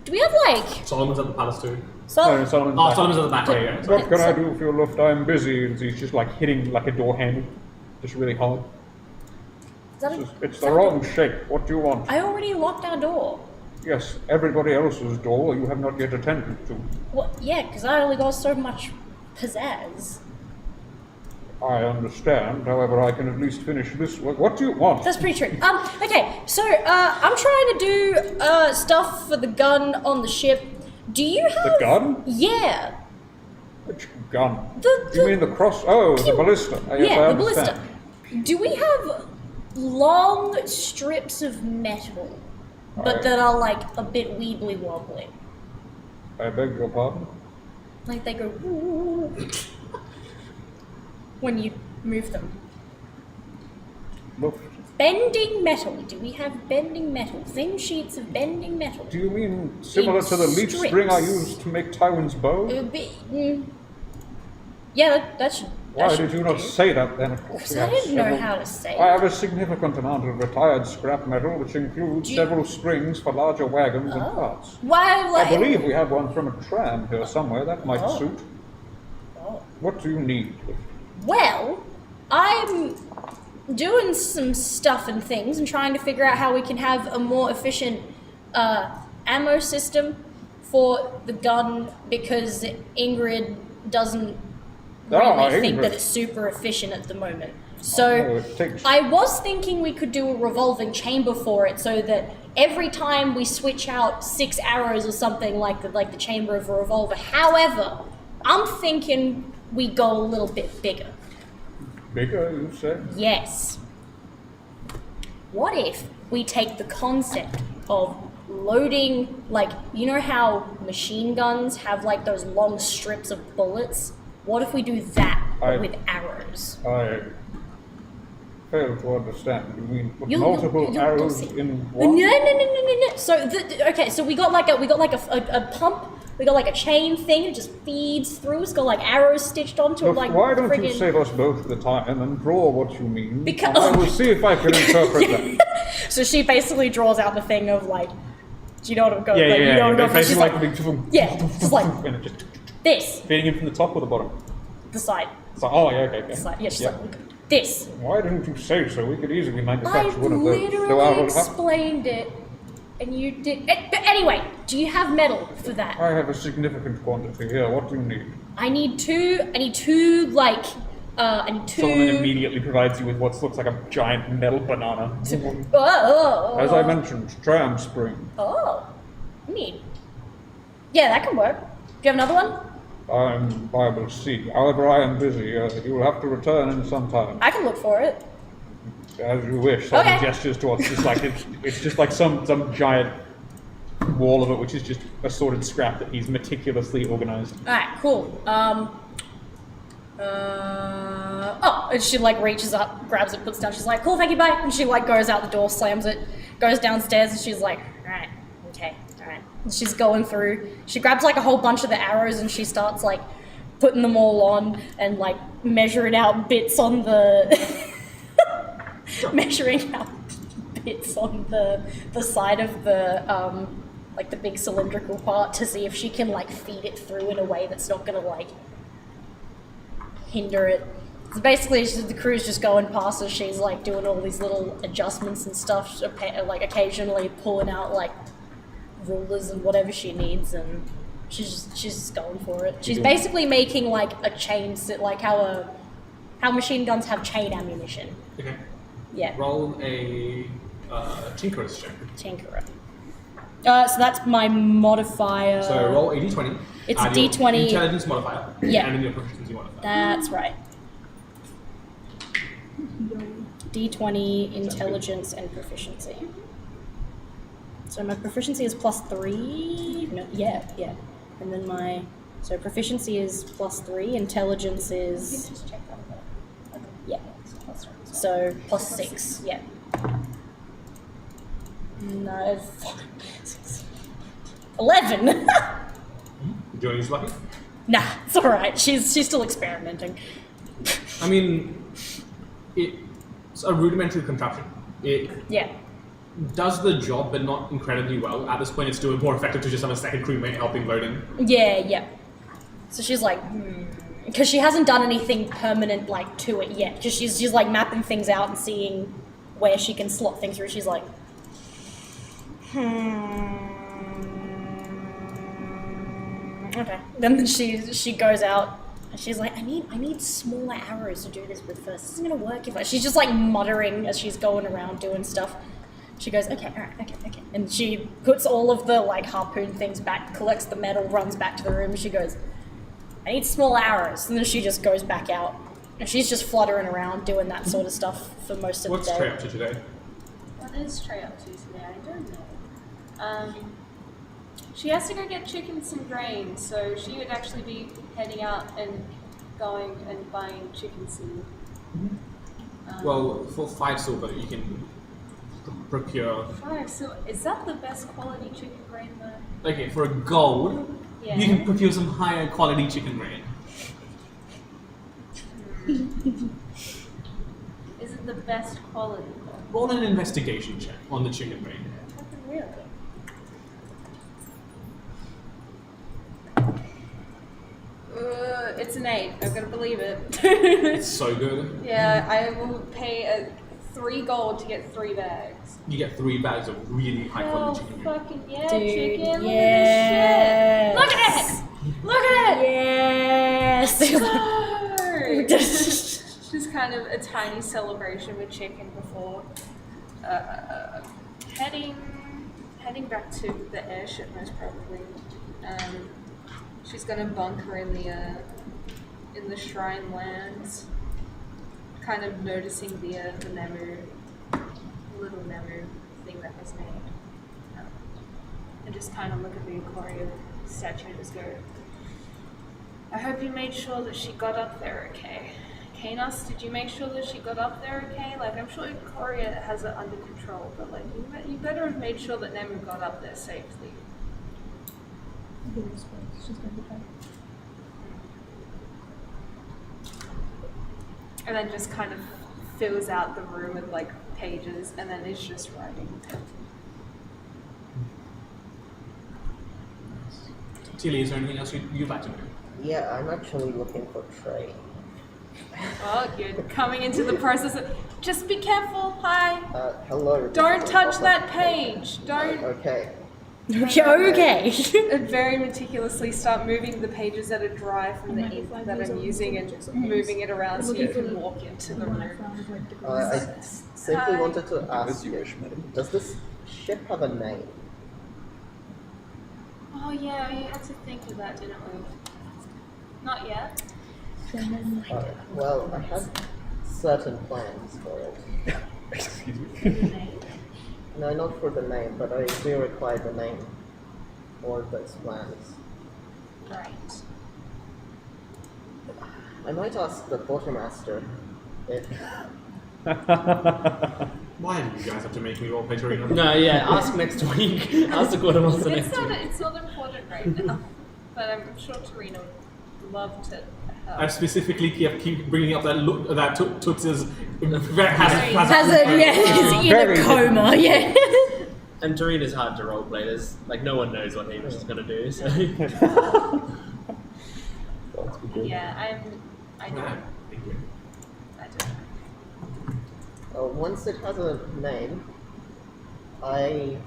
do we have like... Solomon's at the palace too. Solomon's back. Solomon's at the back. Yeah, sorry. What can I do for your lift? I'm busy. And he's just like hitting like a door handle. Just really hard. It's the wrong shape. What do you want? I already locked our door. Yes, everybody else's door you have not yet attended to. Well, yeah, because I only got so much pizzazz. I understand. However, I can at least finish this. What do you want? That's pretty true. Okay, so I'm trying to do stuff for the gun on the ship. Do you have The gun? Yeah. Which gun? The You mean the cross? Oh, the ballista. Yes, yeah, I the understand. ballista. Do we have long strips of metal, but that are like a bit weebly wobbly? I beg your pardon? Like they go "Woo," when you move them. Look, Bending metal. Do we have bending metal? Thin sheets of bending metal. do you mean similar to the leech string I used to make Tywin's bow? Yeah, that should. Why did you not say that then? Of course, Because I didn't know how to say I it. have a significant amount of retired scrap metal, which includes several springs for larger wagons and carts. Why, like, I believe we have one from a tram here somewhere. That might suit. Oh. What do you need? Well, I'm doing some stuff and things and trying to figure out how we can have a more efficient ammo system for the gun because Ingrid doesn't really think that it's super efficient at the moment. So I was thinking we could do a revolving chamber for it so that every time we switch out 6 arrows or something like the chamber of a revolver. However, I'm thinking we go a little bit bigger. Bigger, you say? Yes. What if we take the concept of loading, like, you know how machine guns have like those long strips of bullets? What if we do that but with arrows? I fail to understand. You mean put multiple arrows in one? No. So so we got like a pump. We got like a chain thing. It just feeds through. It's got like arrows stitched onto it. Like why don't you save us both the time and draw what you mean? Because I will see if I can interpret that. So she basically draws out the thing of like, do you know what I'm going? Yeah. You know what I'm going? She's like, just like and it just this. feeding in from the top or the bottom? The side. So, okay. The side. Yeah, she's like this. Why didn't you say so? We could easily manufacture one of those. Literally explained it, and you did. But anyway, do you have metal for that? I have a significant quantity here. What do you need? I need two. Solomon immediately provides you with what looks like a giant metal banana. Oh. As I mentioned, tram spring. Oh. Neat. Yeah, that can work. Do you have another one? I will see. However, I am busy. You will have to return in some time. I can look for it. As you wish. So Okay. he gestures towards just like it's just like some giant wall of it, which is just assorted scrap that he's meticulously organized. Alright, cool. And she like reaches up, grabs it, puts it down. She's like, cool, thank you, bye. And she like goes out the door, slams it, goes downstairs, and she's like, alright, okay, alright. And she's going through. She grabs like a whole bunch of the arrows and she starts like putting them all on and like measuring out bits on the measuring out bits on the side of the like the big cylindrical part to see if she can like feed it through in a way that's not gonna like hinder it. So basically, the crew's just going past her. She's like doing all these little adjustments and stuff, like occasionally pulling out like rulers and whatever she needs, and she's just going for it. She's basically making like a chain, like how machine guns have chain ammunition. Okay. Yeah. Roll a tinkerer's check. Tinkerer. So that's my modifier. So roll a d20. It's a add your d20. Intelligence modifier. Yeah. And then your proficiency modifier. That's right. D20, intelligence, and proficiency. So my proficiency is +3. No, yeah. And then so proficiency is +3. Intelligence is. Just check that. Okay. Yeah. So +6. Yeah. No. 11. Do you want to use lucky? Nah, it's all right. She's still experimenting. I mean, it's a rudimentary contraption. It Yeah. does the job, but not incredibly well. At this point, it's still more effective to just have a second crewmate helping loading. Yeah. So she's like, because she hasn't done anything permanent like to it yet. Just she's like mapping things out and seeing where she can slot things through. She's like, okay. Then she goes out and she's like, I need smaller arrows to do this with first. This isn't gonna work if she's just like muttering as she's going around doing stuff. She goes, okay, all right, okay. And she puts all of the like harpoon things back, collects the metal, runs back to the room, and she goes, I need small arrows. And then she just goes back out. And she's just fluttering around doing that sort of stuff for most of What's the day. Trey up to today? What is Trey up to today? I don't know. She has to go get chicken some grain, so she would actually be heading out and going and buying chicken seed. Well, for 5 silver, you can procure. 5. So is that the best quality chicken grain though? Okay, for a gold, Yeah. you can procure some higher quality chicken grain. Is it the best quality though? Roll an investigation check on the chicken grain. Really? It's an 8. I'm gonna believe it. It's so good. Yeah, I will pay 3 gold to get 3 bags. You get 3 bags of really high quality chicken grain. Fucking yeah, Dude, chicken! yes. Look at this shit! Look at it! Yes. Just kind of a tiny celebration with chicken before heading back to the airship most probably. She's gonna bunker in the shrine lands, kind of noticing the little Nemu thing that was made, and just kind of look at the Ikoria statue and just go, I hope you made sure that she got up there okay. Kanos, did you make sure that she got up there okay? Like, I'm sure Ikoria has it under control, but like, you better have made sure that Nemu got up there safely. And then just kind of fills out the room with like pages, and then is just writing. Tilly, is there anything else you'd like to do? Yeah, I'm actually looking for Trey. Oh, you're coming into the process of, just be careful, hi. Hello. Don't touch that page, don't. Okay. Okay. And very meticulously start moving the pages that are dry from the ink that I'm using and moving it around so you can walk into the room. I simply Hi. wanted to ask As you you, wish, madam. does this ship have a name? Oh yeah, we had to think of that, didn't we? Not yet. Well, I had certain plans for it. Excuse me. Name? No, not for the name, but I do require the name or those plans. Right. I might ask the quartermaster if Why do you guys have to make me roleplay Torino? No, yeah, ask next week. Ask the quartermaster next week. It's not important right now, but I'm sure Torino would love to help. I specifically keep bringing up that look that Toots is Has a he's in Very a coma. Yeah. And Doreen hard to roleplay. There's like no one knows what Hamish is gonna do. So That's good. Yeah, I don't. I don't. once it has a name, I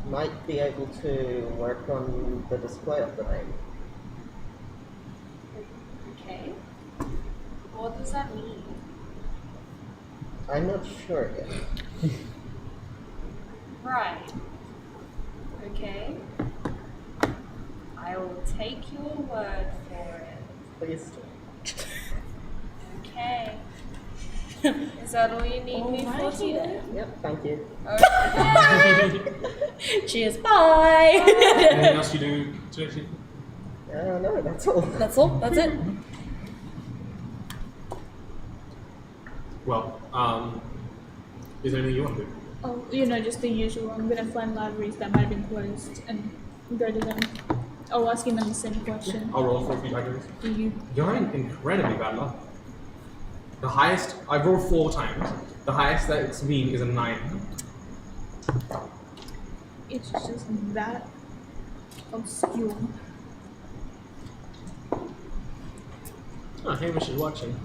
might be able to work on the display of the name. Okay. What does that mean? I'm not sure yet. Right. Okay. I will take your word for it. Please do. Okay. Is that all you need me for today? Yep, thank you. Okay. Cheers. Bye. Anything else you do today? No, that's all. That's all. That's it. Well, is there anything you want to do? Oh, just the usual. I'm gonna find libraries that might have been closed and go to them. Oh, asking them the same question. I'll roll for a few libraries. Do you? You're in incredibly bad luck. The highest, I've rolled 4 times. The highest that it's been is a 9. It's just that obscure. oh, Hamish is watching.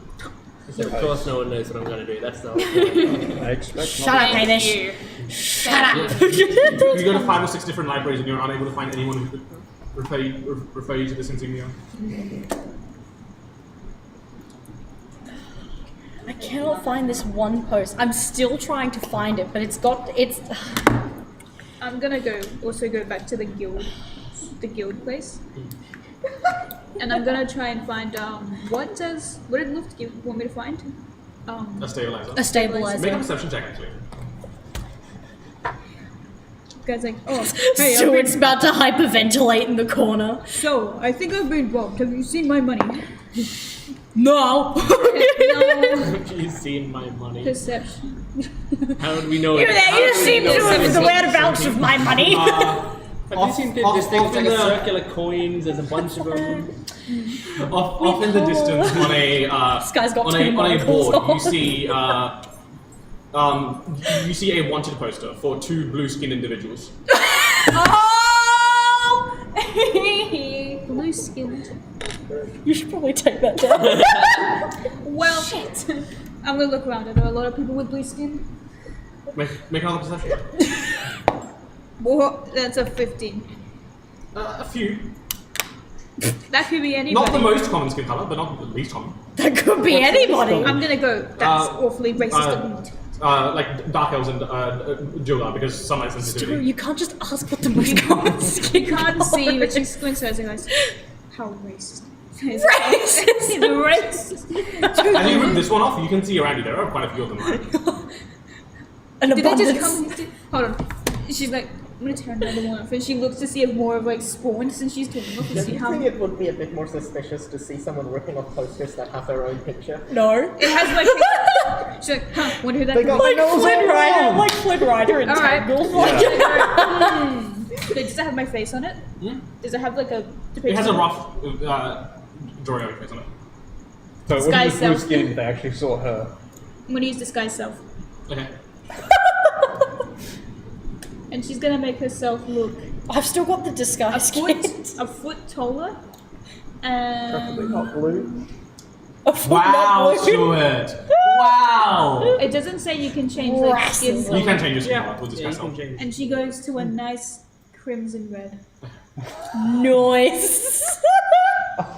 He said, of course, no one knows what I'm gonna do. That's the whole point. I expect Shut up, Hamish. Shut up. You go to 5 or 6 different libraries and you're unable to find anyone who could refer you to this insignia. I cannot find this one post. I'm still trying to find it, but it's. I'm gonna also go back to the guild place. And I'm gonna try and find what did Luft want me to find? A stabilizer. A stabilizer. Make a perception check, actually. Guy's like, oh, hey, Stuart's about to hyperventilate in the corner. so I think I've been robbed. Have you seen my money? No. No. Have you seen my money? Perception. How would we know You it? How would we seem know to it have was the 17? whereabouts of my money. Have you seen this thing? It's like a circular coins. There's a bunch of them. Off in the distance on a This guy's got on two a monocles board, on. you see a wanted poster for 2 blue-skinned individuals. Oh! Blue skinned. You should probably take that down. Well, shit. I'm gonna look around. Are there a lot of people with blue skin? Make another perception. Well, that's a 15. A few. That could be anybody. Not the most common skin color, but not the least common. That could be anybody. I'm gonna go. That's awfully racist of me. Like dark elves and Jula, because sunlight sensitivity. You can't just ask what the most common skin You can't see, color but is. she squints her eyes and goes, how racist. Racist. It's racist. As you rip this one off, you can see around you there are quite a few of them. Right? An Did they just abundance. come? Hold on. She's like, I'm gonna turn another one off, and she looks to see if more of like spawned since she's turning off and Don't see you how. think it would be a bit more suspicious to see someone ripping off posters that have their own picture? No. It has like. She's like, huh? Wonder who that They could got be. Like Flynn Rider, like Flynn Rider in All right. Tangled. Does it have my face on it? Does it have like a It depiction? has a rough drawing of your face on it. So it Sky wasn't blue self. skin, they actually saw her. I'm gonna use disguise self, Okay. and she's gonna make herself look I've still got the disguise kit. a foot taller, Preferably and not blue. A foot Wow, not blue. Stuart! Wow! it doesn't say you can change like skin You color. can change your skin color with this Yeah, you castle. can change. And she goes to a nice crimson red, Nice.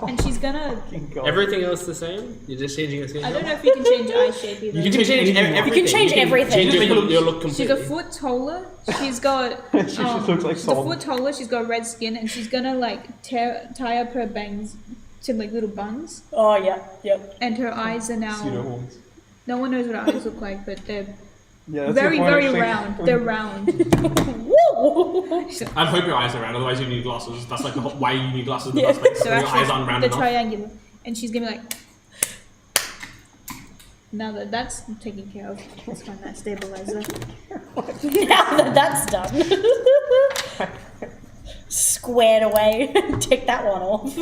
and she's gonna. Everything else the same? You're just changing your skin I don't color? know if you can change eye shape either. You can change anything. You can change everything. Change your look She's completely. a foot taller. She's got. She just looks like she's a Solomon. foot taller. She's got red skin, and she's gonna like tie up her bangs to like little buns, Oh yeah, yep. and her eyes are now Pseudo horns. No one knows what eyes look like, but they're Yeah, that's very, your point of very saying- round. They're round. Woo! I'd hope your eyes are round, otherwise you need glasses. That's like the whole, why you need glasses in the Yeah. first place. So So your eyes aren't round the enough. triangular, and she's gonna be like. Now that that's taken care of, let's find that stabilizer. Now that that's done. Squared away. Take that one off.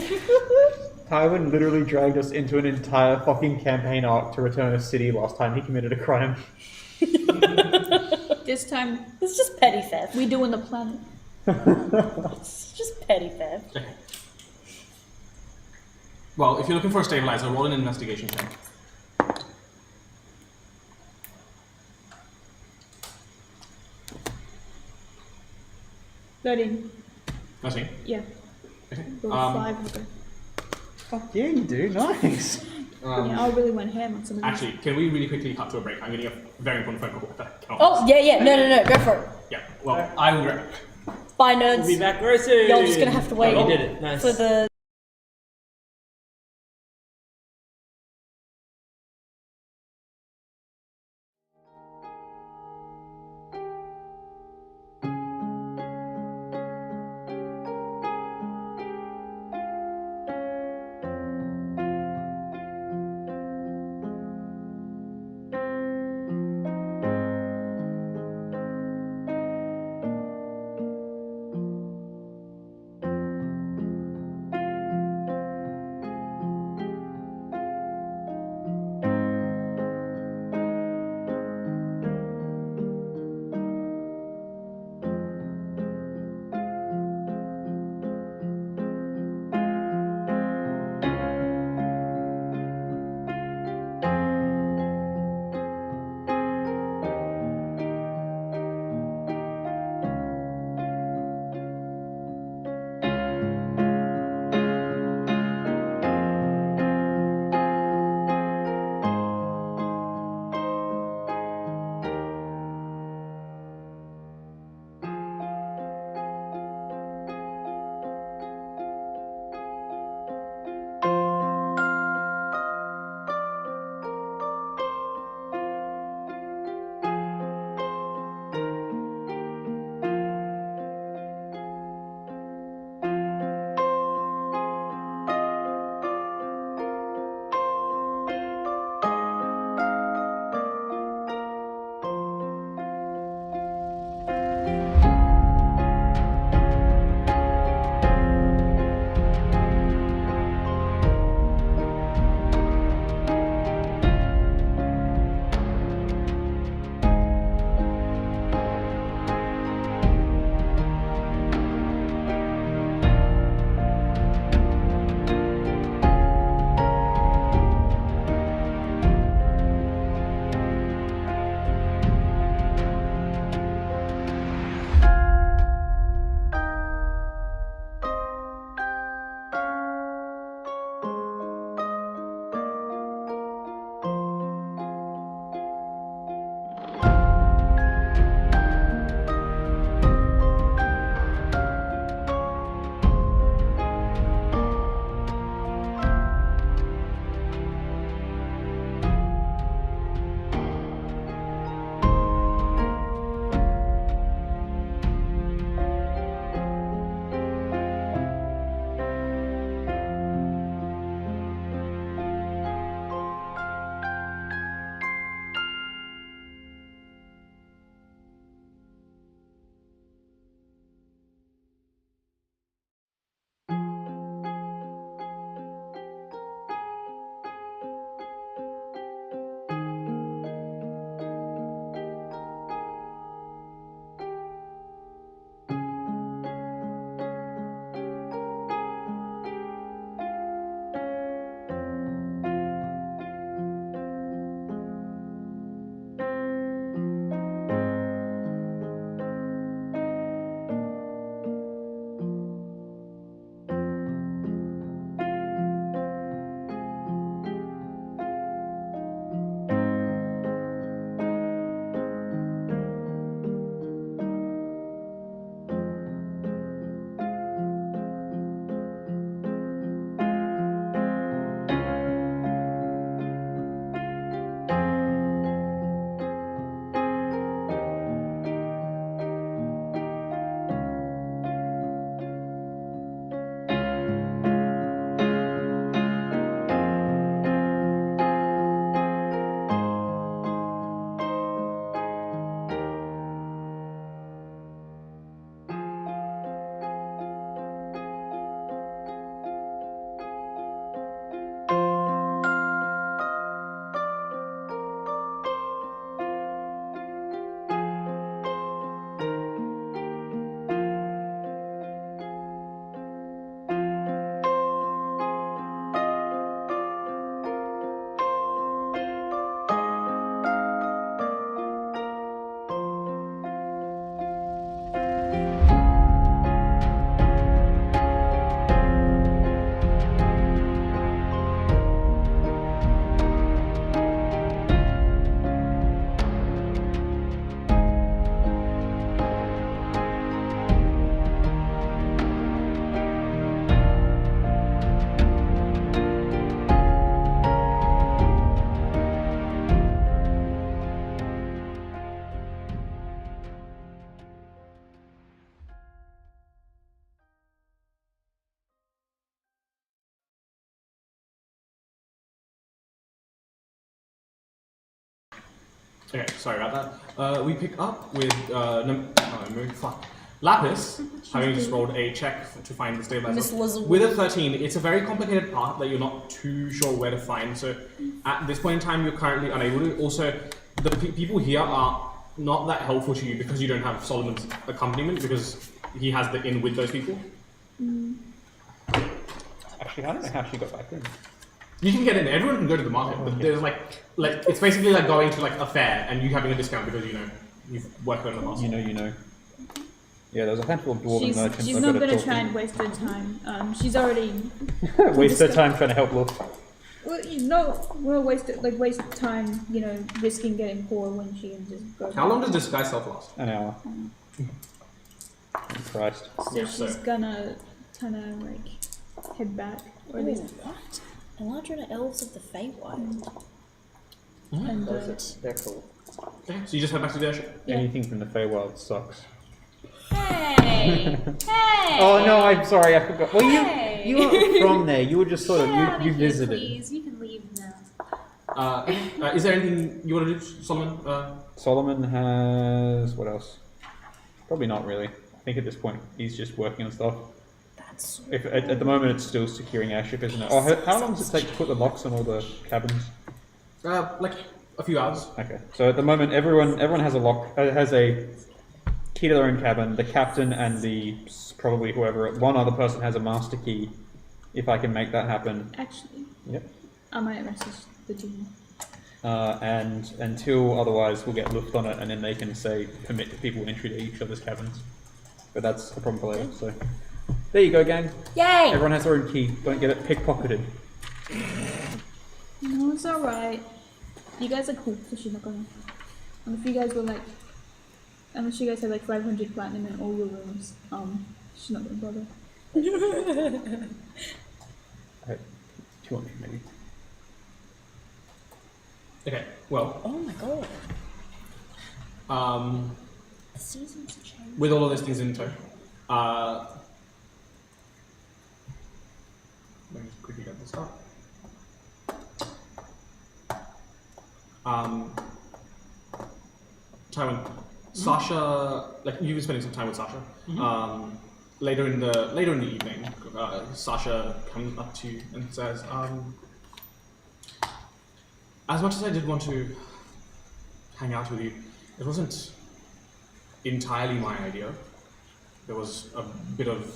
Tywin literally dragged us into an entire fucking campaign arc to return a city last time he committed a crime. This time, It's just petty theft. we doing the planet. It's just petty theft. Okay. Well, if you're looking for a stabilizer, roll an investigation check. Loading. That's me. Yeah. Okay. Roll 5 with it. Fuck yeah, you do. Nice. Yeah, I really went ham on some of these. Actually, can we really quickly cut to a break? I'm getting a very important phone call. Oh, yeah. No. Go for it. Yeah, well, I will grab. Bye, We'll nerds. be back very soon. Y'all just gonna have to wait Oh, you did it. Nice. for the Okay, sorry about that. We pick up with Lapis, having just rolled a check to find the stabilizer. Miss Lizzle. With a 13, it's a very complicated part that you're not too sure where to find. So at this point in time, you're currently unable to. Also, the people here are not that helpful to you because you don't have Solomon's accompaniment because he has the inn with those people. Actually, I don't know how she got back in. You can get in. Everyone can go to the market, but there's like it's basically like going to like a fair and you having a discount because you've worked on the past. You know. Yeah, there's a handful of dwarven merchants. She's I've not got going to talk try and waste her time. She's already Waste their time trying to help Wolf. well, we'll waste time, risking getting poor when she can just go. How long does this guy self last? An hour. Christ. So she's gonna kind of like head back, or at least What? Eladrin are elves of the Feywild. and They're cool. Okay, so you just head back to the airship. Yeah. Anything from the Feywild sucks. Hey! Hey! Oh no, I'm sorry, I forgot. Well, Hey! you weren't from there. You were just sort of you visited. Please, you can leave now. Is there anything you want to do, Solomon? Solomon has what else? Probably not really. I think at this point he's just working on stuff. That's If at the moment it's still securing airship, isn't it? Oh, how long does it take to put the locks on all the cabins? Like a few hours. Okay, so at the moment everyone has a lock, has a key to their own cabin. The captain and probably whoever, one other person has a master key. If I can make that happen. actually, Yep. I might message the team. And until otherwise, we'll get luft on it, and then they can say permit people entry to each other's cabins. But that's a problem for later. So there you go, gang. Yay! Everyone has their own key. Don't get it pickpocketed. No, it's alright. You guys are cool, so she's not gonna. And if you guys were like, unless you guys have like 500 platinum in all your rooms, she's not gonna bother. 200 maybe. Okay, well, Oh my god. The seasons change. with all of those things in tow, let me just quickly get this up. Tywin, Sasha, like you've been spending some time with Sasha. Later in the evening, Sasha comes up to you and says, as much as I did want to hang out with you, it wasn't entirely my idea. There was a bit of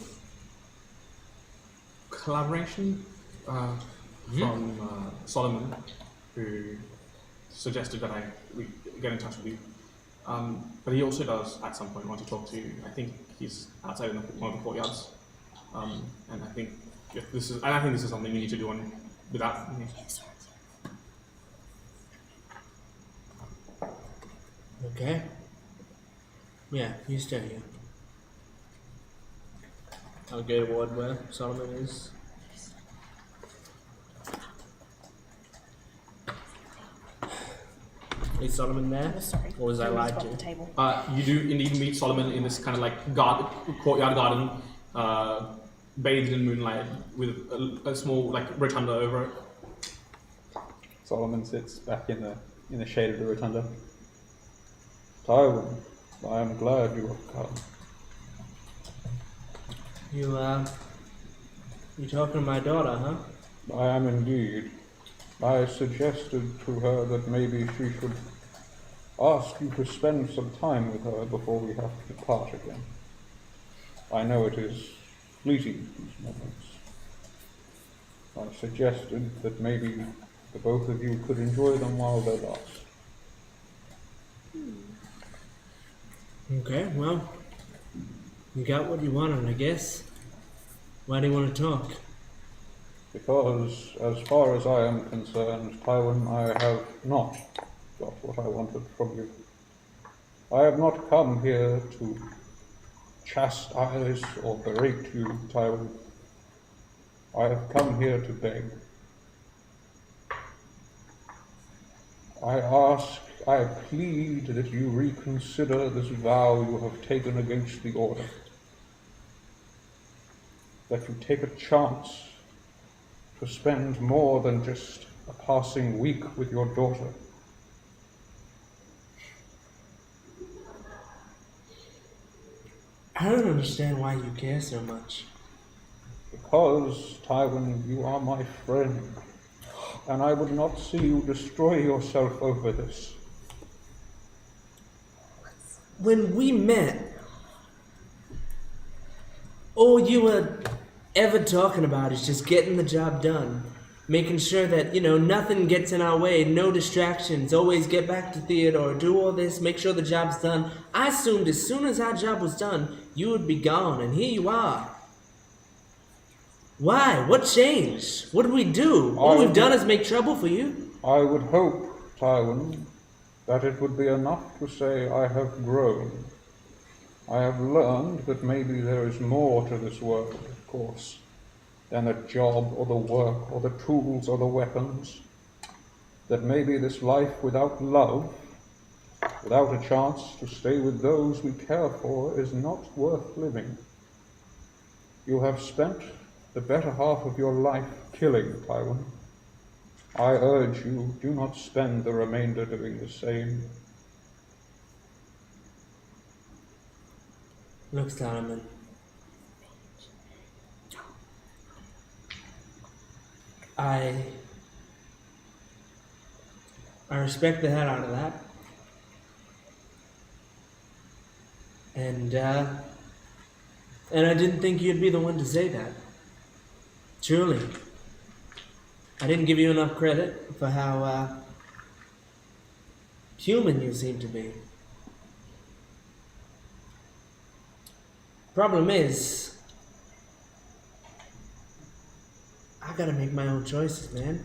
collaboration from Solomon, who suggested that we get in touch with you. But he also does, at some point, want to talk to you. I think he's outside in one of the courtyards, and I think this is something we need to do without me. Okay. Yeah, you stay here. I'll go toward where Solomon is. Is Solomon there? Oh, sorry. Or was I lied The to? table. You do indeed meet Solomon in this kind of like courtyard garden, bathed in moonlight, with a small like rotunda over it. Solomon sits back in the shade of the rotunda. Tywin, I am glad you have come. You talking to my daughter, huh? I am indeed. I suggested to her that maybe she should ask you to spend some time with her before we have to depart again. I know it is fleeting, these moments. I suggested that maybe the both of you could enjoy them while they last. Okay, well, you got what you wanted, I guess. Why do you want to talk? Because, as far as I am concerned, Tywin, I have not got what I wanted from you. I have not come here to chastise or berate you, Tywin. I have come here to beg. I plead that you reconsider this vow you have taken against the Order. That you take a chance to spend more than just a passing week with your daughter. I don't understand why you care so much. Because, Tywin, you are my friend, and I would not see you destroy yourself over this. When we met, all you were ever talking about is just getting the job done. Making sure that, nothing gets in our way, no distractions, always get back to Theodore, do all this, make sure the job's done. I assumed as soon as our job was done, you would be gone, and here you are. Why? What changed? What did we do? All we've done is make trouble for you. I would hope, Tywin, that it would be enough to say I have grown. I have learned that maybe there is more to this world, of course, than the job or the work or the tools or the weapons. That maybe this life without love, without a chance to stay with those we care for, is not worth living. You have spent the better half of your life killing, Tywin. I urge you, do not spend the remainder doing the same. Look, Solomon. I respect the hell out of that. And I didn't think you'd be the one to say that. Truly. I didn't give you enough credit for how human you seem to be. Problem is, I gotta make my own choices, man.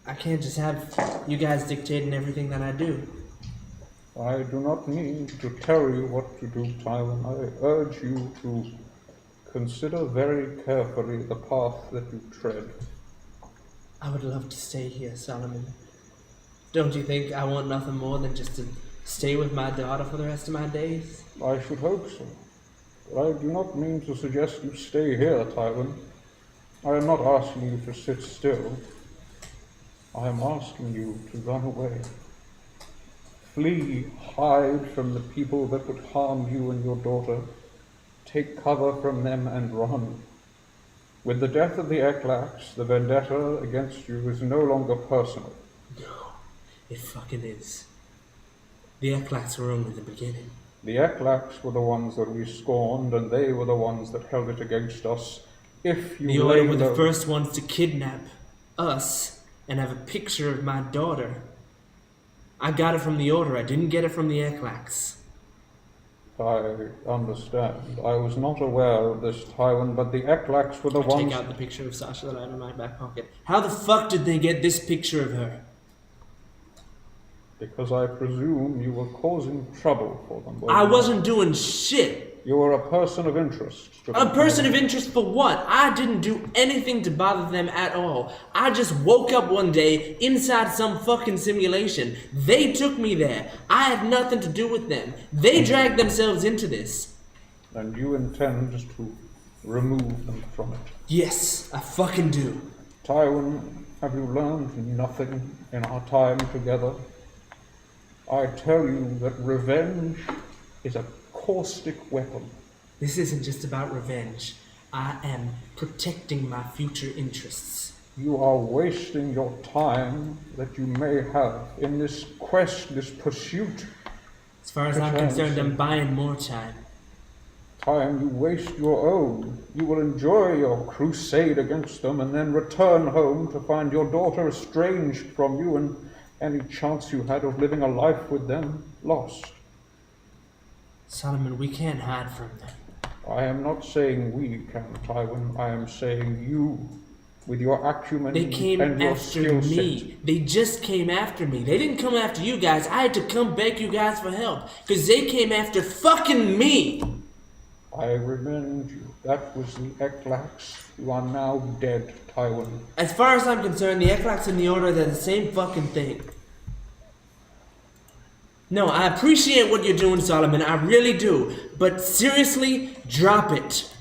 I can't just have you guys dictating everything that I do. I do not need to tell you what to do, Tywin. I urge you to consider very carefully the path that you tread. I would love to stay here, Solomon. Don't you think I want nothing more than just to stay with my daughter for the rest of my days? I should hope so. But I do not mean to suggest you stay here, Tywin. I am not asking you to sit still. I am asking you to run away. Flee, hide from the people that would harm you and your daughter. Take cover from them and run. With the death of the Eklax, the vendetta against you is no longer personal. No, it fucking is. The Eklax were only the beginning. The Eklax were the ones that we scorned, and they were the ones that held it against us. If you The Order were the first ones to kidnap us and have a picture of my daughter. I got it from the Order, I didn't get it from the Eklax. I understand. I was not aware of this, Tywin, but the Eklax were the ones... Take out the picture of Sasha that I have in my back pocket. How the fuck did they get this picture of her? Because I presume you were causing trouble for them. I wasn't doing shit. You were a person of interest. A person of interest for what? I didn't do anything to bother them at all. I just woke up one day inside some fucking simulation. They took me there. I had nothing to do with them. They dragged themselves into this. And you intend to remove them from it? Yes, I fucking do. Tywin, have you learned nothing in our time together? I tell you that revenge is a caustic weapon. This isn't just about revenge. I am protecting my future interests. You are wasting your time that you may have in this quest, this pursuit. As far as I'm concerned, I'm buying more time. Time you waste your own. You will enjoy your crusade against them and then return home to find your daughter estranged from you and any chance you had of living a life with them lost. Solomon, we can't hide from them. I am not saying we can, Tywin. I am saying you, with your acumen they came and your after skill me. set. They just came after me. They didn't come after you guys. I had to come beg you guys for help. Because they came after fucking me. I remind you, that was the Eklax. You are now dead, Tywin. As far as I'm concerned, the Eklax and the Order, they're the same fucking thing. No, I appreciate what you're doing, Solomon. I really do. But seriously, drop it.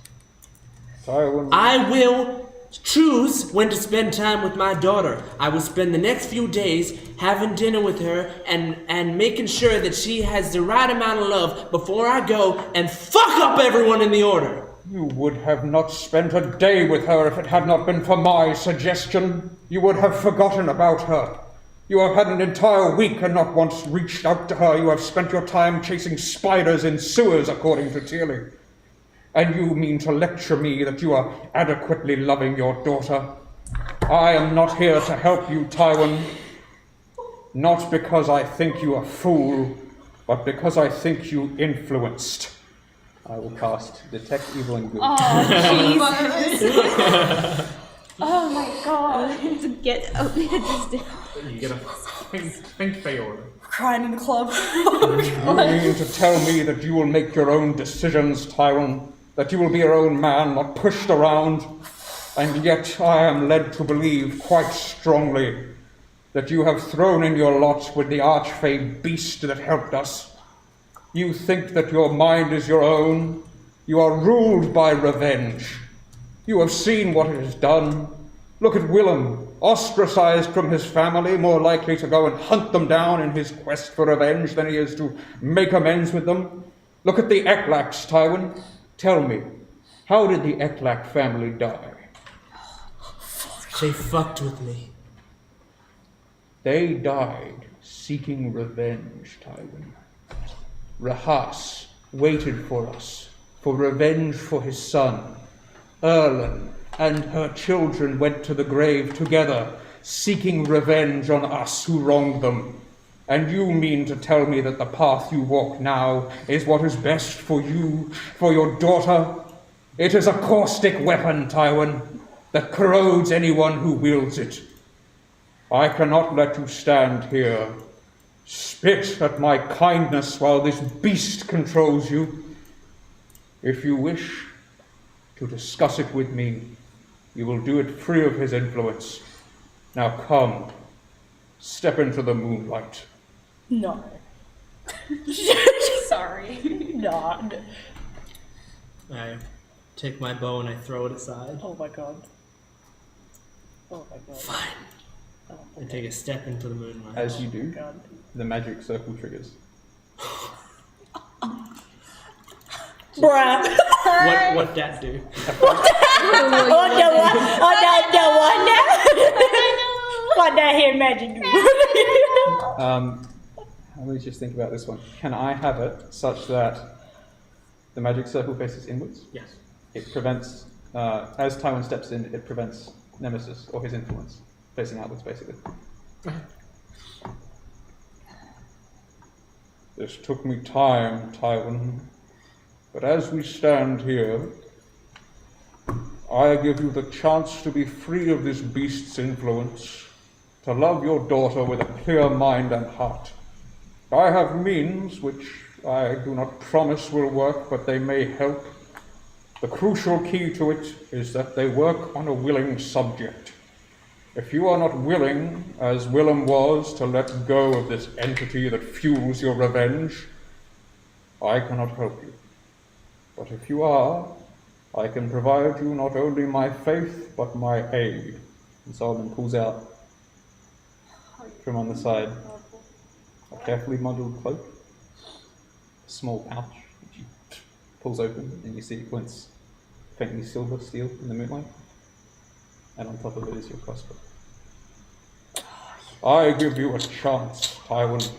Tywin. I will choose when to spend time with my daughter. I will spend the next few days having dinner with her and making sure that she has the right amount of love before I go and fuck up everyone in the order. You would have not spent a day with her if it had not been for my suggestion. You would have forgotten about her. You have had an entire week and not once reached out to her. You have spent your time chasing spiders in sewers, according to Tearley. And you mean to lecture me that you are adequately loving your daughter? I am not here to help you, Tywin. Not because I think you a fool, but because I think you influenced. I will cast Detect Evil and Good. Oh, Jesus. Oh my god. To get up here just You get a faint fail. Crying in the club. You mean to tell me that you will make your own decisions, Tywin? That you will be your own man, not pushed around? And yet I am led to believe quite strongly that you have thrown in your lot with the archfey beast that helped us. You think that your mind is your own. You are ruled by revenge. You have seen what it has done. Look at Willem, ostracized from his family, more likely to go and hunt them down in his quest for revenge than he is to make amends with them. Look at the Eklaks, Tywin. Tell me, how did the Eklak family die? They fucked with me. They died seeking revenge, Tywin. Rahas waited for us, for revenge for his son. Erlen and her children went to the grave together, seeking revenge on us who wronged them. And you mean to tell me that the path you walk now is what is best for you, for your daughter? It is a caustic weapon, Tywin, that corrodes anyone who wields it. I cannot let you stand here, spit at my kindness while this beast controls you. If you wish to discuss it with me, you will do it free of his influence. Now come, step into the moonlight. No. Sorry. No. I take my bow and I throw it aside. Oh my god. Oh my god. Fine. I take a step into the moonlight. As you do, God. the magic circle triggers. Bruh. What that do? What that here magic do? Let me just think about this one. Can I have it such that the magic circle faces inwards? Yes. It prevents, as Tywin steps in, it prevents Nemesis or his influence facing outwards, basically. This took me time, Tywin, but as we stand here, I give you the chance to be free of this beast's influence, to love your daughter with a clear mind and heart. I have means which I do not promise will work, but they may help. The crucial key to it is that they work on a willing subject. If you are not willing, as Willem was, to let go of this entity that fuels your revenge, I cannot help you. But if you are, I can provide you not only my faith, but my aid. And Solomon pulls out from on the side a carefully muddled cloak, a small pouch, which he pulls open, and you see it glints faintly silver steel in the moonlight. And on top of it is your crossbow. I give you a chance, Tywin.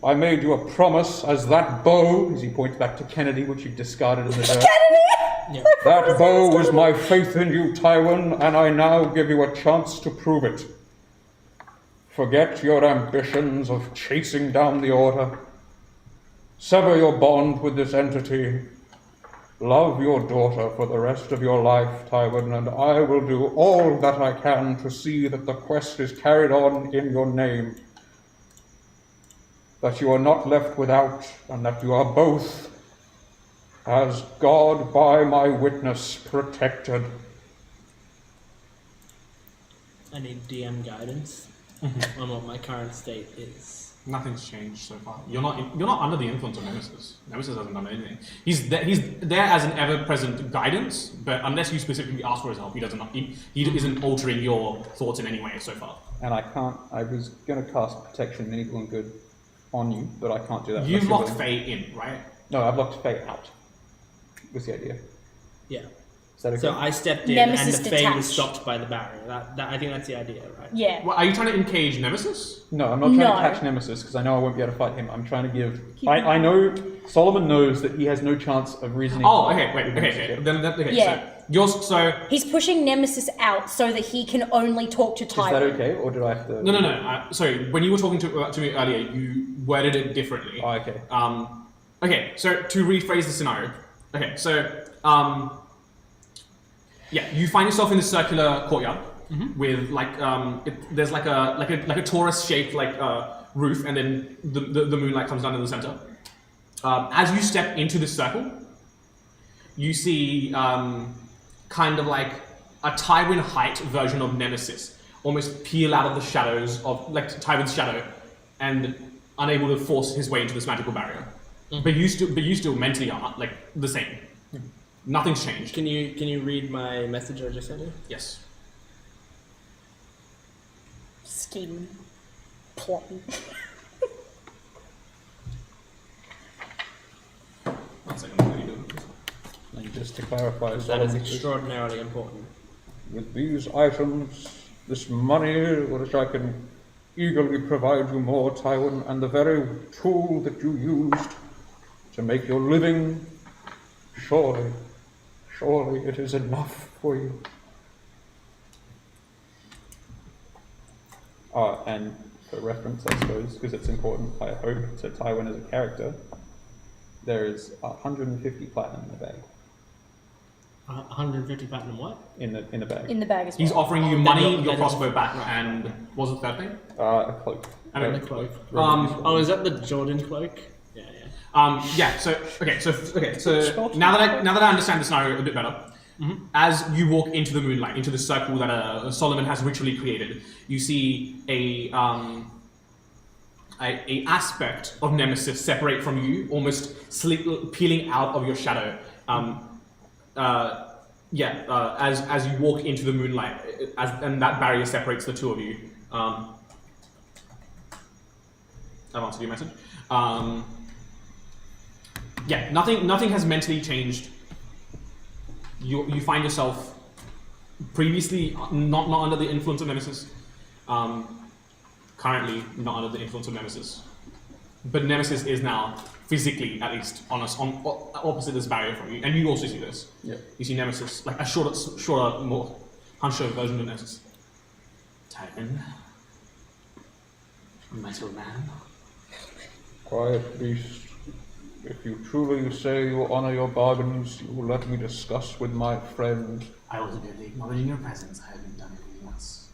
I made you a promise as that bow, As he points back to Kennedy, which you discarded in the dirt. Yeah. that bow was my faith in you, Tywin, and I now give you a chance to prove it. Forget your ambitions of chasing down the Order. Sever your bond with this entity. Love your daughter for the rest of your life, Tywin, and I will do all that I can to see that the quest is carried on in your name. That you are not left without, and that you are both, as God by my witness, protected. I need DM guidance on what my current state is. Nothing's changed so far. You're not under the influence of Nemesis. Nemesis hasn't done anything. He's there as an ever-present guidance, but unless you specifically ask for his help, he isn't altering your thoughts in any way so far. And I can't. I was going to cast protection and evil and good on you, but I can't do that. You've unless you're locked willing. Faye in, right? No, I've locked Faye out. Was the idea? Yeah. Is that okay? So I stepped in Nemesis and the Fae was detached. stopped by the barrier. I think that's the idea, right? Yeah. Well, are you trying to encage Nemesis? No, I'm not trying No. to catch Nemesis because I know I won't be able to fight him. I'm trying to give. I know Solomon knows that he has no chance of reasoning. Oh, okay, wait, okay. Yeah. So He's pushing Nemesis out so that he can only talk to Is Tywin. that okay, or did I have to? no. Sorry, when you were talking to me earlier, you worded it differently. Oh, okay. Okay, so to rephrase the scenario. Okay, so yeah, you find yourself in the circular courtyard with like there's like a torus shaped like roof, and then the moonlight comes down in the center. As you step into this circle, you see kind of like a Tywin height version of Nemesis almost peel out of the shadows of like Tywin's shadow, and unable to force his way into this magical barrier. But you still mentally are like the same. Nothing's changed. Can you read my message I just sent you? Yes. Scheme. Plotting. One second. What are you doing? And just to clarify, That is Solomon, extraordinarily important. With these items, this money, which I can eagerly provide you more, Tywin, and the very tool that you used to make your living, surely it is enough for you. and for reference, I suppose, because it's important, I hope, to Tywin as a character, there is 150 platinum in the bag. 150 platinum what? In the bag. In the bag as well. He's offering you Oh, money, that your is- crossbow back, and what was the third thing? A cloak. I mean, The cloak. Um, Is that the Jordan cloak? Yeah. Yeah. So now that I understand the scenario a bit better, as you walk into the moonlight, into the circle that Solomon has ritually created, you see a aspect of Nemesis separate from you, almost peeling out of your shadow. As you walk into the moonlight, and that barrier separates the two of you. I've answered your message. Nothing has mentally changed. You find yourself previously not under the influence of Nemesis. Currently not under the influence of Nemesis. But Nemesis is now physically, at least, on opposite this barrier from you, and you also see this. Yeah. You see Nemesis, like a shorter, more hunched version of Nemesis. Tywin, metal man. Quiet beast. If you truly say you honor your bargains, you will let me discuss with my friend. I was merely acknowledging your presence. I haven't done anything else.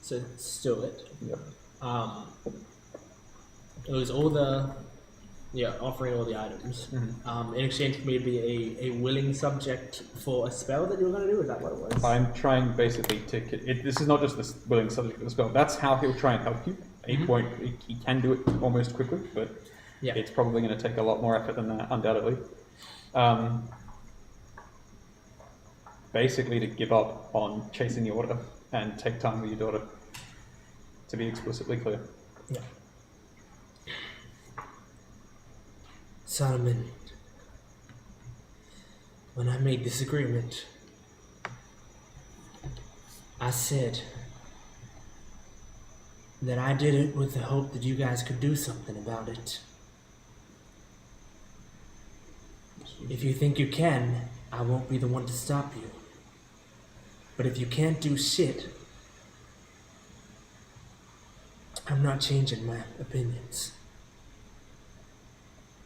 So still it. Yep. It was offering all the items. In exchange for me to be a willing subject for a spell that you were going to do. Is that what it was? I'm trying basically to. This is not just the willing subject of the spell. That's how he'll try and help you. He can do it almost quickly, but it's probably going to take a lot more effort than that, undoubtedly. Basically, to give up on chasing the order and take time with your daughter. To be explicitly clear. Yeah. Solomon, when I made this agreement, I said that I did it with the hope that you guys could do something about it. If you think you can, I won't be the one to stop you. But if you can't do shit, I'm not changing my opinions.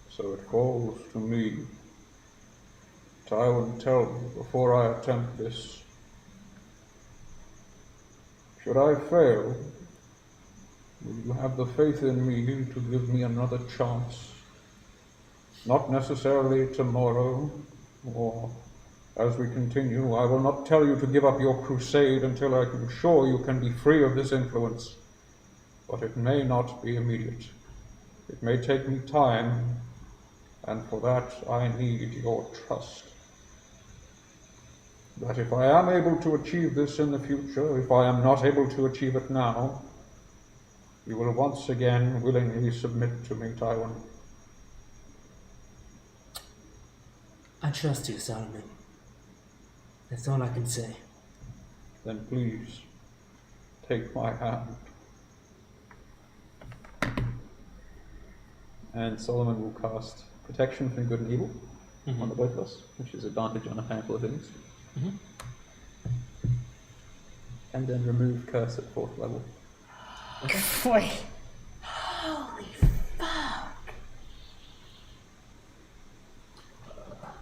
So it falls to me. Tywin, tell me, before I attempt this, should I fail, will you have the faith in me to give me another chance? Not necessarily tomorrow, or as we continue. I will not tell you to give up your crusade until I am sure you can be free of this influence, but it may not be immediate. It may take me time, and for that I need your trust. That if I am able to achieve this in the future, if I am not able to achieve it now, you will once again willingly submit to me, Tywin. I trust you, Solomon. That's all I can say. Then please, take my hand. And Solomon will cast Protection from Good and Evil on the both of us, which is advantage on a handful of things. And then remove Curse at 4th level. Boy.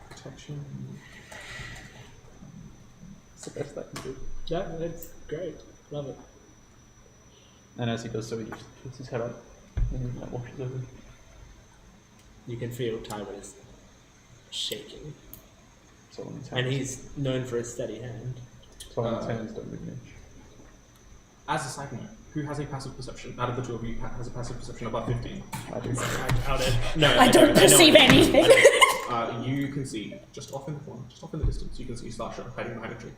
Protection. It's the best I can do. Yeah, that's great. Love it. And as he does so, he just puts his head up and that washes over. You can feel Tywin is shaking. Solomon's And hands. he's known for a steady hand. Solomon's hands don't move an inch. As a side note, who has a passive perception? Out of the two of you, has a passive perception above 15? I do. I doubt it. No, I don't perceive anything. You can see, just off in the corner, just off in the distance, you can see Starsha hiding behind a tree.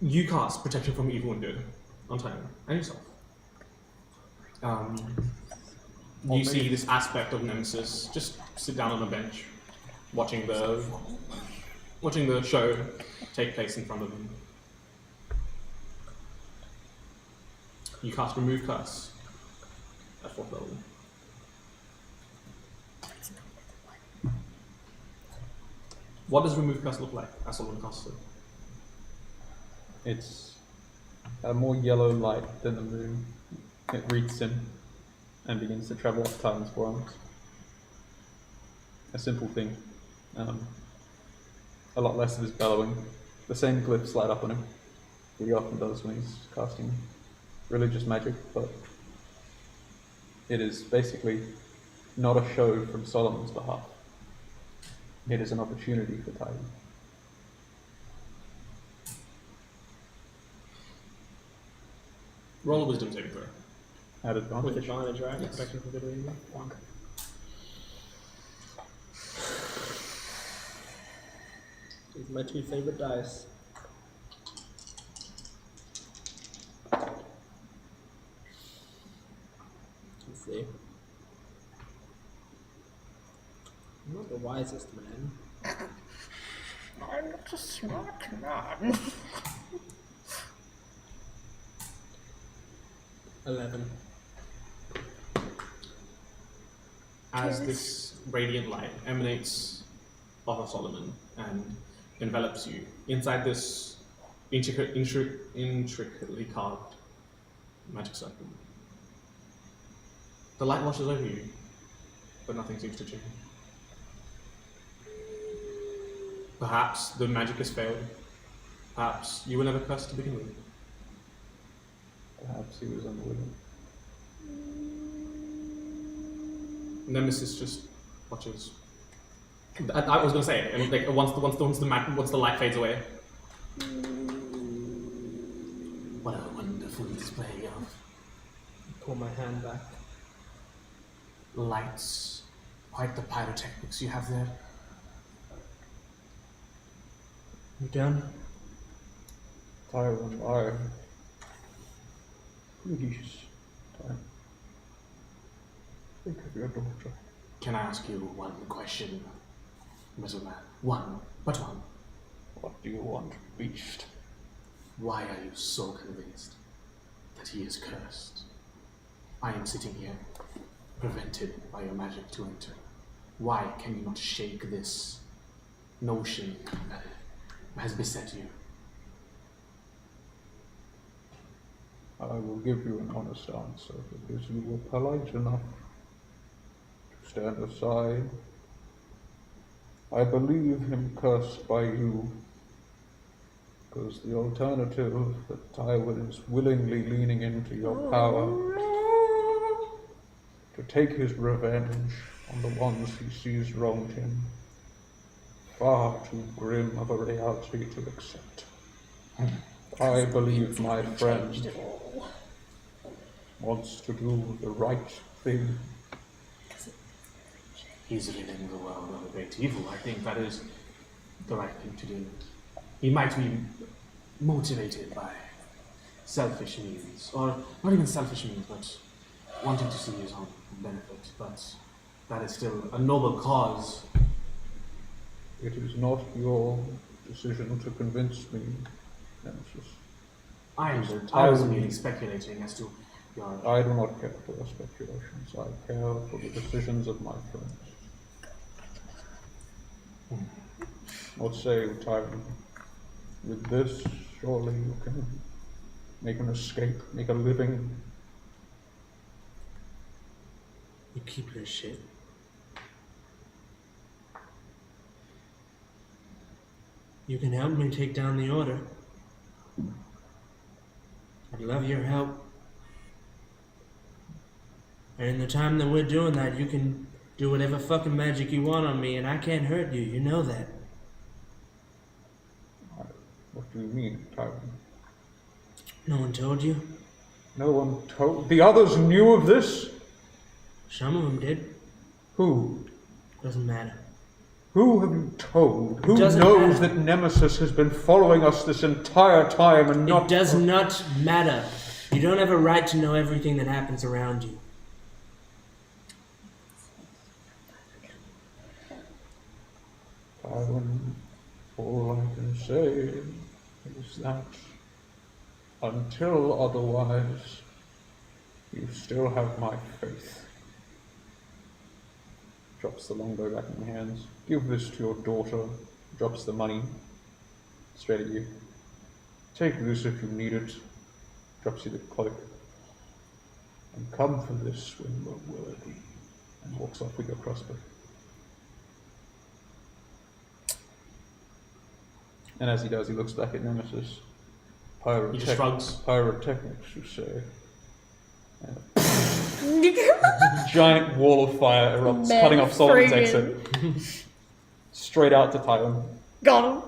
You cast Protection from Evil and Good on Tywin and yourself. You see this aspect of Nemesis just sit down on a bench, watching the show take place in front of him. You cast Remove Curse at 4th level. What does Remove Curse look like as someone casts it? It's a more yellow light than the moon. It wreaths him and begins to travel up Titan's forearms. A simple thing. A lot less of his bellowing. The same glyphs light up on him. He often does when he's casting religious magic, but it is basically not a show from Solomon's behalf. It is an opportunity for Titan. Roll a wisdom saving throw. At advantage. With advantage, right? Yes. Protection from Good and Evil. These are my two favorite dice. Let's see. I'm not the wisest man. I'm not a smart man. 11. As this radiant light emanates off of Solomon and envelops you inside this intricately carved magic circle. The light washes over you, but nothing seems to change. Perhaps the magic has failed. Perhaps you were never cursed to begin with. Perhaps he was unwilling. Nemesis just watches. I was going to say, and like once the light fades away. What a wonderful display of Pull my hand back. lights. Quite the pyrotechnics you have there. You done? Tywin, please, Tywin. Think of your daughter. Can I ask you one question, Mr. Man? One, but one. What do you want, beast? Why are you so convinced that he is cursed? I am sitting here, prevented by your magic to enter. Why can you not shake this notion that has beset you? I will give you an honest answer, because you were polite enough to stand aside. I believe him cursed by you, because the alternative that Tywin is willingly leaning into your power to take his revenge on the ones he sees wronged him. Far too grim of a reality to accept. I believe my friend wants to do the right thing. He's ridding the world of a great evil. I think that is the right thing to do. He might be motivated by selfish means, or not even selfish means, but wanting to see his own benefit. But that is still a noble cause. It is not your decision to convince me, Nemesis. I was merely speculating as to your... I do not care for your speculations. I care for the decisions of my friends. What say you, Tyrant? With this, surely you can make an escape, make a living. You keep your shit. You can help me take down the order. I'd love your help. And in the time that we're doing that, you can do whatever fucking magic you want on me, and I can't hurt you. You know that. What do you mean, Tyrant? No one told you? No one told. The others knew of this? Some of them did. Who? Doesn't matter. Who have you told? Who doesn't knows matter. that Nemesis has been following us this entire time and not... It does not matter. You don't have a right to know everything that happens around you. Tyrant, all I can say is that until otherwise, you still have my faith. Drops the longbow back in your hands. Give this to your daughter. Drops the money straight at you. Take this if you need it. Drops you the cloak. And come for this when we're worthy. And walks off with your crossbow. And as he does, he looks back at Nemesis. He just shrugs. Pyrotechnics, you say. Giant wall of fire erupts, Man, cutting off Solomon's friggin'. exit. Straight out to Tyron. Got him.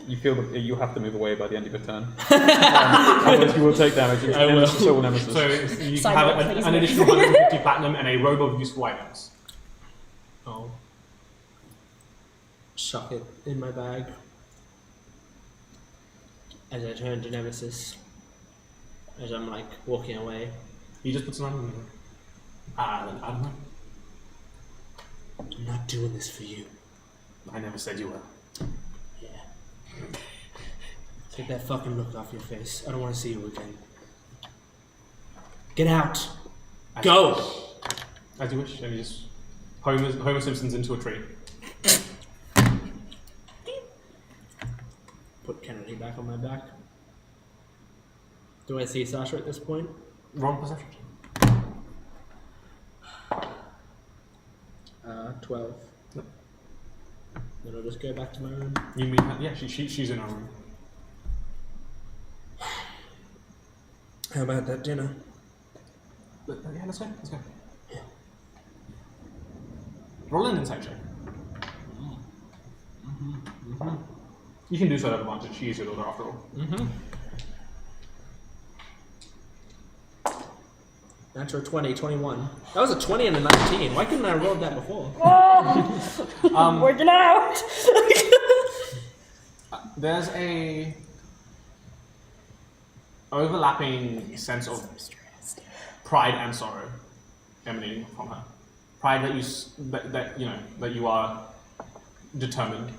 You feel that you have to move away by the end of your turn. Otherwise you will take damage. And I will. So will Nemesis. So you Side have note, please, an mate. additional 150 platinum and a robe of useful items. Oh. Chuck it in my bag. As I turn to Nemesis. As I'm like walking away. He just puts it on. I don't know. I'm not doing this for you. I never said you were. Yeah. Take that fucking look off your face. I don't want to see you again. Get out! Go! As you wish. And he just Homer Simpson's into a tree. Put Kennedy back on my back. Do I see Sasha at this point? Wrong perception. 12. Yep. Then I'll just go back to my room. You mean her? Yeah, she's in her room. How about that dinner? Yeah, let's go. Yeah. Roll an insight check. You can do so at advantage. She is your daughter after all. Natural 20, 21. That was a 20 and a 19. Why couldn't I have rolled that before? Working out. There's a overlapping sense of pride and sorrow emanating from her. Pride that you are determined.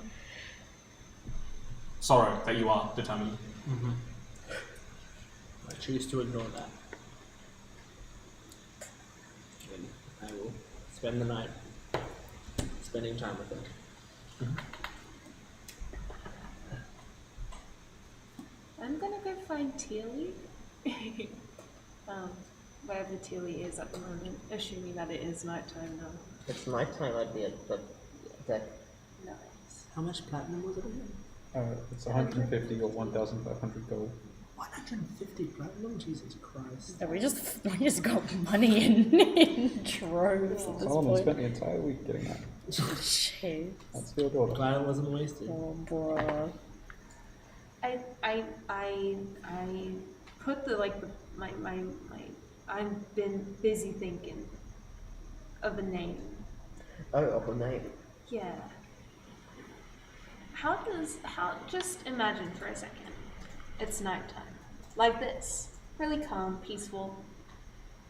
Sorrow that you are determined. I choose to ignore that. And I will spend the night spending time with her. I'm gonna go find Teely. Wherever Teely is at the moment, assuming that it is nighttime now. It's nighttime at the deck. Nice. How much platinum was it again? It's 150 or 1,500 gold. 150 platinum? Jesus Christ. So we just got money in droves at this Solomon point. spent the entire week getting that. Shit. That's your daughter. Glad it wasn't wasted. Oh, bruh. I put I've been busy thinking of a name. Oh, of a name. Yeah. Just imagine for a second. It's nighttime. Like this. Really calm, peaceful.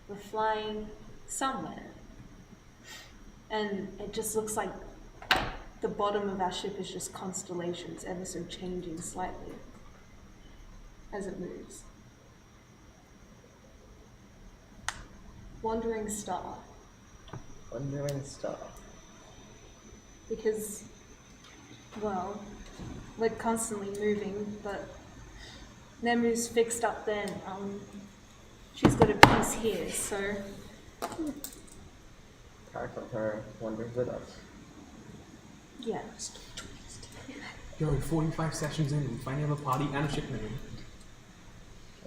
We're flying somewhere. And it just looks like the bottom of our ship is just constellations, ever so changing slightly as it moves. Wandering star. Wandering star. Because, well, we're constantly moving, but Nemu's fixed up there now, and she's got a piece here, so... Part of her wanders with us. Yeah. Yo, 45 sessions in, we finally have a party and a ship name.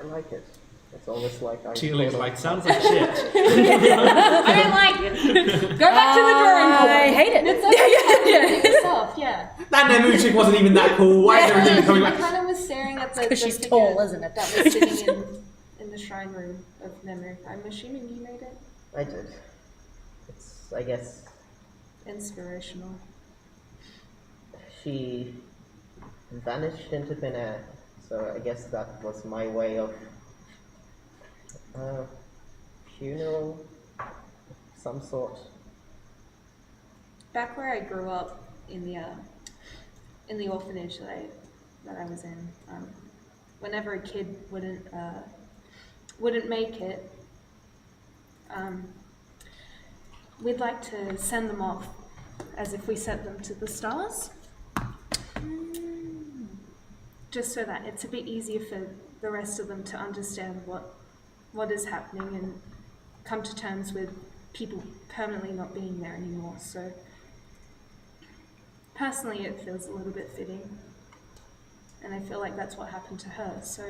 I like it. It's almost like I... Cheerleader's like, sounds like shit. I don't like it. Go back to the drawing board. I hate it. It's okay. Take this off, yeah. That Nemu chick wasn't even that cool. Why is everything coming I back? kind of was staring at the she's figure tall, isn't it? that was sitting in the shrine room of Nemu. I'm assuming you made it I did. It's, I guess, inspirational. she vanished into thin air, so I guess that was my way of funeral, some sort. Back where I grew up in the orphanage that I was in, whenever a kid wouldn't make it, we'd like to send them off as if we sent them to the stars. Just so that it's a bit easier for the rest of them to understand what is happening and come to terms with people permanently not being there anymore. So personally it feels a little bit fitting, and I feel like that's what happened to her. So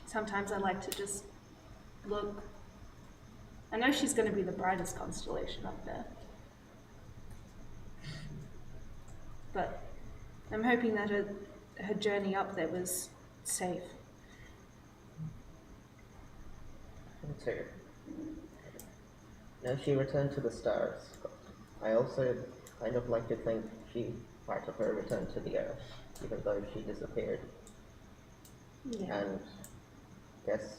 sometimes I like to just look. I know she's going to be the brightest constellation up there, but I'm hoping that her journey up there was safe. Me too. No, she returned to the stars. I also kind of like to think part of her returned to the Earth, even though she disappeared. Yeah. And guess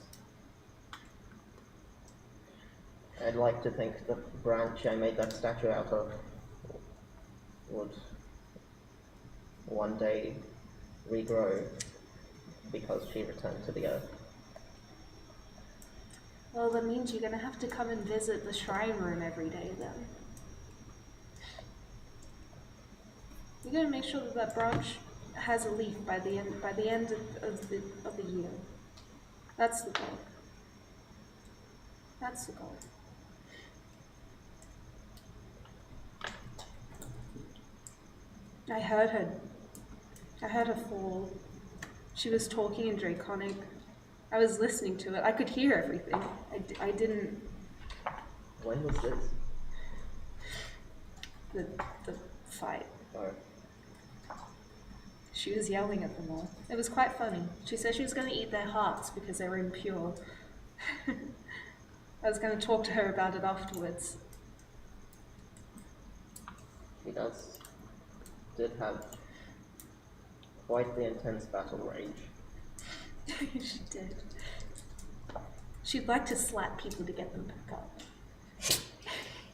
I'd like to think the branch I made that statue out of would one day regrow because she returned to the Earth. Well, that means you're going to have to come and visit the shrine room every day then. You're going to make sure that branch has a leaf by the end of the year. That's the goal. That's the goal. I heard her fall. She was talking in Draconic. I was listening to it. I could hear everything. I didn't... When was this? The fight. Oh. She was yelling at them all. It was quite funny. She said she was going to eat their hearts because they were impure. I was going to talk to her about it afterwards. She did have quite the intense battle rage. She did. She'd like to slap people to get them back up.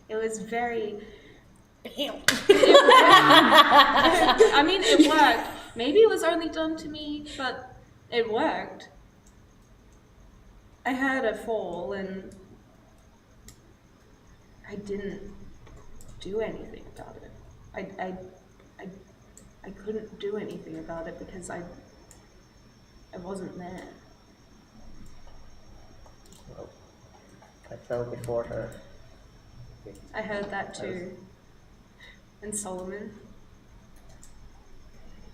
It was very... I mean, it worked. Maybe it was only done to me, but it worked. I had a fall and I didn't do anything about it. I couldn't do anything about it because I wasn't there. Well, I fell before her. I heard that too. And Solomon.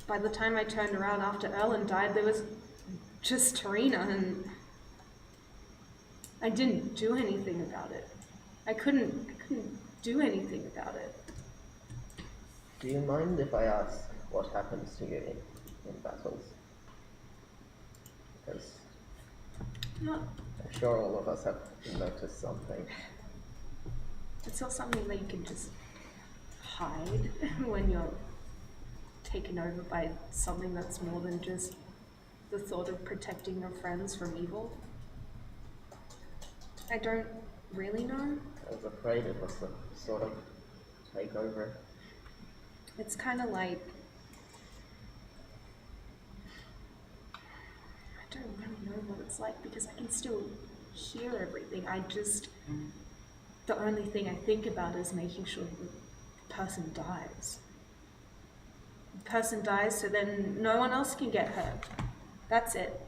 By the time I turned around after Erlen died, there was just Tarina, and I didn't do anything about it. I couldn't do anything about it. Do you mind if I ask what happens to you in battles? Because No, I'm sure all of us have noticed something. it's not something that you can just hide when you're taken over by something that's more than just the thought of protecting your friends from evil. I don't really know. I was afraid it was a sort of takeover. It's kind of like, I don't really know what it's like because I can still hear everything. The only thing I think about is making sure the person dies. The person dies so then no one else can get hurt. That's it.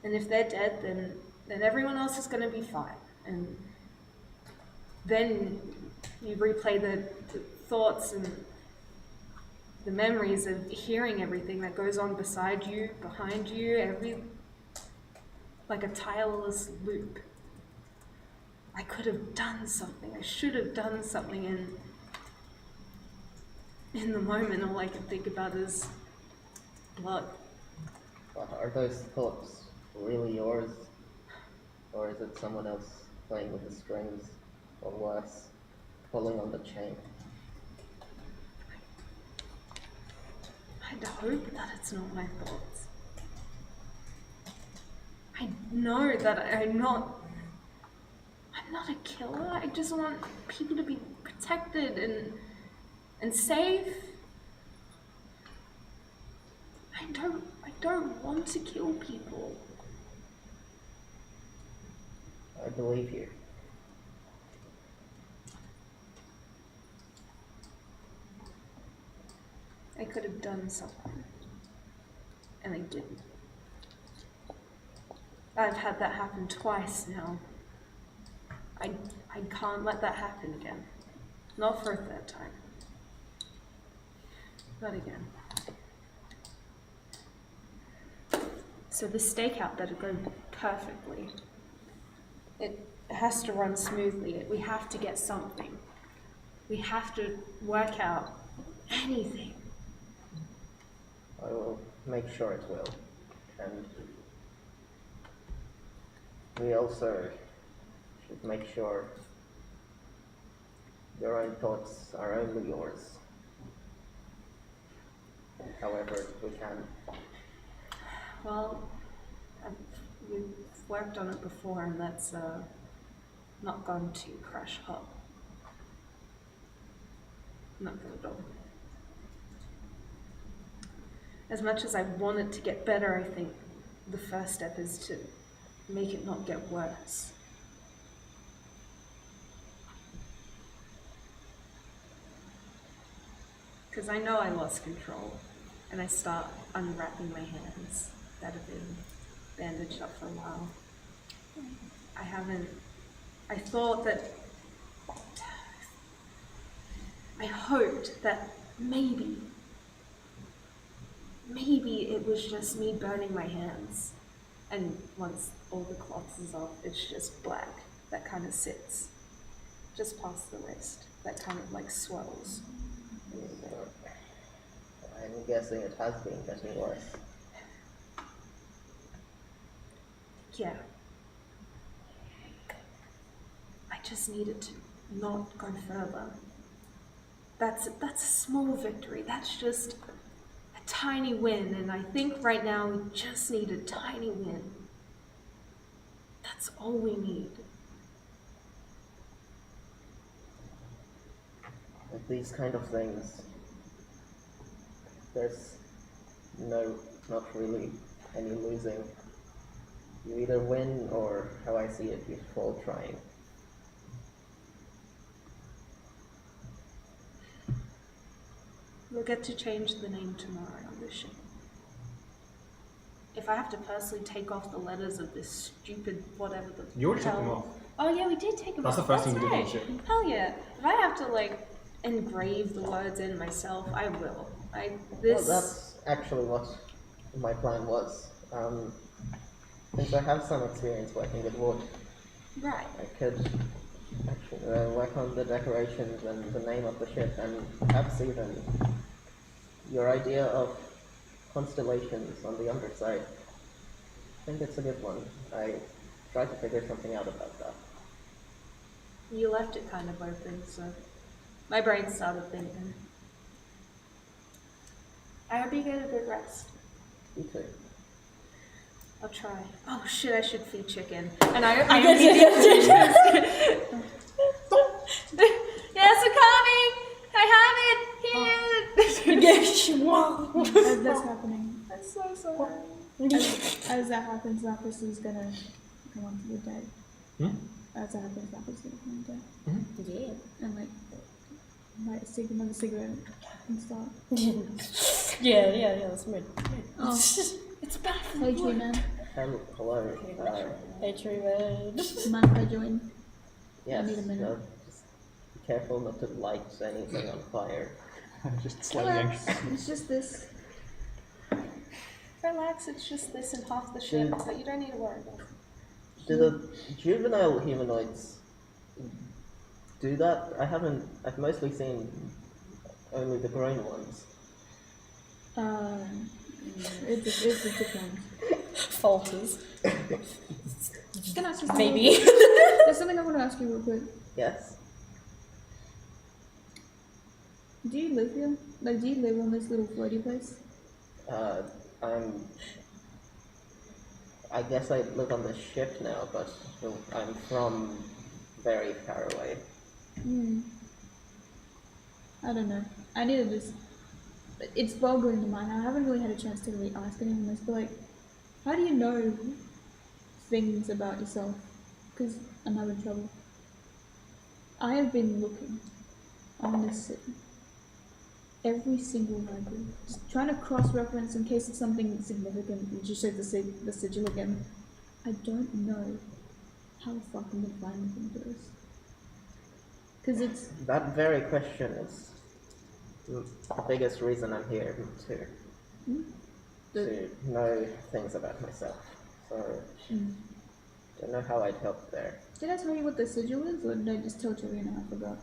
And if they're dead, then everyone else is going to be fine. And then you replay the thoughts and the memories of hearing everything that goes on beside you, behind you, like a tireless loop. I could have done something. I should have done something, and in the moment, all I can think about is blood. But are those thoughts really yours? Or is it someone else playing with the strings? Or worse, pulling on the chain? I'd hope that it's not my thoughts. I know that I'm not a killer. I just want people to be protected and safe. I don't want to kill people. I believe you. I could have done something, and I didn't. I've had that happen twice now. I can't let that happen again. Not for a third time. Not again. So the stakeout that'll go perfectly. It has to run smoothly. We have to get something. We have to work out anything. I will make sure it will. And we also should make sure your own thoughts are only yours. However we can. Well, we've worked on it before, and that's not gone to crash hot. Not good at all. As much as I want it to get better, I think the first step is to make it not get worse. Because I know I lost control, and I start unwrapping my hands that have been bandaged up for a while. I thought that, I hoped that maybe it was just me burning my hands, and once all the cloth is off, it's just black that kind of sits just past the wrist, that kind of like swells. I'm guessing it has been getting worse. Yeah. I just needed to not go further. That's a small victory. That's just a tiny win, and I think right now we just need a tiny win. That's all we need. With these kind of things, there's not really any losing. You either win, or how I see it, you fall trying. We'll get to change the name tomorrow on this ship. If I have to personally take off the letters of this stupid whatever the You already took hell- them off. Oh yeah, we did take them That's off. the first thing we did on right. the ship. Hell yeah. If I have to like engrave the words in myself, I will. Well, that's actually what my plan was. Since I have some experience working with wood, Right. I could Work on the decorations and the name of the ship, and perhaps even your idea of constellations on the underside. I think it's a good one. I tried to figure something out about that. You left it kind of open, so my brain started thinking. I hope you get a good rest. You too. I'll try. Oh shit, I should feed chicken. And I immediately yes, I'm coming! I have it! Here! As that's happening, I'm so sorry. as that happens, Lapis is gonna come onto the deck. As that happens, Lapis is gonna come on the deck. Yeah. And like light another cigarette and start. Yeah, that's weird. Oh, It's bad for hey tree man, Hello. Hey, tree man. mind if I join? Yes. I need a minute. Just be careful not to light anything on fire. Just slightly Relax, anxious. it's just this. Relax, it's just this and half the ship, but you don't need to worry about it. Do the juvenile humanoids do that? I've mostly seen only the grown ones. It's a different. Falters. Can I ask you something? Maybe. There's something I want to ask you real quick. Yes? Do you live here? Like, do you live on this little floaty place? I guess I live on the ship now, but I'm from very far away. I don't know. I need to just. It's boggling the mind. I haven't really had a chance to really ask anyone this, but like, how do you know things about yourself? Because I'm having trouble. I have been looking on this city. Every single library. Just trying to cross-reference in case it's something significant. You just show the sigil again. I don't know how the fuck I'm gonna find anything for this. Because it's... That very question is the biggest reason I'm here to know things about myself. So, don't know how I'd help there. Did I tell you what the sigil is, or did I just tell Tarina? I forgot.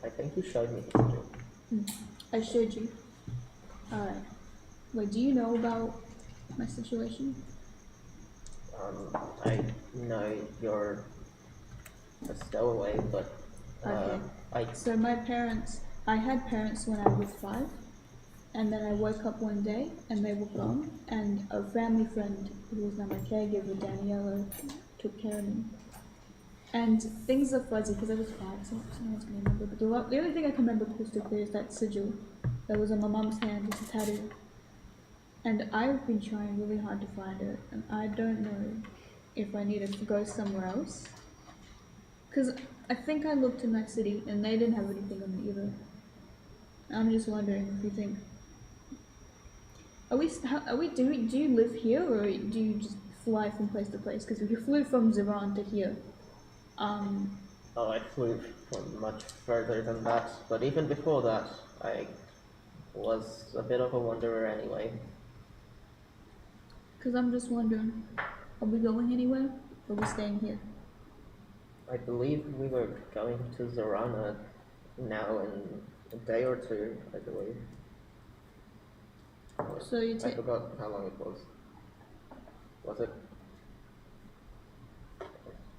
I think you showed me the sigil. I showed you. Alright. Wait, do you know about my situation? I know you're a stowaway, but Okay. So my parents, I had parents when I was 5, and then I woke up one day and they were gone, and a family friend who was now my caregiver, Daniela, took care of me. And things are fuzzy because I was 5, so someone's gonna remember. But the only thing I can remember crystal clear is that sigil that was on my mum's hand. It's a tattoo. And I've been trying really hard to find it, and I don't know if I need to go somewhere else. Because I think I looked in that city and they didn't have anything on it either. I'm just wondering if you think. Do you live here, or do you just fly from place to place? Because if you flew from Ziran to here, Oh, I flew from much further than that, but even before that, I was a bit of a wanderer anyway. because I'm just wondering, are we going anywhere, or are we staying here? I believe we were going to Zorana now in a day or two, I believe. So you I take. forgot how long it was. Was it?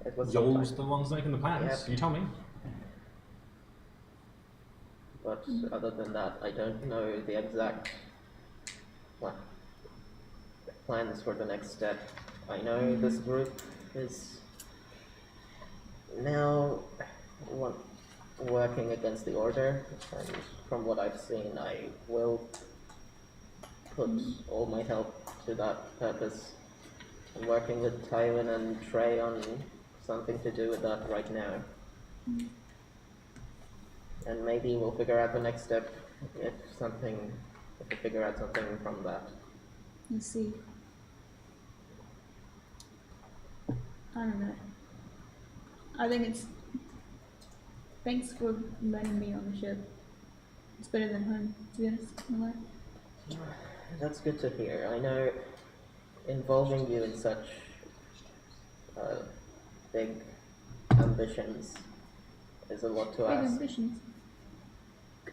It was You're sometime. the ones making the plans. Yep. You tell me. But other than that, I don't know the exact plans for the next step. I know this group is now working against the Order, and from what I've seen, I will put all my help to that purpose. I'm working with Tywin and Trey on something to do with that right now. And maybe we'll figure out the next step if we figure out something from that. Let's see. I don't know. I think it's. Thanks for letting me on the ship. It's better than home, to be honest, in a way. That's good to hear. I know involving you in such big ambitions is a lot to Big ask. ambitions.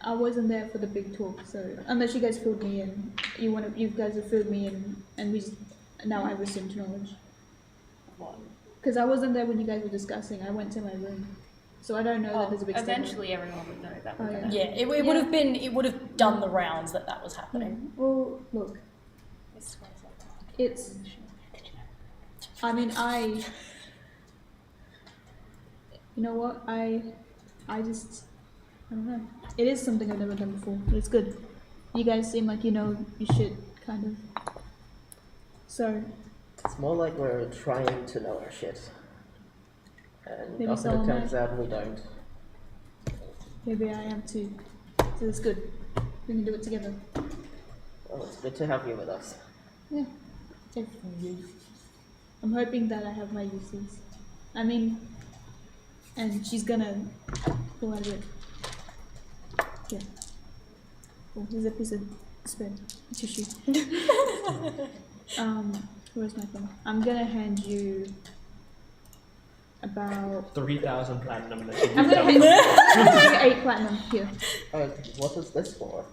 I wasn't there for the big talk, so unless you guys filled me in, you guys have filled me in, and now I've assumed knowledge. What? Because I wasn't there when you guys were discussing. I went to my room, so I don't know that there's a big statement. Eventually, everyone would know that. Oh, yeah. Yeah, it would have been. It would have done the rounds that was happening. Well, look, it's. I mean, you know what? I just. I don't know. It is something I've never done before, but it's good. You guys seem like you know your shit, kind of. So. It's more like we're trying to know our shit. And Maybe often so it am turns out we don't. Maybe I am too. So it's good. We can do it together. Well, it's good to have you with us. Yeah. If I'm hoping that I have my uses. I mean, and she's gonna pull out of it. Yeah. Oh, here's a piece of spare tissue. Where's my phone? I'm gonna hand you about 3,000 platinum. I'm gonna hand you 8 platinum here. What is this for?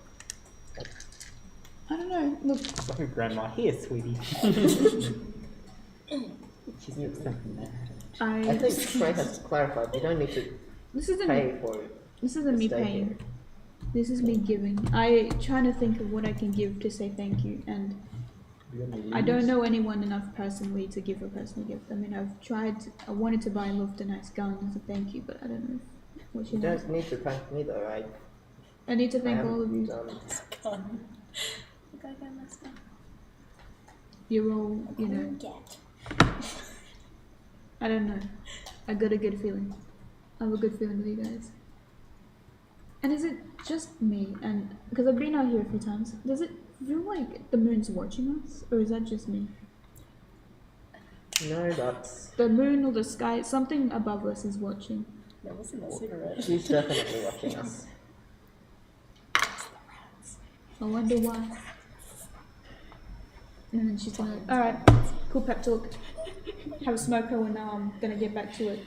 I don't know. Look, It's like a grandma. Here, sweetie. She's new something there. I I think Trey has clarified. They don't need to this isn't pay for it. this isn't me Stay paying. here. This is me giving. I trying to think of what I can give to say thank you, and I don't know anyone enough personally to give a personal gift. I mean, I wanted to buy Loved a nice gun as a thank you, but I don't know what You you know. don't need to thank me though. I need to I thank haven't all of you. done- You're all, you know, I don't know. I got a good feeling. I have a good feeling with you guys. And is it just me? And because I've been out here a few times, does it feel like the moon's watching us, or is that just me? No, that's. The moon or the sky, something above us is watching. That wasn't a cigarette. She's definitely watching us. I wonder why. And then she's gonna, alright, cool pep talk. Have a smoke and now I'm gonna get back to it.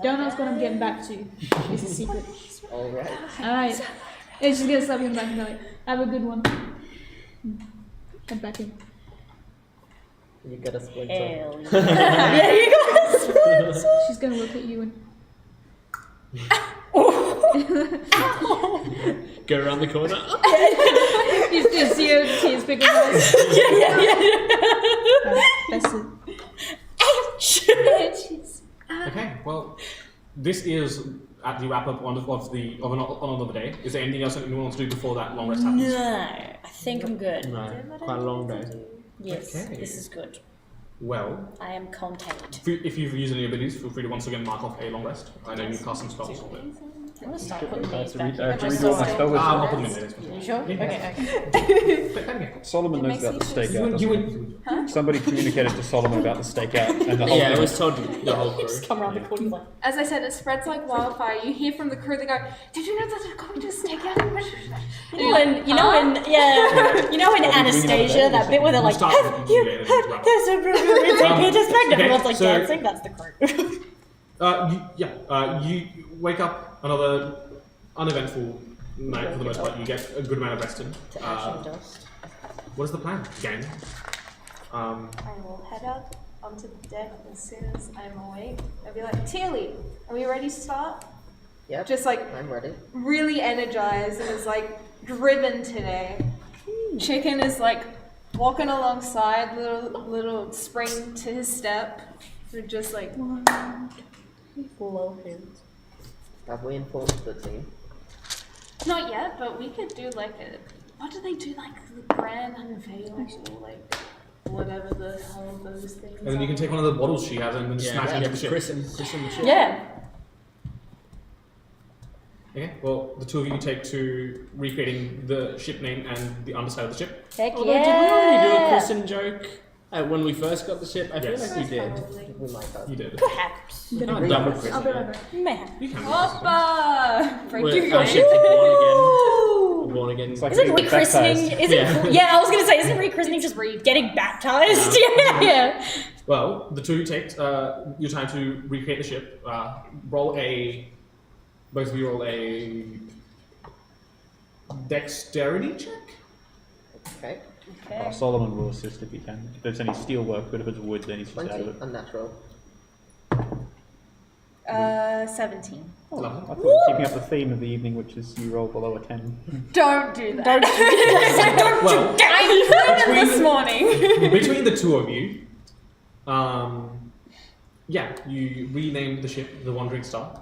Don't ask what I'm getting back to. It's a secret. Alright. Alright. And she's gonna slap him back and go like, have a good one. Head back in. You get a splinter. Hell yeah, you guys. She's gonna look at you and Go around the corner. you just see her tears pick up eyes. That's it. Okay, well, this is at the wrap up of another day. Is there anything else that anyone wants to do before that long rest happens? No, I think I'm good. No, quite a long day. Yes, Okay. this is good. Well, I am content. if you've used any abilities, feel free to once again mark off a long rest. I know you cast some spells. But... I'm gonna start putting I have these to back. read all my spell list. I'll put them in there. You sure? Okay. Solomon knows about the stakeout. You doesn't would. he? Somebody communicated to Solomon about the stakeout and the whole Yeah, it thing. was told the whole crew. Just come around the corner like. As I said, it spreads like wildfire. You hear from the crew, they go, "Did you know that they're going to stake out?" You know in Anastasia, that bit where they're like, Start have you yeah, heard wrap up. there's a Peter's back? okay, Everyone's like so- dancing, that's the crew. You wake up another uneventful night for the most part. You get a good amount of rest in. To ash and dust. What is the plan, gang? I will head up onto the deck as soon as I'm awake. I'll be like, Tealy, are we ready to start? Yep. Just like I'm ready. really energized and is like driven today. Chicken is like walking alongside, little spring to his step. We're just like, Full hands. Have we informed the team? not yet, but we could do like a, what do they do, like the grand unveil or like whatever the hell those things And then you can take one of the bottles she has and then smash it into the ship. Chris and the ship. Yeah. Okay, well, the two of you take to recreating the ship name and the underside of the ship. Heck Although, did we already do a yeah. christen joke when we first got the ship? I feel Yes. like we did. Probably. We might have. You did. Perhaps. We can't double I'll christen be it. right back. Maybe. You can. Hoppa! Break We're- your Our ship's born again. It's like Isn't getting rechristening? baptized. Isn't Yeah. yeah? I was gonna say, isn't rechristening just getting baptized? Yeah. Well, the two take your time to recreate the ship. Both of you roll a dexterity check. Okay. Solomon will assist if he can. If there's any steel work, but if it's wood, then he's just out 20, of it. unnatural. 17. I thought keeping up the theme of the evening, which is you roll below a 10. Don't do that. Well, I heard it this morning. between the two of you, you renamed the ship the Wandering Star.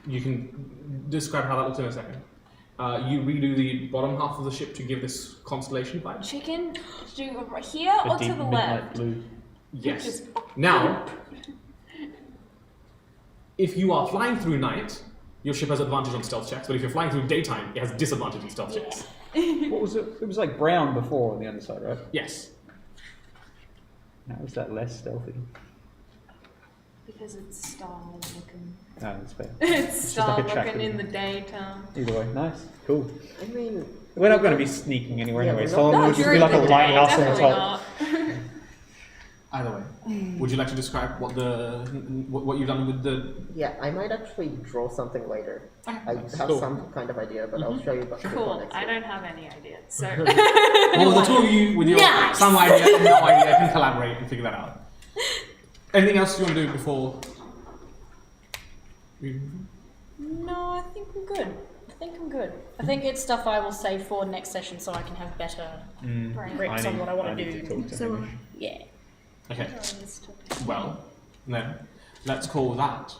You can describe how that looks in a second. You redo the bottom half of the ship to give this constellation vibe. Chicken, do you go here A or deep to the midnight left? blue. Yes. Now, if you are flying through night, your ship has advantage on stealth checks, but if you're flying through daytime, it has disadvantage on stealth checks. What was it? It was like brown before on the underside, right? Yes. Now is that less stealthy? Because it's star looking. No, that's fair. It's just star like a looking tracker. in the daytime. Either way, nice, cool. I mean, We're not going to be sneaking anywhere Yeah, anyway. we're not- Solomon No, will just be during like the a day, lighthouse on the definitely top. not. Either way, would you like to describe what you've done with the? yeah, I might actually draw something later. I have Cool. some kind of idea, but I'll show you before Cool. next I week. don't have any idea. So Well, the two of you with your some idea and no idea can collaborate and figure that out. Anything else you want to do before? No, I think I'm good. I think it's stuff I will save for next session so I can have better grips on what I want to do. So, Yeah. Okay. Well, then let's call that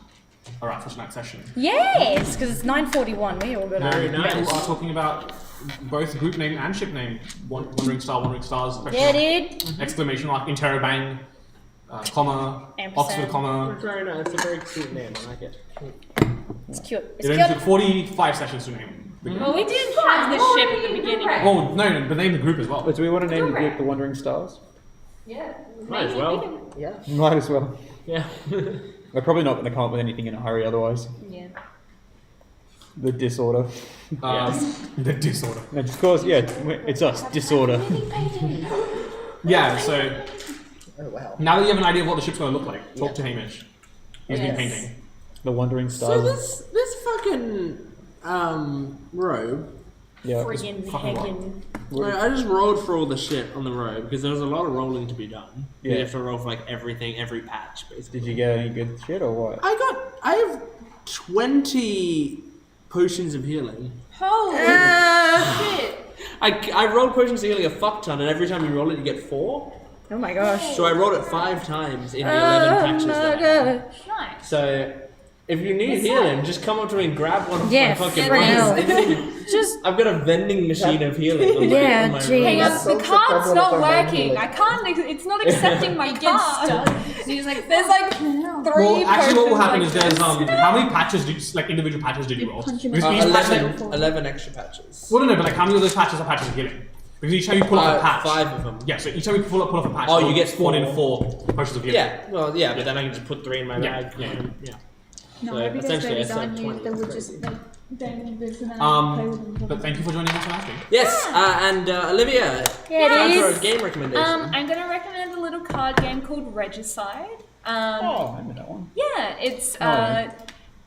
a wrap for tonight's session. Yes, because it's 9:41. We all got Now, to. you are talking about both group name and ship name. Wandering Stars. Yeah, dude. Exclamation mark, interrobang, comma, Ampersand. Oxford comma. Very nice. It's a very cute name. I like it. It's cute. It It's only took cute. 45 sessions to name. well, we didn't have the ship at the beginning. Oh, no, but name the group as well. But do we want to name the group the Wandering Stars? Yeah. Might as well. Yeah. Might as well. Yeah. We're probably not going to come up with anything in a hurry otherwise. Yeah. The disorder. The disorder. No, just cause, yeah, it's us, disorder. Yeah, so Oh wow. now that you have an idea of what the ship's going to look like, talk to Hamish. He's been painting. The Wandering So Stars. this fucking robe. Yeah. Friggin' fucking heggin'. Like, I just rolled for all the shit on the robe because there was a lot of rolling to be done. Yeah. You have to roll for like everything, every patch, basically. Did you get any good shit or what? I have 20 potions of healing. Holy shit. I rolled potions of healing a fuck ton, and every time you roll it, you get 4. Oh my gosh. So I rolled it 5 times in the 11 patches. that I had. Nice. So if you need healing, just come up to me and grab one of Yeah, my fucking friggin' ones. Just. I've got a vending machine of healing. On my, Yeah, on my jeez. robe. Hang on, That's the also card's problem not with our working. I can't. It's not accepting my card. he's like, There's like 3 Well, actually, what will happen is potions there's like this. how many patches individual patches did you roll? punch him Because in each the patch, 11 extra patches. well, no, but like how many of those patches are patches of healing? Because each time you pull up a patch, 5 of them. yeah. So each time you pull up a patch, Oh, you get spawn in 4. 4 potions of healing. Yeah, well, yeah, but then I can just put 3 in my Yeah, bag. yeah. Yeah. no, So every day essentially, they it's like done 20. they would just like bang this and then play with them. But thank you for joining us for asking. Yes, and Olivia, Yeah, time it for is. a game recommendation. I'm gonna recommend a little card game called Regicide. Oh, I remember that one. Yeah,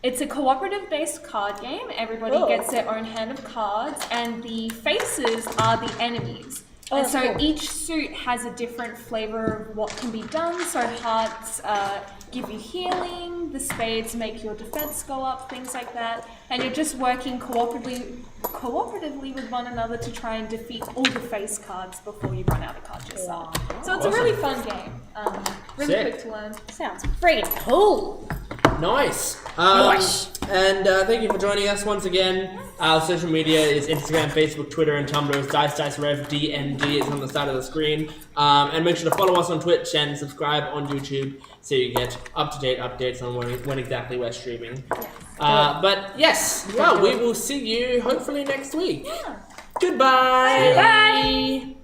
it's a cooperative-based card game. Everybody gets their own hand of cards, and the faces are the enemies. And so each suit has a different flavor of what can be done. So hearts give you healing, the spades make your defense go up, things like that. And you're just working cooperatively with one another to try and defeat all the face cards before you run out of cards yourself. So it's a really fun game. Really Sick. quick to learn. Sounds friggin' cool. Nice. Nice. And thank you for joining us once again. Our social media is Instagram, Facebook, Twitter, and Tumblr. It's DiceRev, DND. It's on the side of the screen. And make sure to follow us on Twitch and subscribe on YouTube so you get up-to-date updates on when exactly we're streaming. But yes, well, we will see you hopefully next week. Yeah. Goodbye. Bye.